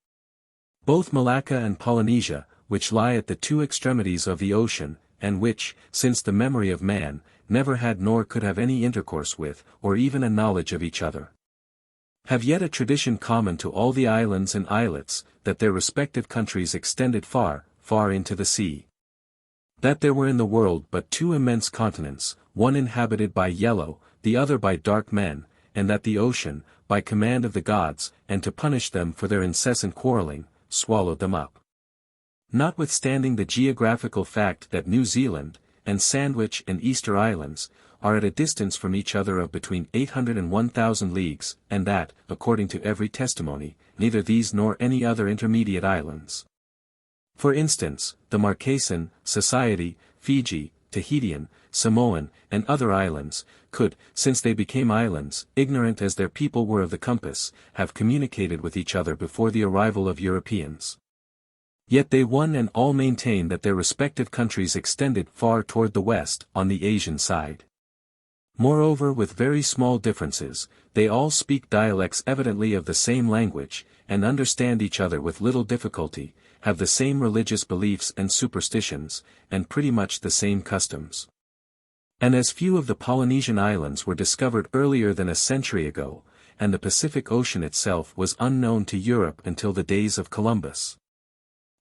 Both Malacca and Polynesia, which lie at the two extremities of the ocean, and which, since the memory of man, never had nor could have any intercourse with, or even a knowledge of each other, have yet a tradition common to all the islands and islets, that their respective countries extended far, far into the sea. That there were in the world but two immense continents, one inhabited by yellow, the other by dark men, and that the ocean, by command of the gods, and to punish them for their incessant quarreling, swallowed them up. Notwithstanding the geographical fact that New Zealand, and Sandwich and Easter Islands, are at a distance from each other of between 800 and 1,000 leagues, and that, according to every testimony, neither these nor any other intermediate islands. For instance, the Marquesan, Society, Fiji, Tahitian, Samoan, and other islands, could, since they became islands, ignorant as their people were of the compass, have communicated with each other before the arrival of Europeans. Yet they one and all maintain that their respective countries extended far toward the west, on the Asian side. Moreover, with very small differences, they all speak dialects evidently of the same language, and understand each other with little difficulty, have the same religious beliefs and superstitions, and pretty much the same customs. And as few of the Polynesian islands were discovered earlier than a century ago, and the Pacific Ocean itself was unknown to Europe until the days of Columbus.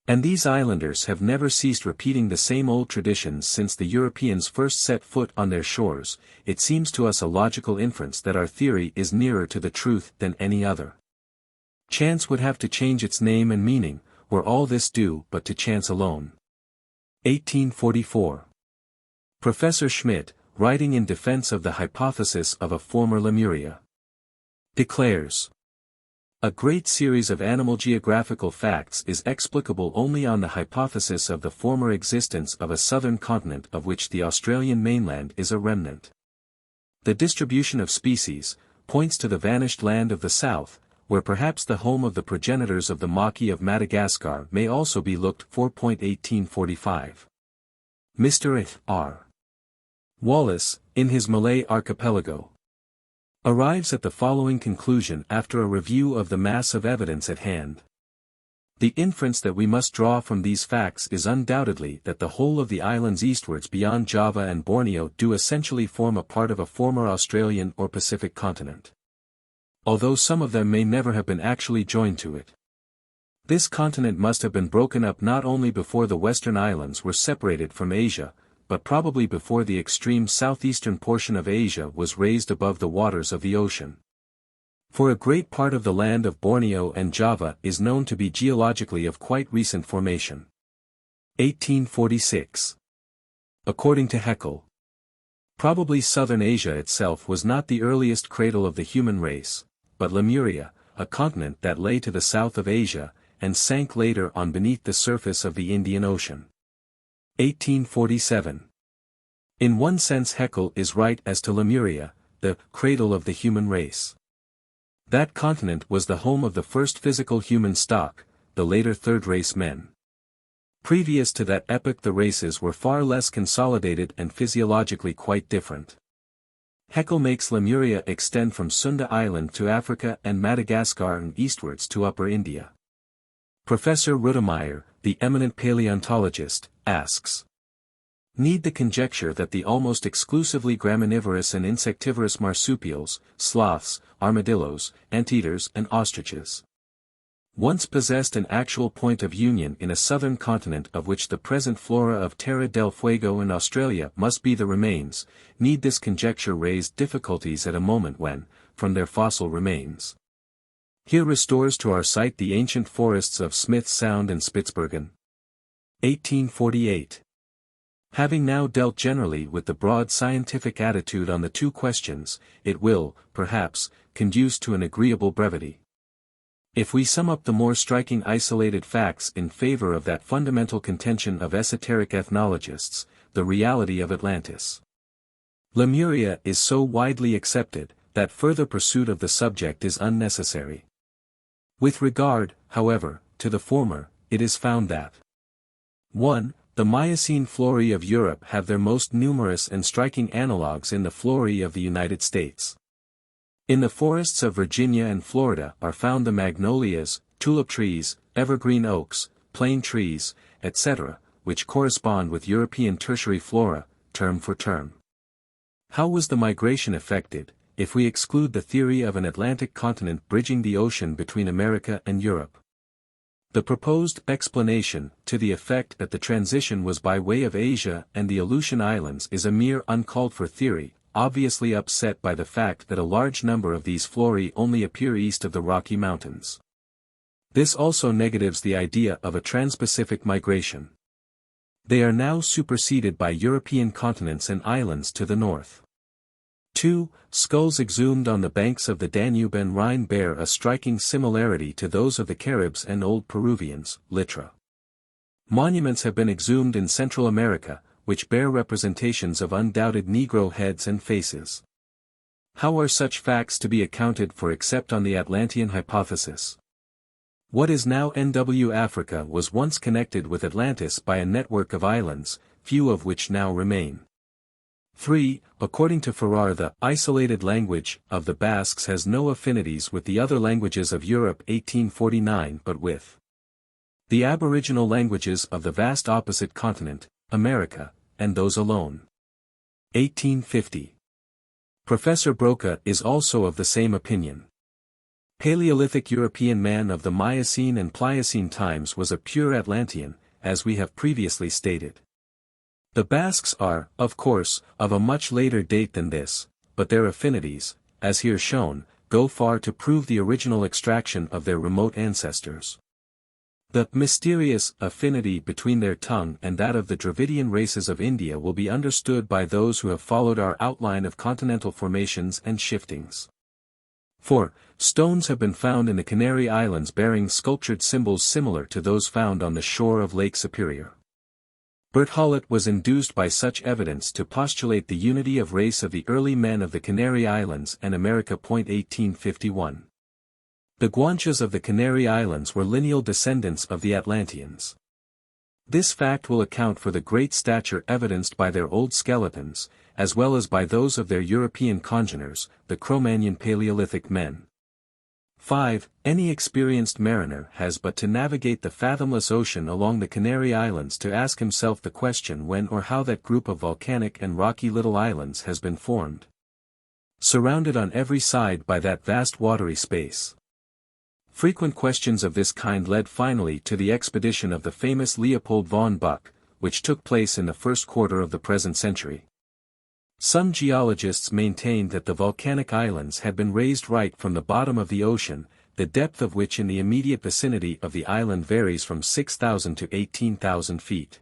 And these islanders have never ceased repeating the same old traditions since the Europeans first set foot on their shores, it seems to us a logical inference that our theory is nearer to the truth than any other. Chance would have to change its name and meaning, were all this due but to chance alone. 1844. Professor Schmidt, writing in defense of the hypothesis of a former Lemuria, declares, "A great series of animal geographical facts is explicable only on the hypothesis of the former existence of a southern continent of which the Australian mainland is a remnant. The distribution of species points to the vanished land of the south, where perhaps the home of the progenitors of the Maki of Madagascar may also be looked for. 1845. Mr. R. Wallace, in his Malay archipelago, arrives at the following conclusion after a review of the mass of evidence at hand. The inference that we must draw from these facts is undoubtedly that the whole of the islands eastwards beyond Java and Borneo do essentially form a part of a former Australian or Pacific continent, although some of them may never have been actually joined to it. This continent must have been broken up not only before the western islands were separated from Asia, but probably before the extreme southeastern portion of Asia was raised above the waters of the ocean. For a great part of the land of Borneo and Java is known to be geologically of quite recent formation. 1846. According to Haeckel, probably southern Asia itself was not the earliest cradle of the human race, but Lemuria, a continent that lay to the south of Asia, and sank later on beneath the surface of the Indian Ocean. 1847. In one sense Haeckel is right as to Lemuria, the cradle of the human race. That continent was the home of the first physical human stock, the later third-race men. Previous to that epoch the races were far less consolidated and physiologically quite different. Haeckel makes Lemuria extend from Sunda Island to Africa and Madagascar and eastwards to Upper India. Professor Rudemeyer, the eminent paleontologist, asks, "Need the conjecture that the almost exclusively graminivorous and insectivorous marsupials, sloths, armadillos, anteaters and ostriches, once possessed an actual point of union in a southern continent of which the present flora of Terra del Fuego in Australia must be the remains, need this conjecture raise difficulties at a moment when, from their fossil remains, here restores to our sight the ancient forests of Smith's Sound and Spitzbergen." 1848. Having now dealt generally with the broad scientific attitude on the two questions, it will, perhaps, conduce to an agreeable brevity. If we sum up the more striking isolated facts in favor of that fundamental contention of esoteric ethnologists, the reality of Atlantis. Lemuria is so widely accepted, that further pursuit of the subject is unnecessary. With regard, however, to the former, it is found that 1. The Miocene flora of Europe have their most numerous and striking analogues in the flora of the United States. In the forests of Virginia and Florida are found the magnolias, tulip trees, evergreen oaks, plane trees, etc., which correspond with European tertiary flora, term for term. How was the migration effected, if we exclude the theory of an Atlantic continent bridging the ocean between America and Europe? The proposed explanation, to the effect that the transition was by way of Asia and the Aleutian Islands, is a mere uncalled-for theory, obviously upset by the fact that a large number of these flora only appear east of the Rocky Mountains. This also negatives the idea of a trans-Pacific migration. They are now superseded by European continents and islands to the north. 2. Skulls exhumed on the banks of the Danube and Rhine bear a striking similarity to those of the Caribs and Old Peruvians, Litra. Monuments have been exhumed in Central America, which bear representations of undoubted Negro heads and faces. How are such facts to be accounted for except on the Atlantean hypothesis? What is now NW Africa was once connected with Atlantis by a network of islands, few of which now remain. 3. According to Ferrar, the isolated language of the Basques has no affinities with the other languages of Europe 1849 but with the aboriginal languages of the vast opposite continent, America, and those alone. 1850. Professor Broca is also of the same opinion. Paleolithic European man of the Miocene and Pliocene times was a pure Atlantean, as we have previously stated. The Basques are, of course, of a much later date than this, but their affinities, as here shown, go far to prove the original extraction of their remote ancestors. The mysterious affinity between their tongue and that of the Dravidian races of India will be understood by those who have followed our outline of continental formations and shiftings. 4. Stones have been found in the Canary Islands bearing sculptured symbols similar to those found on the shore of Lake Superior. Berthollet was induced by such evidence to postulate the unity of race of the early men of the Canary Islands and America. 1851. The Guanches of the Canary Islands were lineal descendants of the Atlanteans. This fact will account for the great stature evidenced by their old skeletons, as well as by those of their European congeners, the Cro-Magnon Paleolithic men. 5. Any experienced mariner has but to navigate the fathomless ocean along the Canary Islands to ask himself the question when or how that group of volcanic and rocky little islands has been formed. Surrounded on every side by that vast watery space. Frequent questions of this kind led finally to the expedition of the famous Leopold von Buch, which took place in the first quarter of the present century. Some geologists maintained that the volcanic islands had been raised right from the bottom of the ocean, the depth of which in the immediate vicinity of the island varies from 6,000 to 18,000 feet.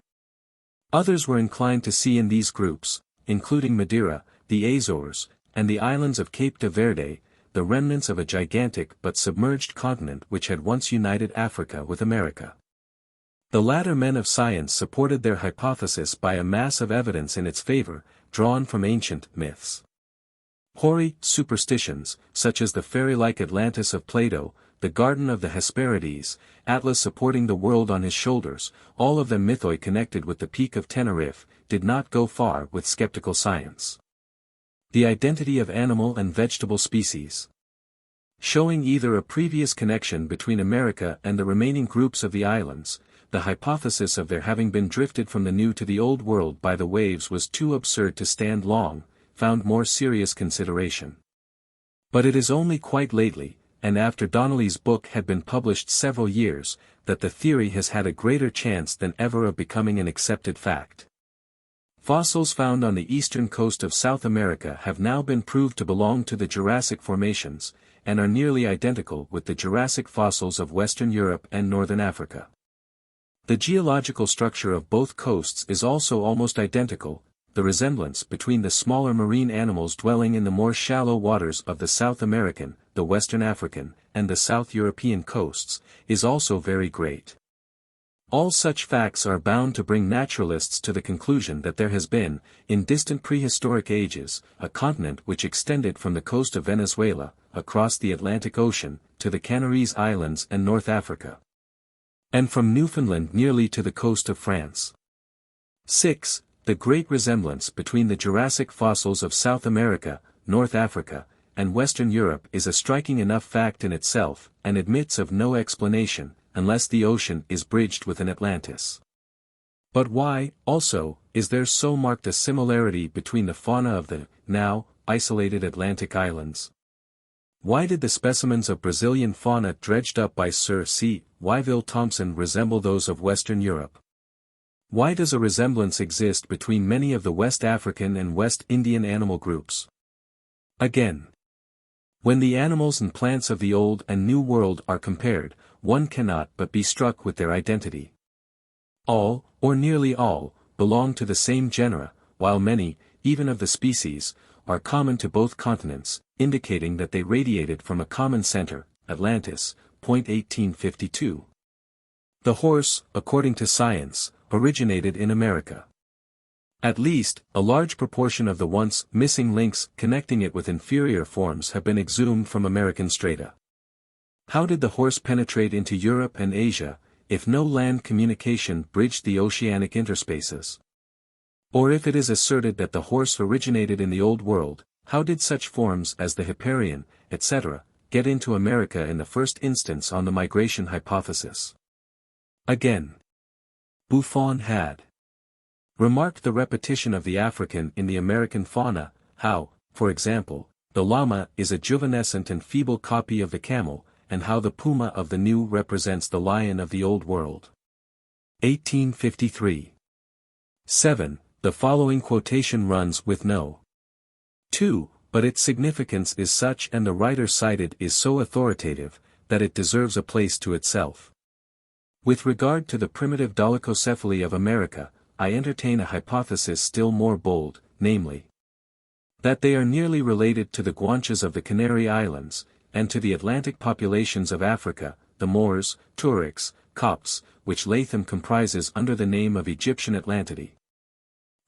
Others were inclined to see in these groups, including Madeira, the Azores, and the islands of Cape de Verde, the remnants of a gigantic but submerged continent which had once united Africa with America. The latter men of science supported their hypothesis by a mass of evidence in its favor, drawn from ancient myths. Hoary superstitions, such as the fairy-like Atlantis of Plato, the Garden of the Hesperides, Atlas supporting the world on his shoulders, all of them mythoi connected with the Peak of Tenerife, did not go far with skeptical science. The identity of animal and vegetable species. Showing either a previous connection between America and the remaining groups of the islands, the hypothesis of their having been drifted from the New to the Old World by the waves was too absurd to stand long, found more serious consideration. But it is only quite lately, and after Donnelly's book had been published several years, that the theory has had a greater chance than ever of becoming an accepted fact. Fossils found on the eastern coast of South America have now been proved to belong to the Jurassic formations, and are nearly identical with the Jurassic fossils of Western Europe and Northern Africa. The geological structure of both coasts is also almost identical. The resemblance between the smaller marine animals dwelling in the more shallow waters of the South American, the Western African, and the South European coasts, is also very great. All such facts are bound to bring naturalists to the conclusion that there has been, in distant prehistoric ages, a continent which extended from the coast of Venezuela, across the Atlantic Ocean, to the Canaries Islands and North Africa, and from Newfoundland nearly to the coast of France. 6. The great resemblance between the Jurassic fossils of South America, North Africa, and Western Europe is a striking enough fact in itself, and admits of no explanation, unless the ocean is bridged with an Atlantis. But why, also, is there so marked a similarity between the fauna of the, now, isolated Atlantic islands? Why did the specimens of Brazilian fauna dredged up by Sir C. Wyville Thomson resemble those of Western Europe? Why does a resemblance exist between many of the West African and West Indian animal groups? Again, when the animals and plants of the Old and New World are compared, one cannot but be struck with their identity. All, or nearly all, belong to the same genera, while many, even of the species, are common to both continents, indicating that they radiated from a common center, Atlantis, point 1852. The horse, according to science, originated in America. At least, a large proportion of the once missing links connecting it with inferior forms have been exhumed from American strata. How did the horse penetrate into Europe and Asia, if no land communication bridged the oceanic interspaces? Or if it is asserted that the horse originated in the Old World, how did such forms as the Hipparion, etc., get into America in the first instance on the migration hypothesis? Again, Buffon had remarked the repetition of the African in the American fauna, how, for example, the llama is a juvenescent and feeble copy of the camel, and how the puma of the New represents the lion of the Old World. 1853. 7. The following quotation runs with no 2, but its significance is such and the writer cited is so authoritative, that it deserves a place to itself. With regard to the primitive dolichocephaly of America, I entertain a hypothesis still more bold, namely, that they are nearly related to the Guanches of the Canary Islands, and to the Atlantic populations of Africa, the Moors, Tuareg, Copts, which Latham comprises under the name of Egyptian Atlantidae.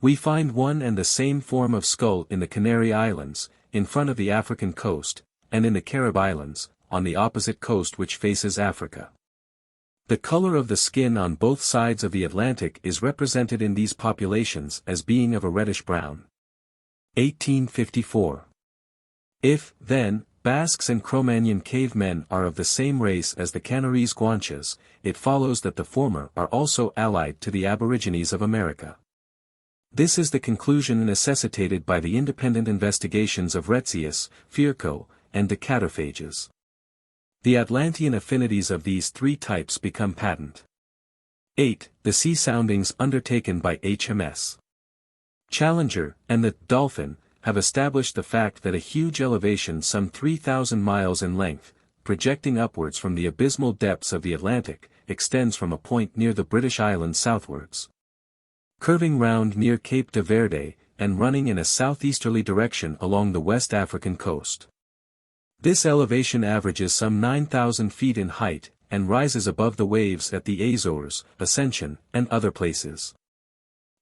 We find one and the same form of skull in the Canary Islands, in front of the African coast, and in the Carib Islands, on the opposite coast which faces Africa. The color of the skin on both sides of the Atlantic is represented in these populations as being of a reddish-brown. 1854. If, then, Basques and Cro-Magnon cavemen are of the same race as the Canaries Guanches, it follows that the former are also allied to the aborigines of America. This is the conclusion necessitated by the independent investigations of Retzius, Virchow, and Decatophages. The Atlantean affinities of these three types become patent. 8. The sea soundings undertaken by HMS Challenger and the Dolphin have established the fact that a huge elevation some 3,000 miles in length, projecting upwards from the abysmal depths of the Atlantic, extends from a point near the British Islands southwards, curving round near Cape de Verde, and running in a southeasterly direction along the West African coast. This elevation averages some 9,000 feet in height, and rises above the waves at the Azores, Ascension, and other places.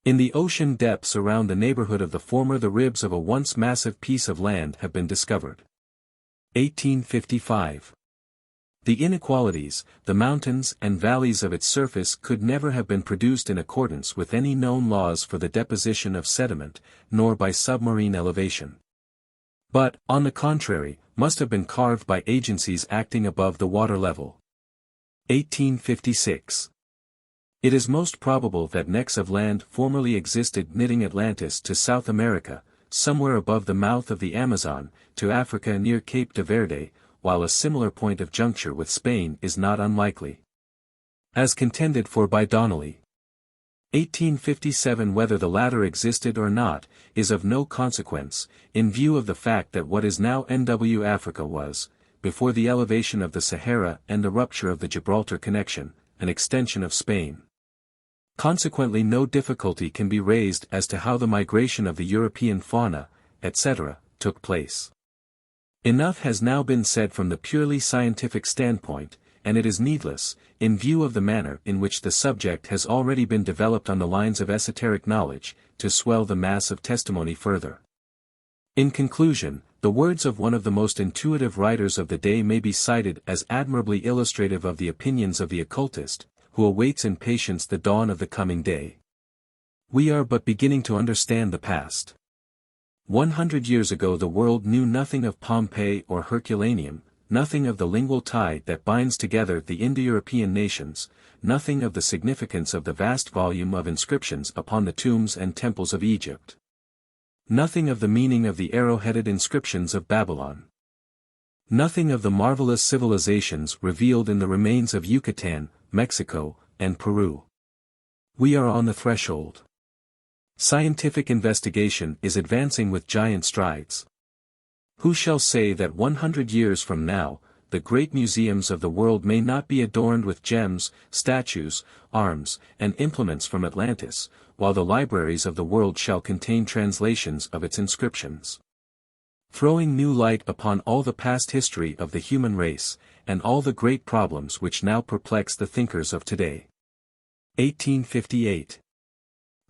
In the ocean depths around the neighborhood of the former the ribs of a once massive piece of land have been discovered. 1855. The inequalities, the mountains and valleys of its surface could never have been produced in accordance with any known laws for the deposition of sediment, nor by submarine elevation. But, on the contrary, must have been carved by agencies acting above the water level. 1856. It is most probable that necks of land formerly existed knitting Atlantis to South America, somewhere above the mouth of the Amazon, to Africa near Cape de Verde, while a similar point of juncture with Spain is not unlikely. As contended for by Donnelly. 1857. Whether the latter existed or not, is of no consequence, in view of the fact that what is now NW Africa was, before the elevation of the Sahara and the rupture of the Gibraltar connection, an extension of Spain. Consequently no difficulty can be raised as to how the migration of the European fauna, etc., took place. Enough has now been said from the purely scientific standpoint, and it is needless, in view of the manner in which the subject has already been developed on the lines of esoteric knowledge, to swell the mass of testimony further. In conclusion, the words of one of the most intuitive writers of the day may be cited as admirably illustrative of the opinions of the occultist, who awaits in patience the dawn of the coming day. We are but beginning to understand the past. 100 years ago the world knew nothing of Pompeii or Herculaneum, nothing of the lingual tie that binds together the Indo-European nations, nothing of the significance of the vast volume of inscriptions upon the tombs and temples of Egypt. Nothing of the meaning of the arrow-headed inscriptions of Babylon. Nothing of the marvelous civilizations revealed in the remains of Yucatan, Mexico, and Peru. We are on the threshold. Scientific investigation is advancing with giant strides. Who shall say that 100 years from now, the great museums of the world may not be adorned with gems, statues, arms, and implements from Atlantis, while the libraries of the world shall contain translations of its inscriptions, throwing new light upon all the past history of the human race, and all the great problems which now perplex the thinkers of today. 1858.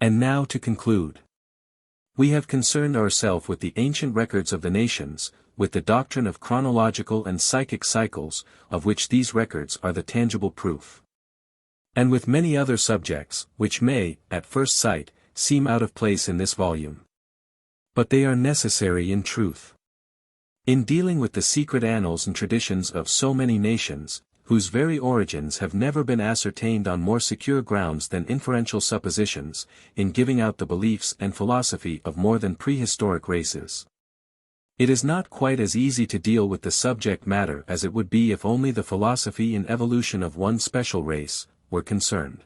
And now to conclude. We have concerned ourselves with the ancient records of the nations, with the doctrine of chronological and psychic cycles, of which these records are the tangible proof. And with many other subjects, which may, at first sight, seem out of place in this volume. But they are necessary in truth. In dealing with the secret annals and traditions of so many nations, whose very origins have never been ascertained on more secure grounds than inferential suppositions, in giving out the beliefs and philosophy of more than prehistoric races. It is not quite as easy to deal with the subject matter as it would be if only the philosophy and evolution of one special race were concerned.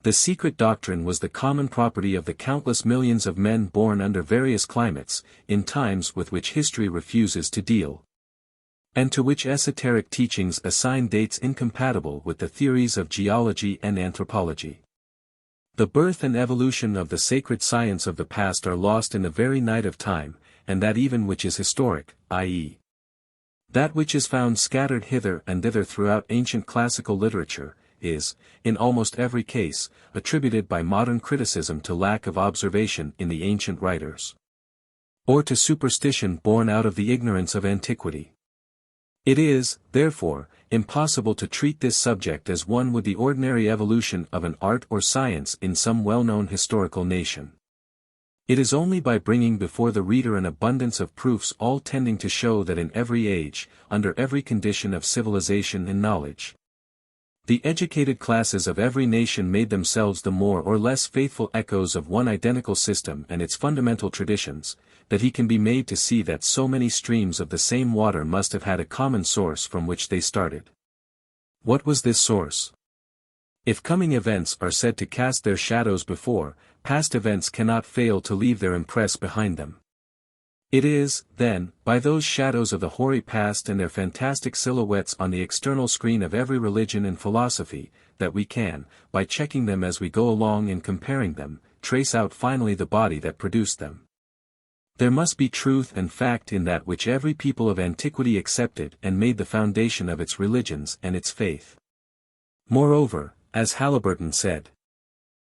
The secret doctrine was the common property of the countless millions of men born under various climates, in times with which history refuses to deal, and to which esoteric teachings assign dates incompatible with the theories of geology and anthropology. The birth and evolution of the sacred science of the past are lost in the very night of time, and that even which is historic, i.e., that which is found scattered hither and thither throughout ancient classical literature, is, in almost every case, attributed by modern criticism to lack of observation in the ancient writers, or to superstition born out of the ignorance of antiquity. It is, therefore, impossible to treat this subject as one would the ordinary evolution of an art or science in some well-known historical nation. It is only by bringing before the reader an abundance of proofs all tending to show that in every age, under every condition of civilization and knowledge, the educated classes of every nation made themselves the more or less faithful echoes of one identical system and its fundamental traditions, that he can be made to see that so many streams of the same water must have had a common source from which they started. What was this source? If coming events are said to cast their shadows before, past events cannot fail to leave their impress behind them. It is, then, by those shadows of the hoary past and their fantastic silhouettes on the external screen of every religion and philosophy, that we can, by checking them as we go along and comparing them, trace out finally the body that produced them. There must be truth and fact in that which every people of antiquity accepted and made the foundation of its religions and its faith. Moreover, as Halliburton said,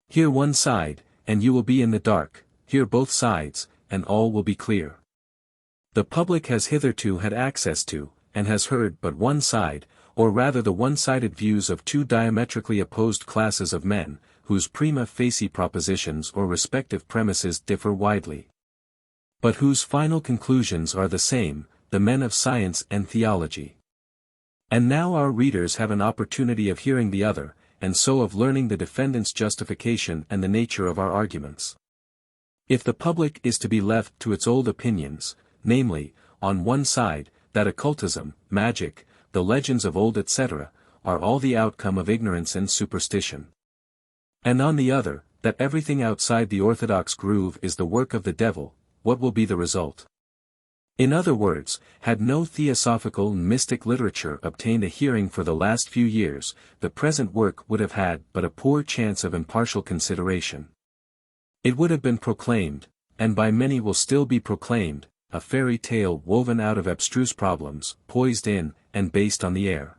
"Hear one side, and you will be in the dark, hear both sides, and all will be clear." The public has hitherto had access to, and has heard but one side, or rather the one-sided views of two diametrically opposed classes of men, whose prima facie propositions or respective premises differ widely, but whose final conclusions are the same, the men of science and theology. And now our readers have an opportunity of hearing the other, and so of learning the defendant's justification and the nature of our arguments. If the public is to be left to its old opinions, namely, on one side, that occultism, magic, the legends of old etc., are all the outcome of ignorance and superstition, and on the other, that everything outside the orthodox groove is the work of the devil, what will be the result? In other words, had no theosophical and mystic literature obtained a hearing for the last few years, the present work would have had but a poor chance of impartial consideration. It would have been proclaimed, and by many will still be proclaimed, a fairy tale woven out of abstruse problems, poised in, and based on the air.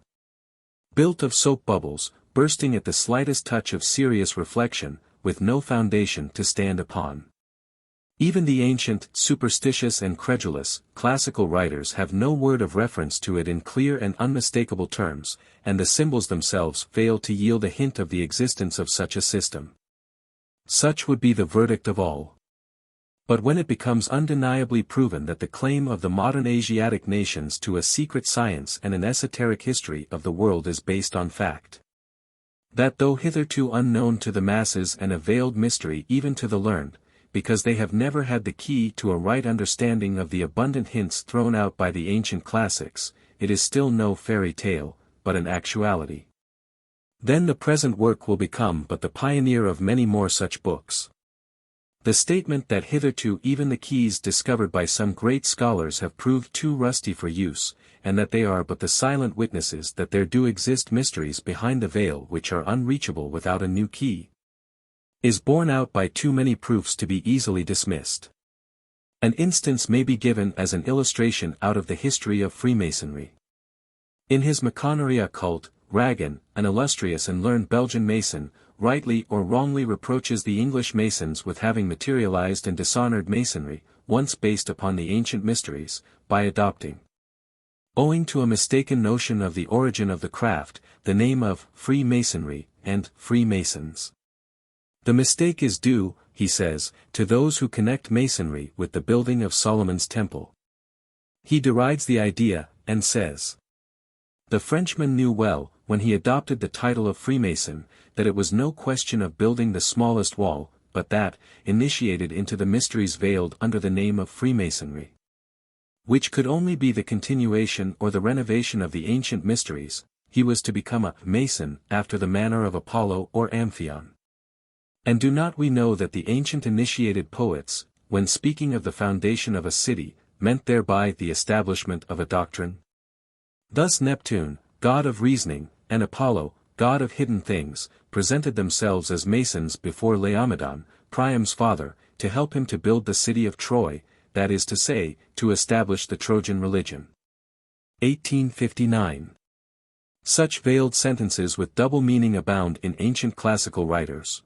Built of soap bubbles, bursting at the slightest touch of serious reflection, with no foundation to stand upon. Even the ancient, superstitious and credulous, classical writers have no word of reference to it in clear and unmistakable terms, and the symbols themselves fail to yield a hint of the existence of such a system. Such would be the verdict of all. But when it becomes undeniably proven that the claim of the modern Asiatic nations to a secret science and an esoteric history of the world is based on fact, that though hitherto unknown to the masses and a veiled mystery even to the learned, because they have never had the key to a right understanding of the abundant hints thrown out by the ancient classics, it is still no fairy tale, but an actuality. Then the present work will become but the pioneer of many more such books. The statement that hitherto even the keys discovered by some great scholars have proved too rusty for use, and that they are but the silent witnesses that there do exist mysteries behind the veil which are unreachable without a new key, is borne out by too many proofs to be easily dismissed. An instance may be given as an illustration out of the history of Freemasonry. In his Maçonnerie occult, Ragan, an illustrious and learned Belgian Mason, rightly or wrongly reproaches the English Masons with having materialized and dishonored Masonry, once based upon the ancient mysteries, by adopting, owing to a mistaken notion of the origin of the craft, the name of Freemasonry and Freemasons. The mistake is due, he says, to those who connect Masonry with the building of Solomon's Temple. He derides the idea, and says, "The Frenchman knew well, when he adopted the title of Freemason, that it was no question of building the smallest wall, but that, initiated into the mysteries veiled under the name of Freemasonry, which could only be the continuation or the renovation of the ancient mysteries, he was to become a Mason after the manner of Apollo or Amphion. And do not we know that the ancient initiated poets, when speaking of the foundation of a city, meant thereby the establishment of a doctrine? Thus Neptune, god of reasoning, and Apollo, god of hidden things, presented themselves as Masons before Laomedon, Priam's father, to help him to build the city of Troy, that is to say, to establish the Trojan religion." 1859. Such veiled sentences with double meaning abound in ancient classical writers.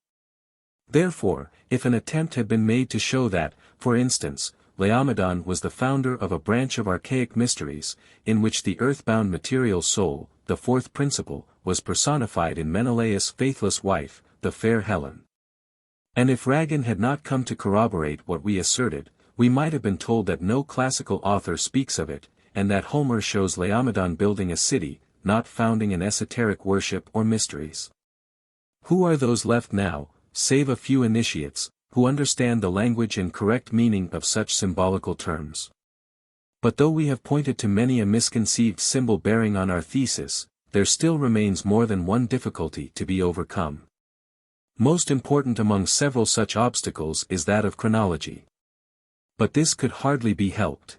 Therefore, if an attempt had been made to show that, for instance, Laomedon was the founder of a branch of archaic mysteries, in which the earthbound material soul, the fourth principle, was personified in Menelaus' faithless wife, the fair Helen. And if Ragan had not come to corroborate what we asserted, we might have been told that no classical author speaks of it, and that Homer shows Laomedon building a city, not founding an esoteric worship or mysteries. Who are those left now, save a few initiates, who understand the language and correct meaning of such symbolical terms? But though we have pointed to many a misconceived symbol bearing on our thesis, there still remains more than one difficulty to be overcome. Most important among several such obstacles is that of chronology. But this could hardly be helped.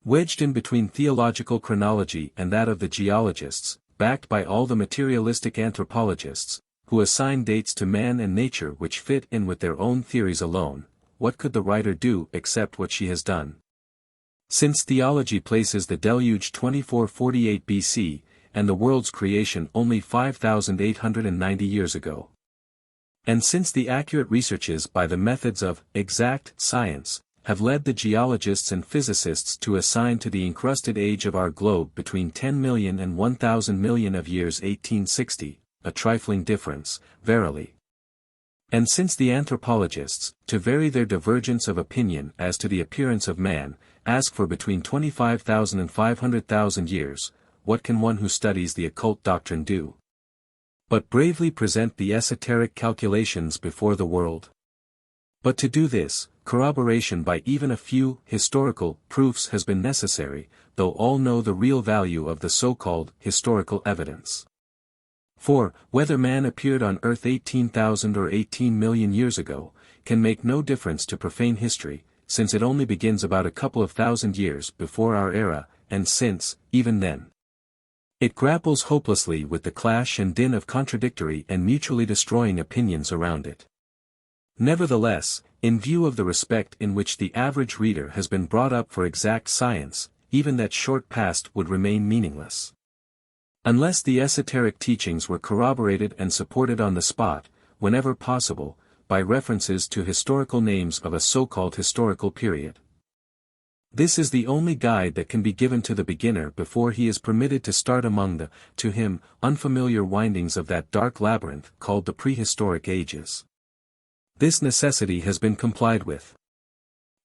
Wedged in between theological chronology and that of the geologists, backed by all the materialistic anthropologists, who assign dates to man and nature which fit in with their own theories alone, what could the writer do except what she has done? Since theology places the deluge 2448 BC, and the world's creation only 5,890 years ago. And since the accurate researches by the methods of exact science have led the geologists and physicists to assign to the encrusted age of our globe between 10 million and 1,000 million of years 1860, a trifling difference, verily. And since the anthropologists, to vary their divergence of opinion as to the appearance of man, ask for between 25,000 and 500,000 years, what can one who studies the occult doctrine do but bravely present the esoteric calculations before the world? But to do this, corroboration by even a few historical proofs has been necessary, though all know the real value of the so-called historical evidence. For, whether man appeared on earth 18,000 or 18 million years ago, can make no difference to profane history, since it only begins about a couple of thousand years before our era, and since, even then, it grapples hopelessly with the clash and din of contradictory and mutually destroying opinions around it. Nevertheless, in view of the respect in which the average reader has been brought up for exact science, even that short past would remain meaningless. Unless the esoteric teachings were corroborated and supported on the spot, whenever possible, by references to historical names of a so-called historical period. This is the only guide that can be given to the beginner before he is permitted to start among the, to him, unfamiliar windings of that dark labyrinth called the prehistoric ages. This necessity has been complied with.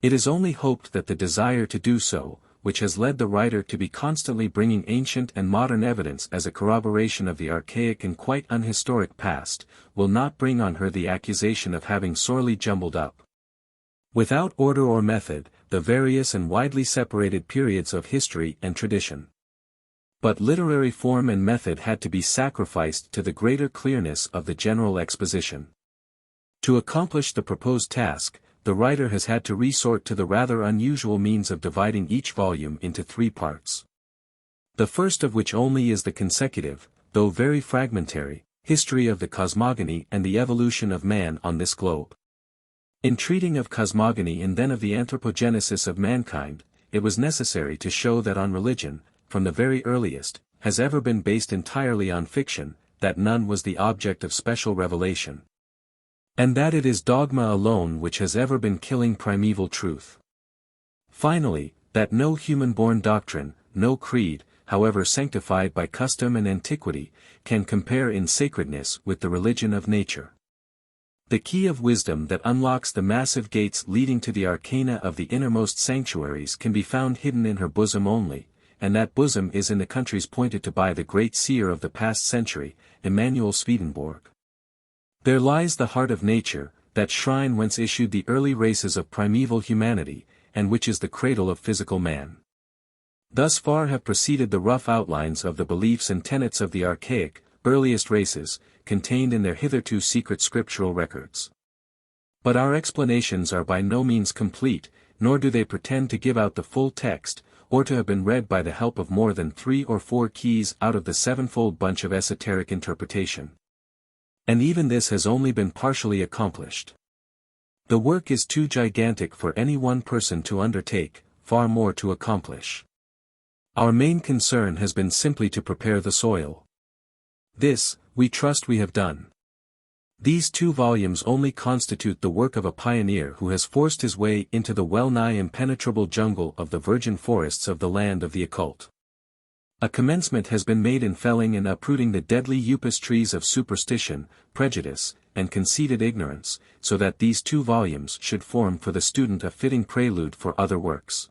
It is only hoped that the desire to do so, which has led the writer to be constantly bringing ancient and modern evidence as a corroboration of the archaic and quite unhistoric past, will not bring on her the accusation of having sorely jumbled up, without order or method, the various and widely separated periods of history and tradition. But literary form and method had to be sacrificed to the greater clearness of the general exposition. To accomplish the proposed task, the writer has had to resort to the rather unusual means of dividing each volume into 3 parts. The first of which only is the consecutive, though very fragmentary, history of the cosmogony and the evolution of man on this globe. In treating of cosmogony and then of the anthropogenesis of mankind, it was necessary to show that on religion, from the very earliest, has ever been based entirely on fiction, that none was the object of special revelation, and that it is dogma alone which has ever been killing primeval truth. Finally, that no human-born doctrine, no creed, however sanctified by custom and antiquity, can compare in sacredness with the religion of nature. The key of wisdom that unlocks the massive gates leading to the arcana of the innermost sanctuaries can be found hidden in her bosom only, and that bosom is in the countries pointed to by the great seer of the past century, Emanuel Swedenborg. There lies the heart of nature, that shrine whence issued the early races of primeval humanity, and which is the cradle of physical man. Thus far have proceeded the rough outlines of the beliefs and tenets of the archaic, earliest races, contained in their hitherto secret scriptural records. But our explanations are by no means complete, nor do they pretend to give out the full text, or to have been read by the help of more than 3 or 4 keys out of the sevenfold bunch of esoteric interpretation. And even this has only been partially accomplished. The work is too gigantic for any one person to undertake, far more to accomplish. Our main concern has been simply to prepare the soil. This, we trust we have done. These 2 volumes only constitute the work of a pioneer who has forced his way into the well-nigh impenetrable jungle of the virgin forests of the land of the occult. A commencement has been made in felling and uprooting the deadly upas trees of superstition, prejudice, and conceited ignorance, so that these 2 volumes should form for the student a fitting prelude for other works.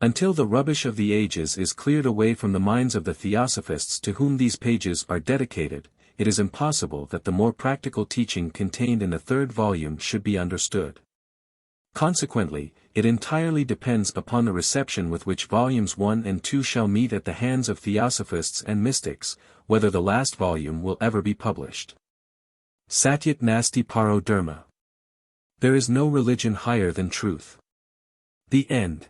Until the rubbish of the ages is cleared away from the minds of the theosophists to whom these pages are dedicated, it is impossible that the more practical teaching contained in the 3rd volume should be understood. Consequently, it entirely depends upon the reception with which volumes 1 and 2 shall meet at the hands of theosophists and mystics, whether the last volume will ever be published. Satyat Nasti Paro Dharma. There is no religion higher than truth. The end.